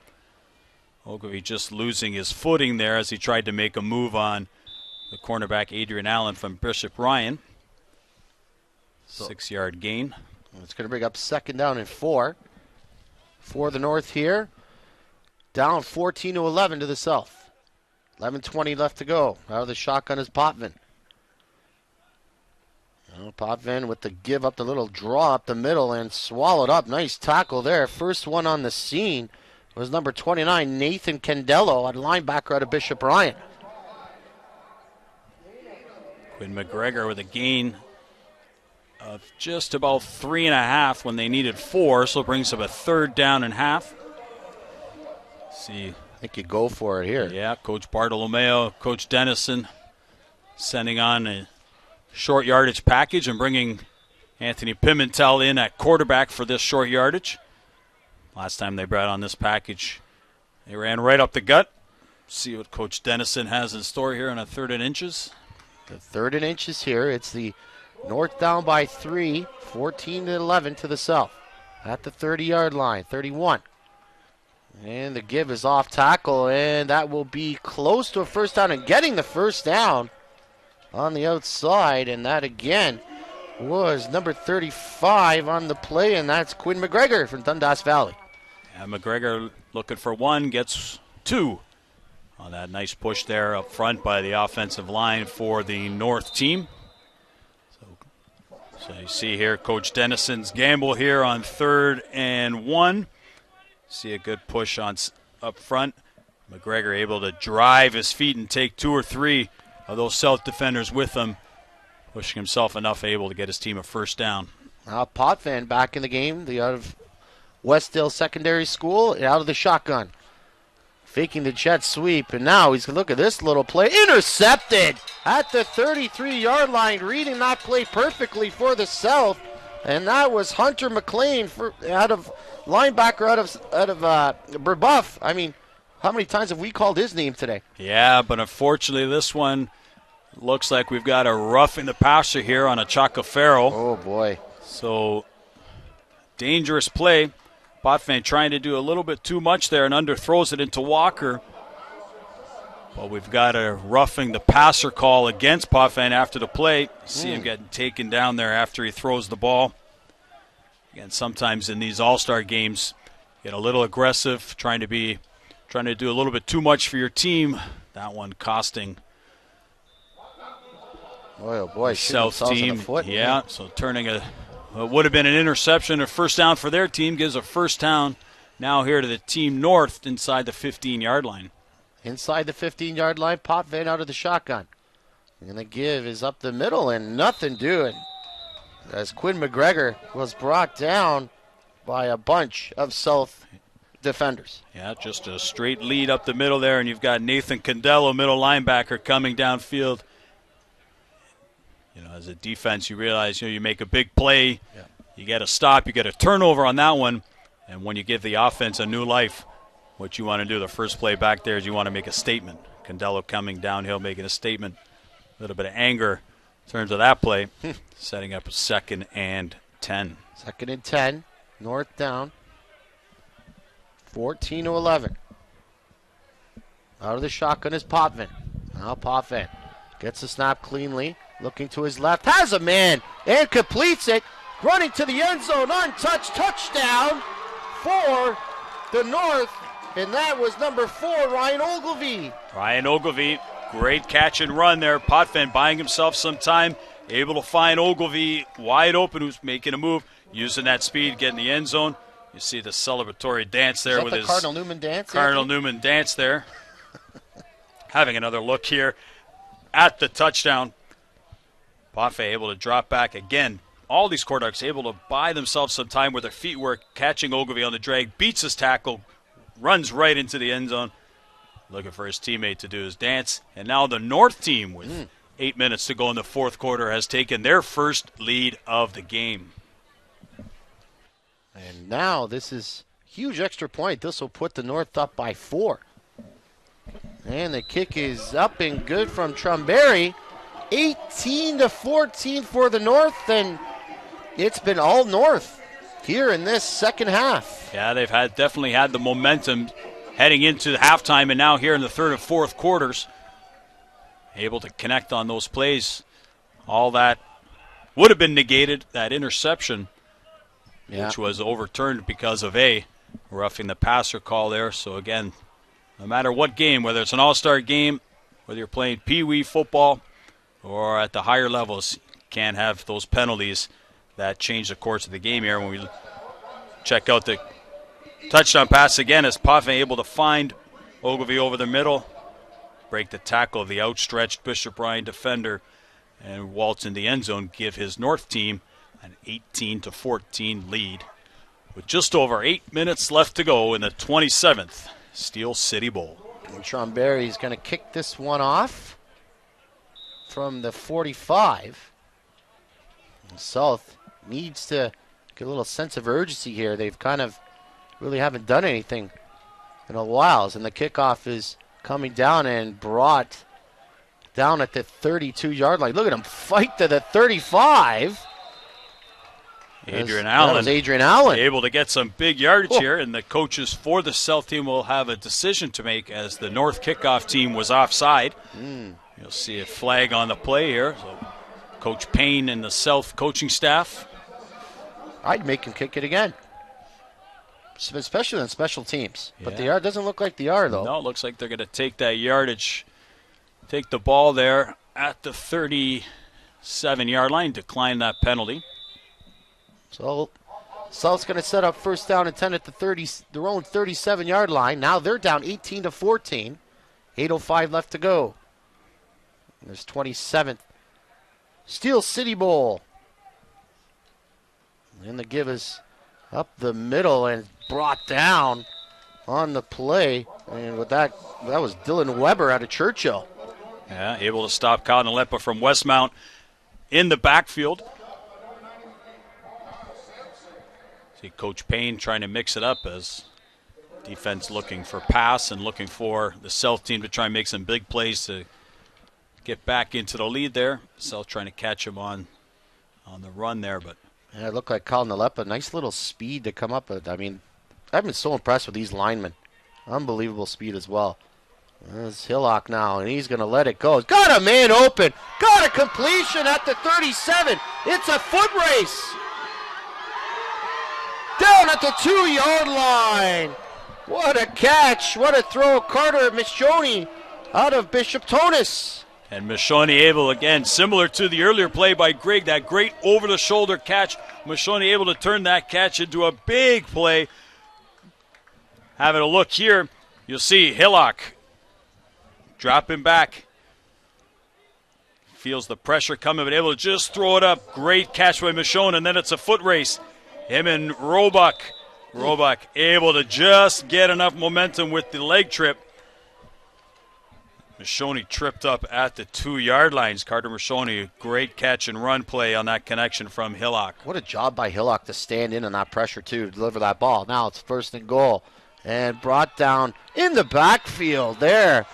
Speaker 2: Ogilvie just losing his footing there as he tried to make a move on the cornerback Adrian Allen from Bishop Ryan. 6-yard gain.
Speaker 1: It's going to bring up 2nd down and 4 for the North here. Down 14-11 to the South. 11:20 left to go. Out of the shotgun is Potvin. Potvin with the give up, the little draw up the middle and swallowed up. Nice tackle there. First one on the scene was number 29, Nathan Candello, a linebacker out of Bishop Ryan.
Speaker 2: Quinn McGregor with a gain of just about 3.5 when they needed 4, so it brings up a 3rd down and half. See,
Speaker 1: I think you go for it here.
Speaker 2: Yeah, Coach Bartolomeo, Coach Dennison sending on a short yardage package and bringing Anthony Pimentel in at quarterback for this short yardage. Last time they brought on this package, they ran right up the gut. See what Coach Dennison has in store here on a 3rd and inches.
Speaker 1: The 3rd and inches here. It's the North down by 3, 14-11 to the South. At the 30-yard line, 31. And the give is off tackle, and that will be close to a 1st down and getting the 1st down on the outside. And that again was number 35 on the play, and that's Quinn McGregor from Dundas Valley.
Speaker 2: And McGregor looking for 1, gets 2 on that nice push there up front by the offensive line for the North team. So you see here Coach Dennison's gamble here on 3rd and 1. See a good push on up front. McGregor able to drive his feet and take 2 or 3 of those South defenders with him, pushing himself enough able to get his team a first down.
Speaker 1: Potvin back in the game, the out of Westdale Secondary School, out of the shotgun. Faking the jet sweep, and now he's going to look at this little play. Intercepted at the 33-yard line, reading that play perfectly for the South. And that was Hunter McLean out of linebacker out of Brebeuf. I mean, how many times have we called his name today?
Speaker 2: Yeah, but unfortunately this one looks like we've got a roughing the passer here on a Chacafaro.
Speaker 1: Oh, boy.
Speaker 2: So, dangerous play. Potvin trying to do a little bit too much there and underthrows it into Walker. But we've got a roughing the passer call against Potvin after the play. See him getting taken down there after he throws the ball. Again, sometimes in these all-star games, get a little aggressive, trying to do a little bit too much for your team. That one costing
Speaker 1: oh boy,
Speaker 2: South team. Yeah, so turning what would have been an interception, a first down for their team, gives a first down now here to the team North inside the 15-yard line.
Speaker 1: Inside the 15-yard line, Potvin out of the shotgun. And the give is up the middle and nothing doing. As Quinn McGregor was brought down by a bunch of South defenders.
Speaker 2: Yeah, just a straight lead up the middle there, and you've got Nathan Condello, middle linebacker, coming downfield. You know, as a defense, you realize, you make a big play, you get a stop, you get a turnover on that one, and when you give the offense a new life, what you want to do the first play back there is you want to make a statement. Condello coming downhill, making a statement. A little bit of anger in terms of that play, setting up a 2nd and 10.
Speaker 1: 2nd and 10, North down, 14-11. Out of the shotgun is Potvin. Now Potvin gets the snap cleanly. Looking to his left, has a man, and completes it. Running to the end zone, untouched, touchdown for the North. And that was number 4, Ryan Ogilvie.
Speaker 2: Ryan Ogilvie, great catch and run there. Potvin buying himself some time, able to find Ogilvie wide open, who's making a move, using that speed, getting the end zone. You see the celebratory dance there with his
Speaker 1: Cardinal Newman dance.
Speaker 2: Cardinal Newman dance there. Having another look here at the touchdown. Potvin able to drop back again. All these quarterbacks able to buy themselves some time where their feet work, catching Ogilvie on the drag, beats his tackle, runs right into the end zone, looking for his teammate to do his dance. And now the North team, with 8 minutes to go in the fourth quarter, has taken their first lead of the game.
Speaker 1: And now this is huge extra point. This will put the North up by 4. And the kick is up and good from Trumberry. 18-14 for the North, and it's been all North here in this second half.
Speaker 2: Yeah, they've definitely had the momentum heading into the halftime, and now here in the third and fourth quarters, able to connect on those plays. All that would have been negated, that interception, which was overturned because of a roughing the passer call there. So again, no matter what game, whether it's an all-star game, whether you're playing pee-wee football, or at the higher levels, can't have those penalties that change the course of the game here. When we check out the touchdown pass again, as Potvin able to find Ogilvie over the middle, break the tackle of the outstretched Bishop Ryan defender, and waltz in the end zone, give his North team an 18-14 lead. With just over 8 minutes left to go in the 27th Steel City Bowl.
Speaker 1: And Tromberry's going to kick this one off from the 45. And South needs to get a little sense of urgency here. They've kind of really haven't done anything in a while. And the kickoff is coming down and brought down at the 32-yard line. Look at him fight to the 35.
Speaker 2: Adrian
Speaker 1: That
Speaker 2: Allen.
Speaker 1: was Adrian Allen.
Speaker 2: Able to get some big yardage here, and the coaches for the South team will have a decision to make as the North kickoff team was offside. You'll see a flag on the play here. So Coach Payne and the South coaching staff.
Speaker 1: I'd make him kick it again, especially on special teams. But the yard doesn't look like the yard, though.
Speaker 2: No, it looks like they're going to take that yardage, take the ball there at the 37-yard line, decline that penalty.
Speaker 1: So South's going to set up first down and 10 at the 30, their own 37-yard line. Now they're down 18-14. 8:05 left to go. There's 27th. Steel City Bowl. And the give is up the middle and brought down on the play. And with that was Dylan Weber out of Churchill.
Speaker 2: Yeah, able to stop Kyle Nalepa from Westmount in the backfield. See Coach Payne trying to mix it up as defense looking for pass and looking for the South team to try and make some big plays to get back into the lead there. South trying to catch him on the run there, but
Speaker 1: yeah, it looked like Kyle Nalepa. Nice little speed to come up with. I mean, I've been so impressed with these linemen. Unbelievable speed as well. There's Hillock now, and he's going to let it go. Got a man open. Got a completion at the 37. It's a foot race. Down at the 2-yard line. What a catch. What a throw. Carter Michoni out of Bishop Tonus.
Speaker 2: And Michoni able, again, similar to the earlier play by Greg, that great over-the-shoulder catch. Michoni able to turn that catch into a big play. Having a look here, you'll see Hillock dropping back. Feels the pressure coming, but able to just throw it up. Great catch by Michoni, and then it's a foot race. Him and Roebuck. Roebuck able to just get enough momentum with the leg trip. Michoni tripped up at the 2-yard lines. Carter Michoni, great catch and run play on that connection from Hillock.
Speaker 1: What a job by Hillock to stand in on that pressure, too, to deliver that ball. Now it's first and goal. And brought down in the backfield there.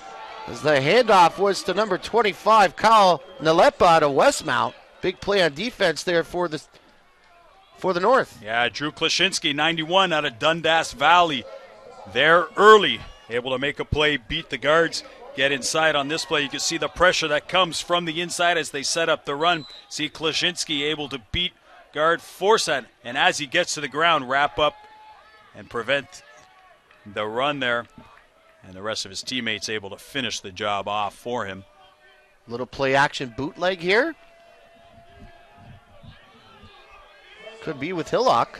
Speaker 1: As the handoff was to number 25, Kyle Nalepa out of Westmount. Big play on defense there for the North.
Speaker 2: Yeah, Drew Klashinsky, 91 out of Dundas Valley. There early, able to make a play, beat the guards. Get inside on this play. You can see the pressure that comes from the inside as they set up the run. See Klashinsky able to beat guard Forsett. And as he gets to the ground, wrap up and prevent the run there. And the rest of his teammates able to finish the job off for him.
Speaker 1: Little play action bootleg here. Could be with Hillock.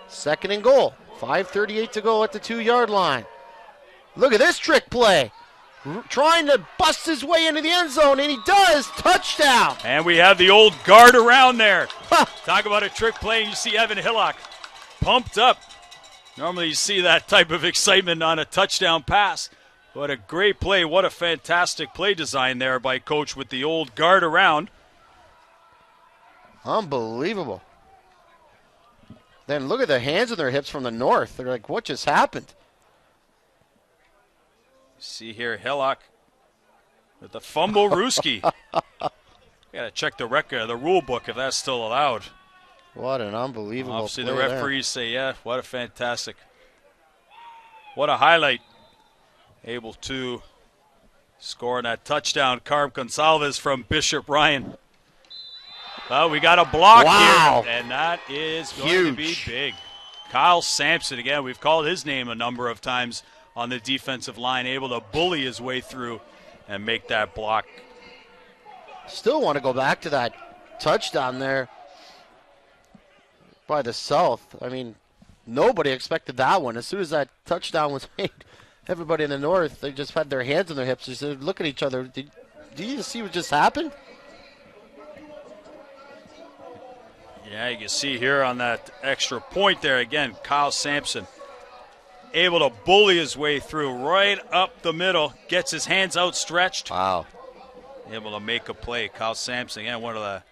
Speaker 1: Second and goal. 5:38 to go at the 2-yard line. Look at this trick play. Trying to bust his way into the end zone, and he does. Touchdown.
Speaker 2: And we have the old guard around there. Talk about a trick play, and you see Evan Hillock pumped up. Normally you see that type of excitement on a touchdown pass. What a great play. What a fantastic play design there by Coach with the old guard around.
Speaker 1: Unbelievable. Then look at the hands on their hips from the North. They're like, what just happened?
Speaker 2: See here, Hillock with the fumble Ruski. Got to check the record, the rule book, if that's still allowed.
Speaker 1: What an unbelievable
Speaker 2: Obviously,
Speaker 1: play
Speaker 2: the referees say, yeah, what a fantastic. What a highlight. Able to score on that touchdown. Carm Gonsalves from Bishop Ryan. Well, we got a block here, and that is going to be big. Kyle Sampson, again, we've called his name a number of times on the defensive line, able to bully his way through and make that block.
Speaker 1: Still want to go back to that touchdown there by the South. I mean, nobody expected that one. As soon as that touchdown was made, everybody in the North, they just had their hands on their hips. They look at each other. Did you see what just happened?
Speaker 2: Yeah, you can see here on that extra point there, again, Kyle Sampson able to bully his way through right up the middle, gets his hands outstretched.
Speaker 1: Wow.
Speaker 2: Able to make a play. Kyle Sampson, again, one of the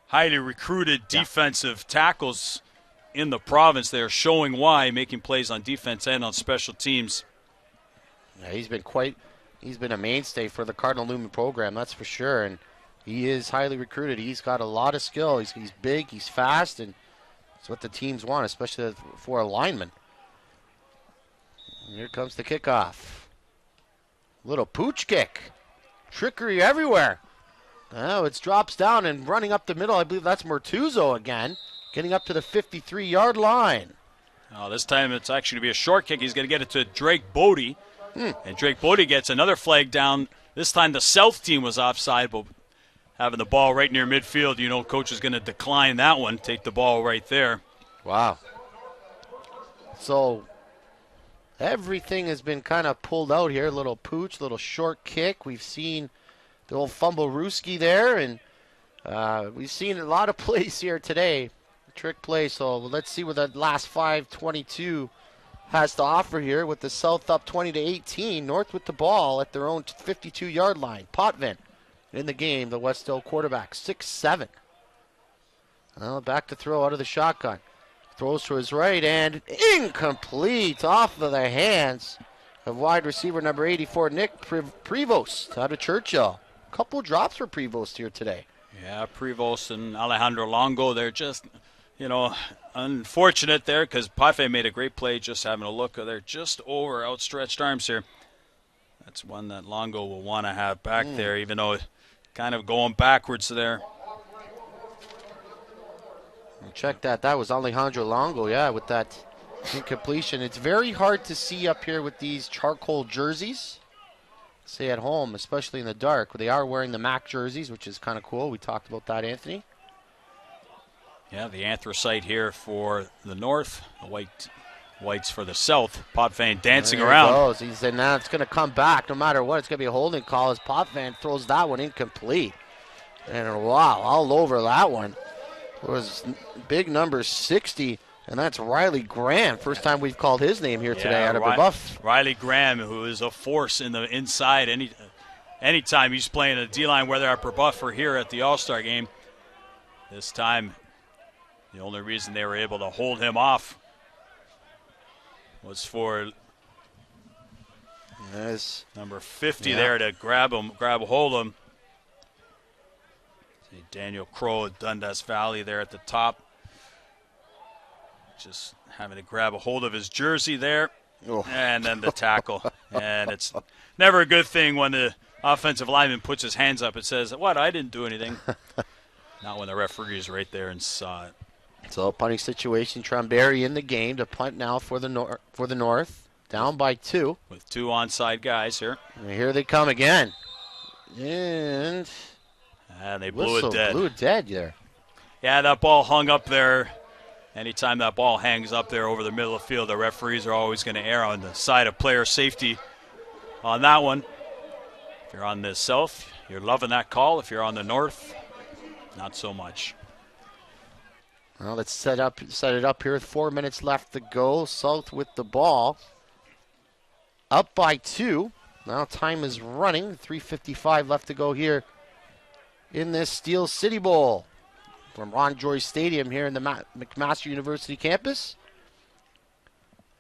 Speaker 2: highly recruited defensive tackles in the province there, showing why, making plays on defense and on special teams.
Speaker 1: Yeah, he's been a mainstay for the Cardinal Newman program, that's for sure, and he is highly recruited. He's got a lot of skill. He's big, he's fast, and it's what the teams want, especially for a lineman. And here comes the kickoff. Little pooch kick. Trickery everywhere. Oh, it drops down and running up the middle. I believe that's Mertuzzo again, getting up to the 53-yard line.
Speaker 2: Oh, this time it's actually going to be a short kick. He's going to get it to Drake Bodie. And Drake Bodie gets another flag down. This time the South team was offside, but having the ball right near midfield, you know coach is going to decline that one, take the ball right there.
Speaker 1: Wow. So everything has been kind of pulled out here. Little pooch, little short kick. We've seen the old fumble Ruski there, and we've seen a lot of plays here today. Trick play. So let's see what that last 5:22 has to offer here with the South up 20-18. North with the ball at their own 52-yard line. Potvin in the game, the West Hill quarterback, 6'7". Well, back to throw out of the shotgun. Throws to his right and incomplete off of the hands of wide receiver number 84, Nick Prevost out of Churchill. Couple drops for Prevost here today.
Speaker 2: Yeah, Prevost and Alejandro Longo, they're just, unfortunate there because Potvin made a great play just having a look. They're just over outstretched arms here. That's one that Longo will want to have back there, even though kind of going backwards there.
Speaker 1: Check that. That was Alejandro Longo, with that incompletion. It's very hard to see up here with these charcoal jerseys. Say at home, especially in the dark. They are wearing the MAC jerseys, which is kind of cool. We talked about that, Anthony.
Speaker 2: Yeah, the anthracite here for the North, the whites for the South. Potvin dancing around.
Speaker 1: He said, now it's going to come back no matter what. It's going to be a holding call as Potvin throws that one incomplete. And wow, all over that one. It was big number 60, and that's Riley Graham. First time we've called his name here today out of Brebeuf.
Speaker 2: Riley Graham, who is a force in the inside. Anytime he's playing a D-line, whether at Brebeuf or here at the All-Star game. This time, the only reason they were able to hold him off was for number 50 there to grab a hold of him. See Daniel Crow at Dundas Valley there at the top. Just having to grab a hold of his jersey there.
Speaker 1: Oh.
Speaker 2: And then the tackle. And it's never a good thing when the offensive lineman puts his hands up and says, "What? I didn't do anything." Not when the referee is right there and saw it.
Speaker 1: So punting situation, Tromberry in the game to punt now for the North. Down by 2.
Speaker 2: With 2 onside guys here.
Speaker 1: And here they come again. And
Speaker 2: they blew it dead.
Speaker 1: Blew it dead there.
Speaker 2: Yeah, that ball hung up there. Anytime that ball hangs up there over the middle of the field, the referees are always going to err on the side of player safety on that one. If you're on the South, you're loving that call. If you're on the North, not so much.
Speaker 1: Well, let's set it up here. 4 minutes left to go. South with the ball. Up by 2. Now time is running. 3:55 left to go here in this Steel City Bowl from Ron Joyce Stadium here in the McMaster University campus.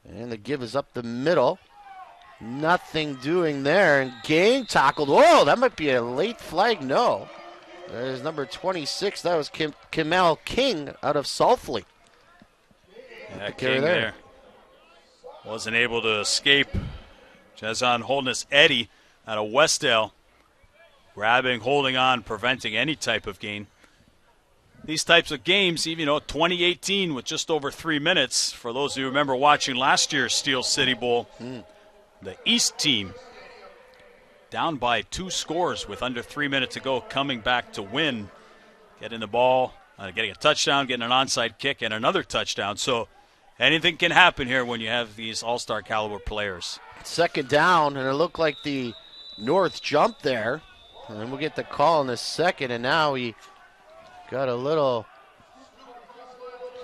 Speaker 1: And the give is up the middle. Nothing doing there. And Gang tackled. Whoa, that might be a late flag. No. There's number 26. That was Kimel King out of Sulfley.
Speaker 2: Yeah, King there. Wasn't able to escape. Jazon Holness Eddy out of Westdale. Grabbing, holding on, preventing any type of gain. These types of games, even 2018 with just over 3 minutes. For those who remember watching last year's Steel City Bowl, the East team down by 2 scores with under 3 minutes to go, coming back to win, getting the ball, getting a touchdown, getting an onside kick, and another touchdown. So anything can happen here when you have these all-star caliber players.
Speaker 1: Second down, and it looked like the North jumped there. And then we'll get the call in a second, and now he got a little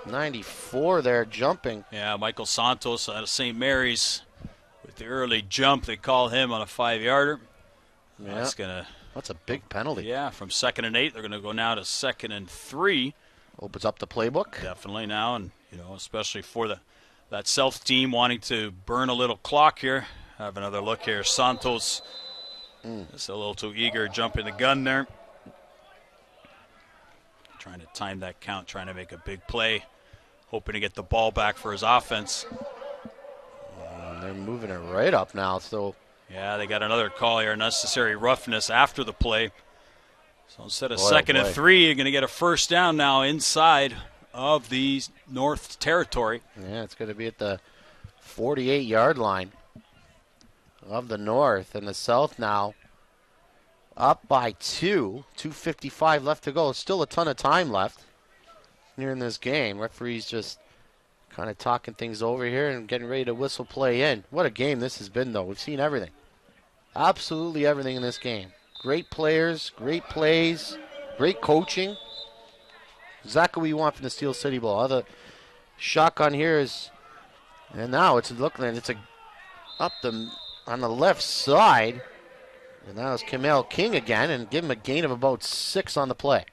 Speaker 1: 94 there jumping.
Speaker 2: Yeah, Michael Santos out of St. Mary's with the early jump. They call him on a 5-yarder.
Speaker 1: Yeah. That's a big penalty.
Speaker 2: Yeah, from 2nd and 8, they're going to go now to 2nd and 3.
Speaker 1: Opens up the playbook.
Speaker 2: Definitely now, and especially for that South team wanting to burn a little clock here. Have another look here. Santos just a little too eager, jumping the gun there. Trying to time that count, trying to make a big play, hoping to get the ball back for his offense.
Speaker 1: They're moving it right up now, so.
Speaker 2: Yeah, they got another call here, unnecessary roughness after the play. So instead of 2nd and 3, you're going to get a first down now inside of the North territory.
Speaker 1: Yeah, it's going to be at the 48-yard line of the North, and the South now Up by 2. 2:55 left to go. Still a ton of time left here in this game. Referee's just kind of talking things over here and getting ready to whistle play in. What a game this has been, though. We've seen everything. Absolutely everything in this game. Great players, great plays, great coaching. Exactly what you want from the Steel City Bowl. The shotgun here is, and now it's looking at it's up on the left side. And now it's Kamel King again, and give him a gain of about 6 on the play.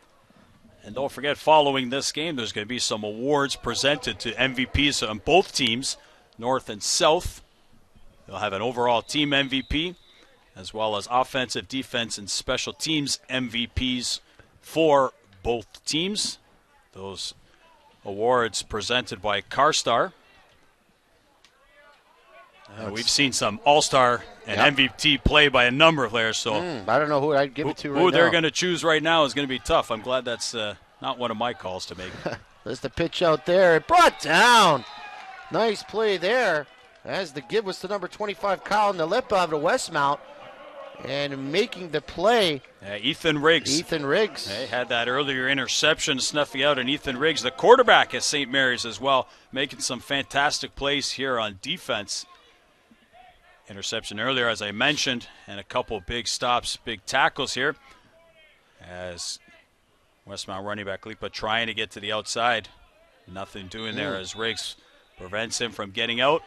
Speaker 2: And don't forget, following this game, there's going to be some awards presented to MVPs on both teams, North and South. They'll have an overall team MVP, as well as offensive, defense, and special teams MVPs for both teams. Those awards presented by CarStar. We've seen some All-Star and MVP play by a number of players. So
Speaker 1: I don't know who I'd give it to right now.
Speaker 2: Who they're going to choose right now is going to be tough. I'm glad that's not one of my calls to make.
Speaker 1: There's the pitch out there. It brought down. Nice play there. As the give was to number 25, Kyle Nalipa of the Westmount. And making the play.
Speaker 2: Ethan Riggs. They had that earlier interception snuffing out, and Ethan Riggs, the quarterback at St. Mary's as well, making some fantastic plays here on defense. Interception earlier, as I mentioned, and a couple big stops, big tackles here. As Westmount running back Lipa trying to get to the outside. Nothing doing there as Riggs prevents him from getting out,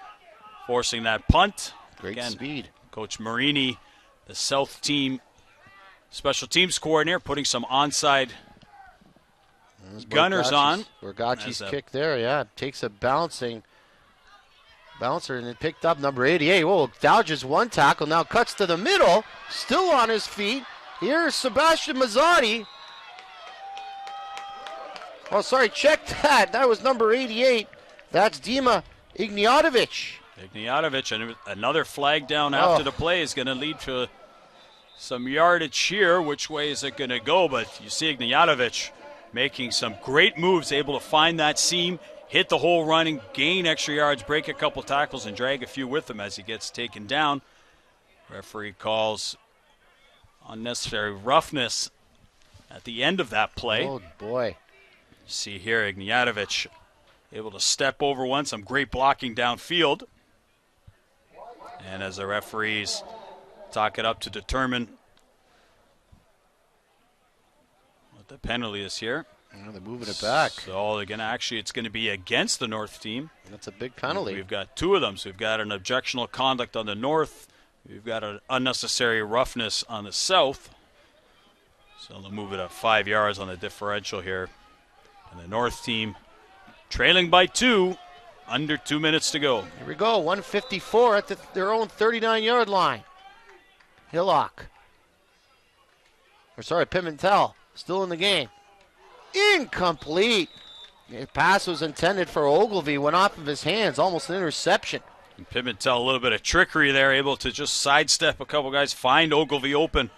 Speaker 2: forcing that punt.
Speaker 1: Great speed.
Speaker 2: Coach Marini, the South team special teams coordinator, putting some onside gunners on.
Speaker 1: Borgacci's kick there, takes a bouncer and it picked up number 88. Whoa, dodges one tackle, now cuts to the middle, still on his feet. Here's Sebastian Mazzotti. Oh, sorry, check that. That was number 88. That's Dima Ignjatovic.
Speaker 2: And another flag down after the play is going to lead to some yardage here. Which way is it going to go? But you see Ignjatovic making some great moves, able to find that seam, hit the hole running, gain extra yards, break a couple tackles, and drag a few with him as he gets taken down. Referee calls unnecessary roughness at the end of that play.
Speaker 1: Oh, boy.
Speaker 2: See here, Ignjatovic able to step over one, some great blocking downfield. And as the referees talk it up to determine what the penalty is here.
Speaker 1: They're moving it back.
Speaker 2: So they're going to it's going to be against the North team.
Speaker 1: That's a big penalty.
Speaker 2: We've got 2 of them. So we've got an objectionable conduct on the North. We've got an unnecessary roughness on the South. So they'll move it up 5 yards on the differential here. And the North team trailing by 2, under 2 minutes to go.
Speaker 1: Here we go, 154 at their own 39-yard line. Pimentel still in the game. Incomplete. The pass was intended for Ogilvie, went off of his hands, almost an interception.
Speaker 2: And Pimentel, a little bit of trickery there, able to just sidestep a couple guys, find Ogilvie open.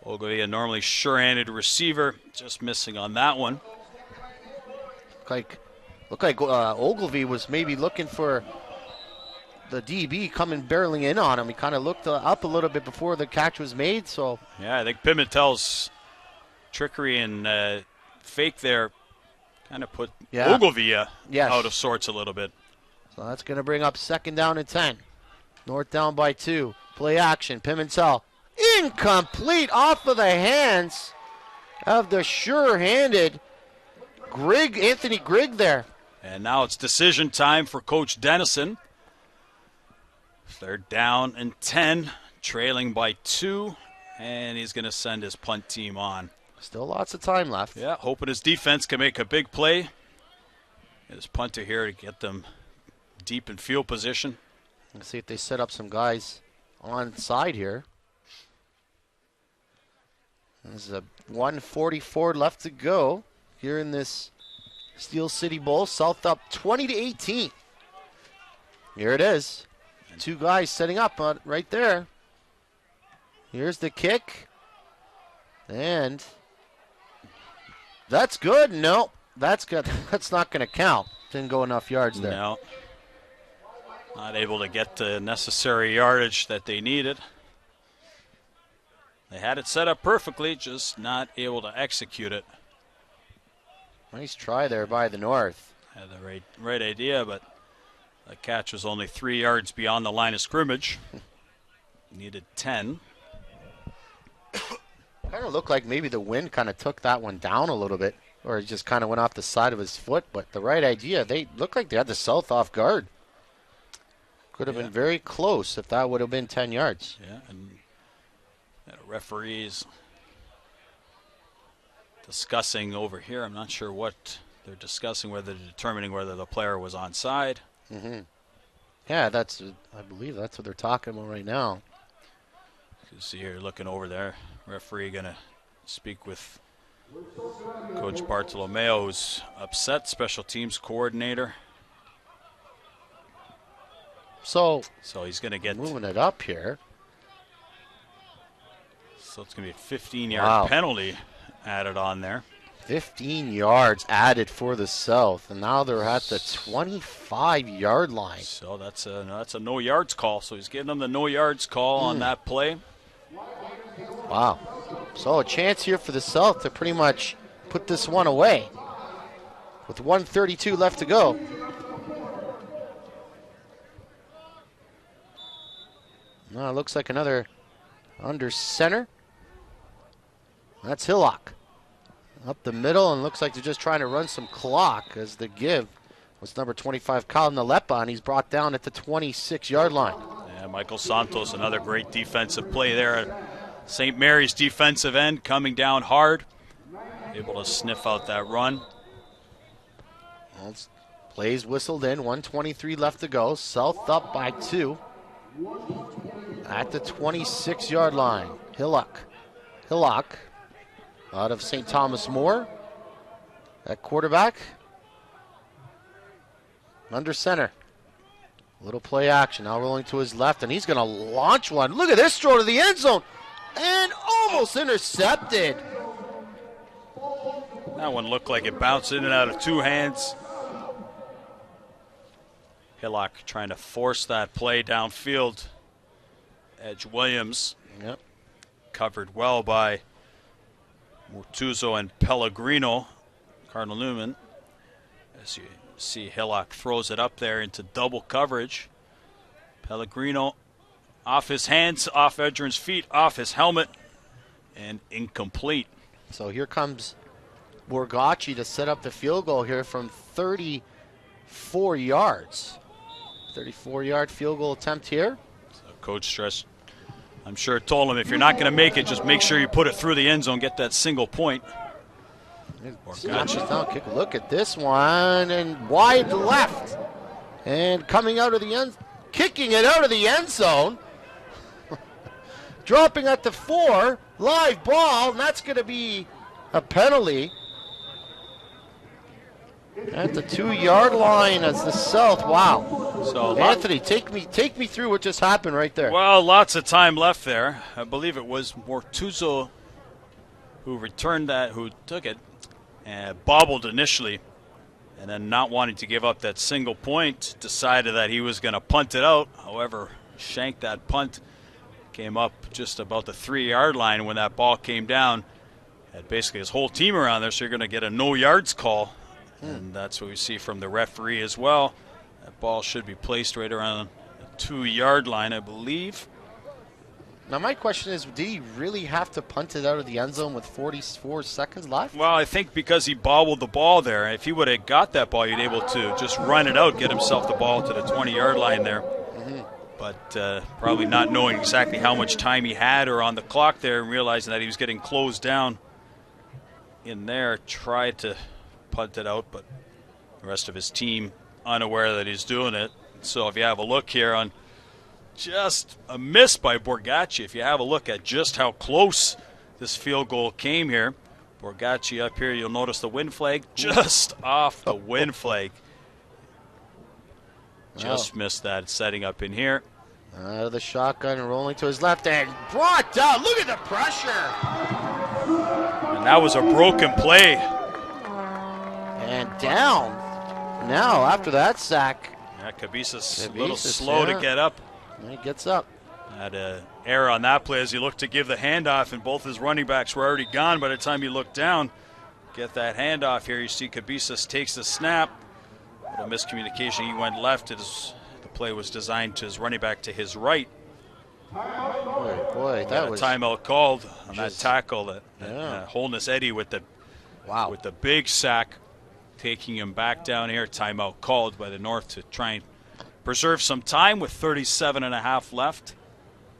Speaker 2: Ogilvie, a normally sure-handed receiver, just missing on that one.
Speaker 1: Looked like Ogilvie was maybe looking for the DB coming barreling in on him. He kind of looked up a little bit before the catch was made. So
Speaker 2: yeah, I think Pimentel's trickery and fake there kind of put Ogilvie out of sorts a little bit.
Speaker 1: So that's going to bring up 2nd down and 10. North down by 2. Play action. Pimentel. Incomplete off of the hands of the sure-handed Anthony Grigg there.
Speaker 2: And now it's decision time for Coach Dennison. 3rd down and 10, trailing by 2, and he's going to send his punt team on.
Speaker 1: Still lots of time left.
Speaker 2: Yeah, hoping his defense can make a big play. His punter here to get them deep in field position.
Speaker 1: Let's see if they set up some guys on side here. There's a 1:44 left to go here in this Steel City Bowl. South up 20-18. Here it is. 2 guys setting up right there. Here's the kick. And that's good. No, that's good. That's not going to count. Didn't go enough yards there.
Speaker 2: No. Not able to get the necessary yardage that they needed. They had it set up perfectly, just not able to execute it.
Speaker 1: Nice try there by the North.
Speaker 2: Had the right idea, but the catch was only 3 yards beyond the line of scrimmage. Needed 10.
Speaker 1: Kind of looked like maybe the wind kind of took that one down a little bit, or it just kind of went off the side of his foot, but the right idea. They looked like they had the South off guard. Could have been very close if that would have been 10 yards.
Speaker 2: Yeah, and referees discussing over here. I'm not sure what they're discussing, whether they're determining whether the player was onside.
Speaker 1: Mm-hmm. Yeah, I believe that's what they're talking about right now.
Speaker 2: You see here, looking over there, referee going to speak with Coach Bartolomeo, who's upset, special teams coordinator.
Speaker 1: So
Speaker 2: he's going to get
Speaker 1: moving it up here.
Speaker 2: So it's going to be a 15-yard penalty added on there.
Speaker 1: 15 yards added for the South, and now they're at the 25-yard line.
Speaker 2: So that's a no yards call. So he's giving them the no yards call on that play.
Speaker 1: Wow. So a chance here for the South to pretty much put this one away with 1:32 left to go. Now it looks like another under center. That's Hillock. Up the middle, and looks like they're just trying to run some clock as the give was number 25, Colin Nalepa, and he's brought down at the 26-yard line.
Speaker 2: Yeah, Michael Santos, another great defensive play there. St. Mary's defensive end coming down hard, able to sniff out that run.
Speaker 1: Well, plays whistled in, 1:23 left to go. South up by 2 at the 26-yard line. Hillock out of St. Thomas More at quarterback. Under center. Little play action. Now rolling to his left, and he's going to launch one. Look at this throw to the end zone. And almost intercepted.
Speaker 2: That one looked like it bounced in and out of two hands. Hillock trying to force that play downfield. Edge Williams.
Speaker 1: Yep.
Speaker 2: Covered well by Murtuzo and Pellegrino. Cardinal Newman. As you see, Hillock throws it up there into double coverage. Pellegrino off his hands, off Edgerton's feet, off his helmet, and incomplete.
Speaker 1: So here comes Borgacci to set up the field goal here from 34 yards. 34-yard field goal attempt here.
Speaker 2: So Coach Stress, I'm sure, told him if you're not going to make it, just make sure you put it through the end zone, get that single point.
Speaker 1: Now kick a look at this one, and wide left. And coming out of the end, kicking it out of the end zone. Dropping at the 4, live ball, and that's going to be a penalty. At the 2-yard line as the South. Wow.
Speaker 2: So
Speaker 1: Anthony, take me through what just happened right there.
Speaker 2: Well, lots of time left there. I believe it was Murtuzo who returned that, who took it, and bobbled initially, and then not wanting to give up that single point, decided that he was going to punt it out. However, shanked that punt. Came up just about the 3-yard line when that ball came down. Had basically his whole team around there, so you're going to get a no yards call. And that's what we see from the referee as well. That ball should be placed right around the 2-yard line, I believe.
Speaker 1: Now my question is, did he really have to punt it out of the end zone with 44 seconds left?
Speaker 2: Well, I think because he bobbled the ball there. If he would have got that ball, he'd able to just run it out, get himself the ball to the 20-yard line there. But probably not knowing exactly how much time he had or on the clock there, and realizing that he was getting closed down in there, tried to punt it out, but the rest of his team unaware that he's doing it. So if you have a look here on just a miss by Borgacci, if you have a look at just how close this field goal came here, Borgacci up here, you'll notice the wind flag just off the wind flag. Just missed that setting up in here.
Speaker 1: Out of the shotgun and rolling to his left and brought down. Look at the pressure.
Speaker 2: And that was a broken play.
Speaker 1: And down. Now after that sack.
Speaker 2: Yeah, Cabezas a little slow to get up.
Speaker 1: He gets up.
Speaker 2: Had an error on that play as he looked to give the handoff, and both his running backs were already gone by the time he looked down. Get that handoff here. You see Cabezas takes the snap. A little miscommunication. He went left. The play was designed to his running back to his right.
Speaker 1: Boy, that was
Speaker 2: a timeout called on that tackle. That Holness Eddie with the big sack, taking him back down here. Timeout called by the North to try and preserve some time with 37.5 left.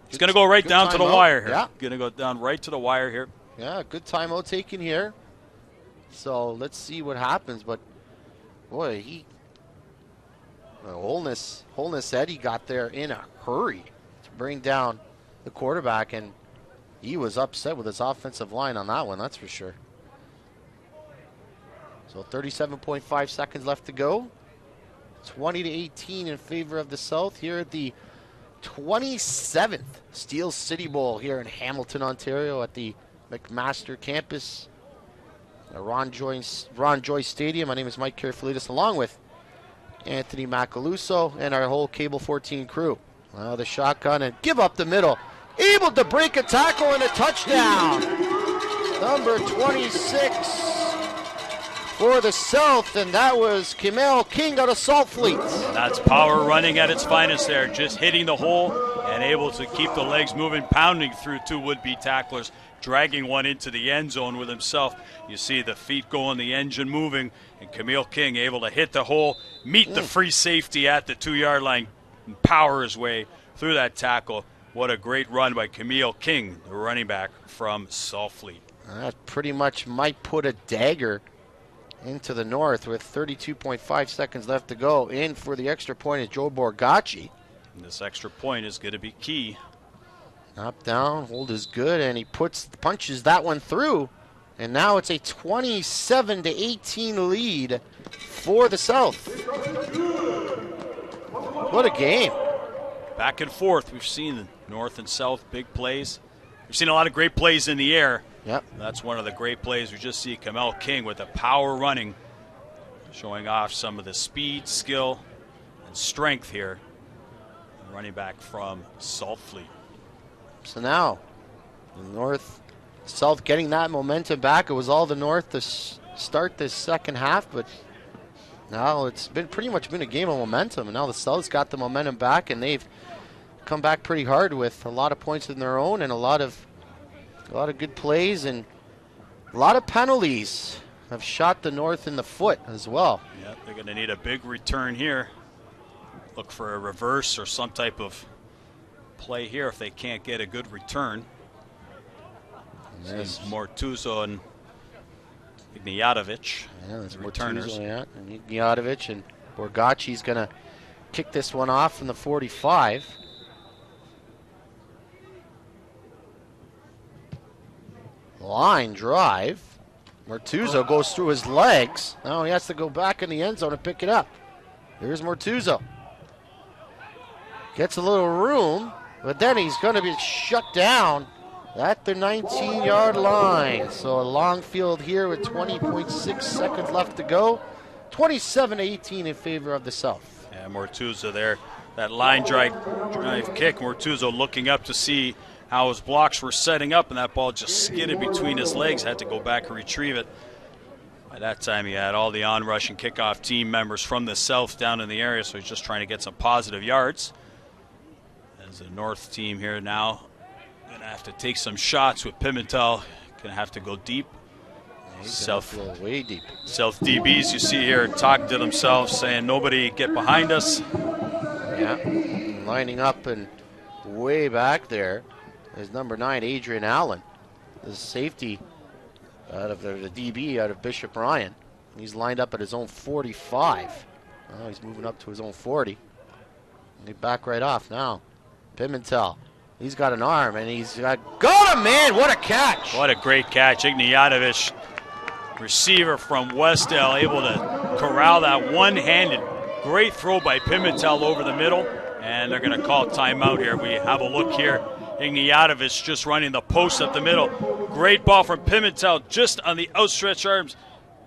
Speaker 2: He's going to go right down to the wire here.
Speaker 1: Yeah.
Speaker 2: Going to go down right to the wire here.
Speaker 1: Yeah, good timeout taken here. So let's see what happens. But boy, Holness Eddie got there in a hurry to bring down the quarterback, and he was upset with his offensive line on that one, that's for sure. So 37.5 seconds left to go. 20-18 in favor of the South here at the 27th Steel City Bowl here in Hamilton, Ontario at the McMaster campus, Ron Joyce Stadium. My name is Mike Karafalidis, along with Anthony Macaluso and our whole Cable 14 crew. Well, the shotgun and give up the middle. Able to break a tackle and a touchdown. Number 26 for the South, and that was Kamel King out of Salt Fleet.
Speaker 2: That's power running at its finest there, just hitting the hole and able to keep the legs moving, pounding through two would-be tacklers, dragging one into the end zone with himself. You see the feet going, the engine moving, and Kamel King able to hit the hole, meet the free safety at the 2-yard line, and power his way through that tackle. What a great run by Kamel King, the running back from Salt Fleet.
Speaker 1: That pretty much might put a dagger into the North with 32.5 seconds left to go. In for the extra point is Joe Borgacci.
Speaker 2: And this extra point is going to be key.
Speaker 1: Up, down, hold is good, and he punches that one through. And now it's a 27-18 lead for the South. What a game.
Speaker 2: Back and forth. We've seen the North and South big plays. We've seen a lot of great plays in the air.
Speaker 1: Yep.
Speaker 2: That's one of the great plays. We just see Kamel King with the power running, showing off some of the speed, skill, and strength here. Running back from Salt Fleet.
Speaker 1: So now, the North, South getting that momentum back. It was all the North to start this second half, but now it's been pretty much been a game of momentum. And now the South's got the momentum back, and they've come back pretty hard with a lot of points of their own and a lot of good plays, and a lot of penalties have shot the North in the foot as well.
Speaker 2: Yeah, they're going to need a big return here. Look for a reverse or some type of play here if they can't get a good return.
Speaker 1: Yes.
Speaker 2: Mortuzo and Ignjatovic,
Speaker 1: that's
Speaker 2: returners.
Speaker 1: Mortuzo, yeah, and Ignjatovic, and Borgacci's going to kick this one off from the 45. Line drive. Mortuzo goes through his legs. Now he has to go back in the end zone and pick it up. Here's Mortuzo. Gets a little room, but then he's going to be shut down at the 19-yard line. So a long field here with 20.6 seconds left to go. 27-18 in favor of the South.
Speaker 2: Yeah, Mortuzo there. That line drive kick. Mortuzo looking up to see how his blocks were setting up, and that ball just skidded between his legs. Had to go back and retrieve it. By that time, he had all the on-rush and kickoff team members from the South down in the area, so he's just trying to get some positive yards. As the North team here now going to have to take some shots with Pimentel. Going to have to go deep.
Speaker 1: South way deep.
Speaker 2: South DBs, you see here, talking to themselves, saying, nobody get behind us.
Speaker 1: Yeah, lining up and way back there is number 9, Adrian Allen, the safety out of the DB out of Bishop Ryan. He's lined up at his own 45. Oh, he's moving up to his own 40. And they back right off now. Pimentel, he's got an arm, and he's got him, man! What a catch!
Speaker 2: What a great catch. Ignjatovic, receiver from Westdale, able to corral that one-handed great throw by Pimentel over the middle, and they're going to call timeout here. We have a look here. Ignjatovic just running the post up the middle. Great ball from Pimentel, just on the outstretched arms.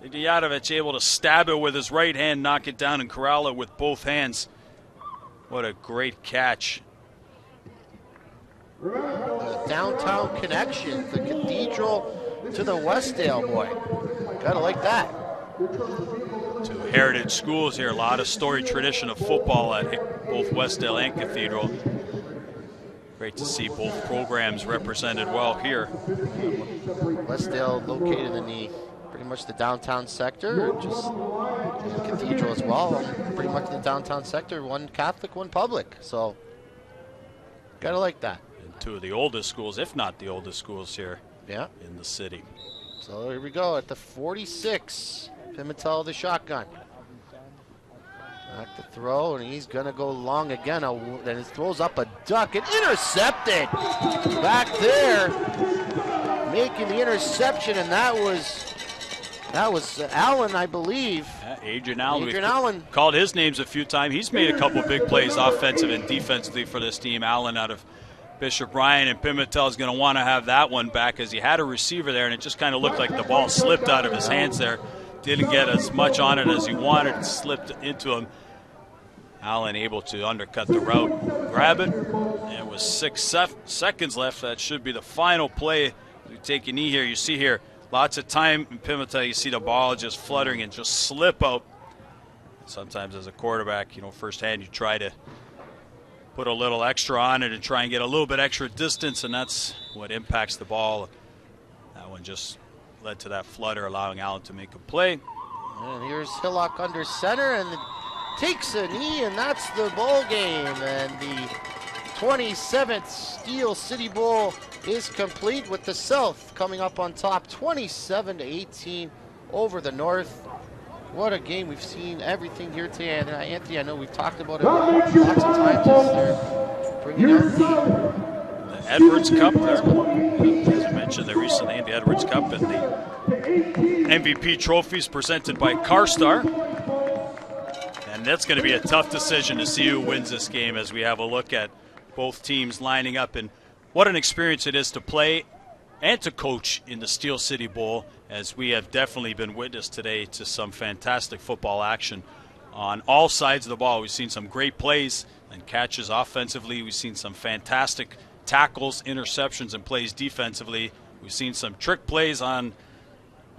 Speaker 2: Ignjatovic able to stab it with his right hand, knock it down, and corral it with both hands. What a great catch.
Speaker 1: The downtown connection, the Cathedral to the Westdale, boy. Gotta like that.
Speaker 2: Two heritage schools here. A lot of storied tradition of football at both Westdale and Cathedral. Great to see both programs represented well here.
Speaker 1: Westdale located in the pretty much the downtown sector, just and Cathedral as well, pretty much the downtown sector, one Catholic, one public. So gotta like that.
Speaker 2: And two of the oldest schools, if not the oldest schools here in the city.
Speaker 1: So here we go at the 46. Pimentel the shotgun. Back to throw, and he's going to go long again. And he throws up a duck and intercepted. Back there, making the interception, and that was Allen, I believe.
Speaker 2: Yeah, Adrian Allen.
Speaker 1: Adrian Allen.
Speaker 2: Called his names a few times. He's made a couple big plays offensive and defensively for this team. Allen out of Bishop Bryan, and Pimentel is going to want to have that one back as he had a receiver there, and it just kind of looked like the ball slipped out of his hands there. Didn't get as much on it as he wanted. It slipped into him. Allen able to undercut the route, grab it, and with 6 seconds left, that should be the final play. You take a knee here. You see here lots of time in Pimentel. You see the ball just fluttering and just slip out. Sometimes as a quarterback, firsthand you try to put a little extra on it and try and get a little bit extra distance, and that's what impacts the ball. That one just led to that flutter, allowing Allen to make a play.
Speaker 1: And here's Hillock under center and takes a knee, and that's the bowl game. And the 27th Steel City Bowl is complete with the South coming up on top, 27-18 over the North. What a game. We've seen everything here today. And Anthony, I know we've talked about it lots of times as they're bringing out
Speaker 2: the Edwards Cup there. As I mentioned, they recently named the Edwards Cup, and the MVP trophies presented by CarStar. And that's going to be a tough decision to see who wins this game as we have a look at both teams lining up. And what an experience it is to play and to coach in the Steel City Bowl, as we have definitely been witness today to some fantastic football action on all sides of the ball. We've seen some great plays and catches offensively. We've seen some fantastic tackles, interceptions, and plays defensively. We've seen some trick plays on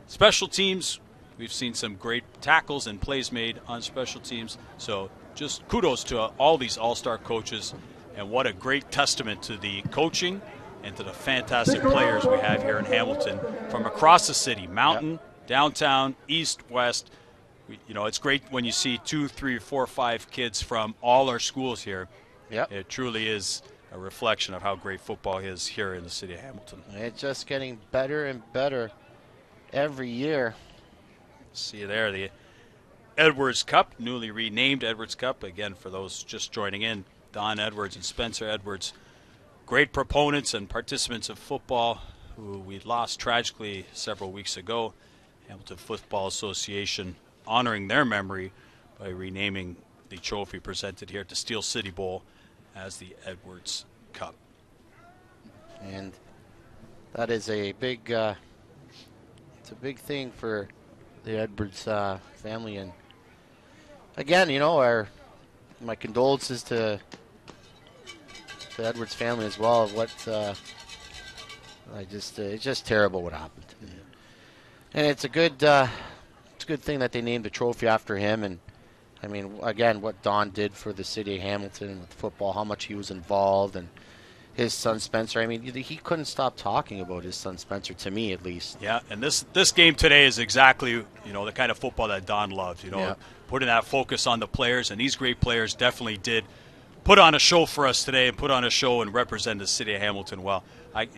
Speaker 2: special teams. We've seen some great tackles and plays made on special teams. So just kudos to all these all-star coaches, and what a great testament to the coaching and to the fantastic players we have here in Hamilton from across the city, mountain, downtown, east, west. It's great when you see 2, 3, 4, 5 kids from all our schools here.
Speaker 1: Yep.
Speaker 2: It truly is a reflection of how great football is here in the city of Hamilton.
Speaker 1: It's just getting better and better every year.
Speaker 2: See there, the Edwards Cup, newly renamed Edwards Cup. Again, for those just joining in, Don Edwards and Spencer Edwards, great proponents and participants of football who we lost tragically several weeks ago. Hamilton Football Association honoring their memory by renaming the trophy presented here at the Steel City Bowl as the Edwards Cup.
Speaker 1: And that is a big, it's a big thing for the Edwards family. And again, my condolences to the Edwards family as well. Of what it's just terrible what happened. And it's a good thing that they named the trophy after him. And I mean, again, what Don did for the city of Hamilton with football, how much he was involved, and his son Spencer. I mean, he couldn't stop talking about his son Spencer, to me at least.
Speaker 2: Yeah, and this game today is exactly the kind of football that Don loved. Putting that focus on the players, and these great players definitely did put on a show for us today, and put on a show and represent the city of Hamilton well. I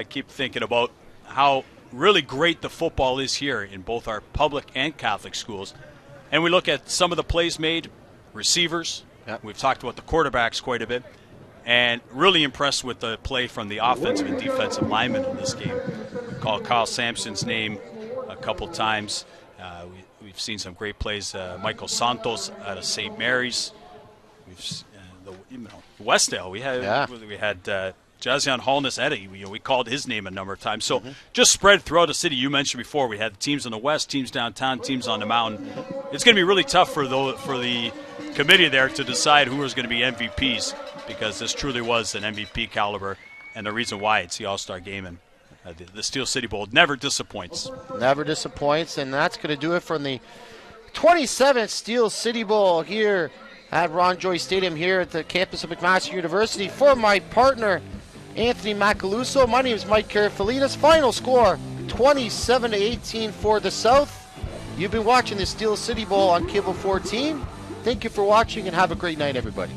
Speaker 2: keep thinking about how really great the football is here in both our public and Catholic schools. And we look at some of the plays made, receivers.
Speaker 1: Yep.
Speaker 2: We've talked about the quarterbacks quite a bit. And really impressed with the play from the offensive and defensive linemen in this game. We called Kyle Sampson's name a couple times. We've seen some great plays. Michael Santos out of St. Mary's. We've Westdale. We had Jazion Holness Eddy. We called his name a number of times. So just spread throughout the city. You mentioned before we had teams in the west, teams downtown, teams on the mountain. It's going to be really tough for the committee there to decide who is going to be MVPs, because this truly was an MVP caliber, and the reason why it's the All-Star game. And the Steel City Bowl never disappoints.
Speaker 1: Never disappoints, and that's going to do it from the 27th Steel City Bowl here at Ron Joyce Stadium here at the campus of McMaster University. For my partner, Anthony Macaluso, my name is Mike Carafalinas. Final score, 27-18 for the South. You've been watching the Steel City Bowl on Cable 14. Thank you for watching, and have a great night, everybody.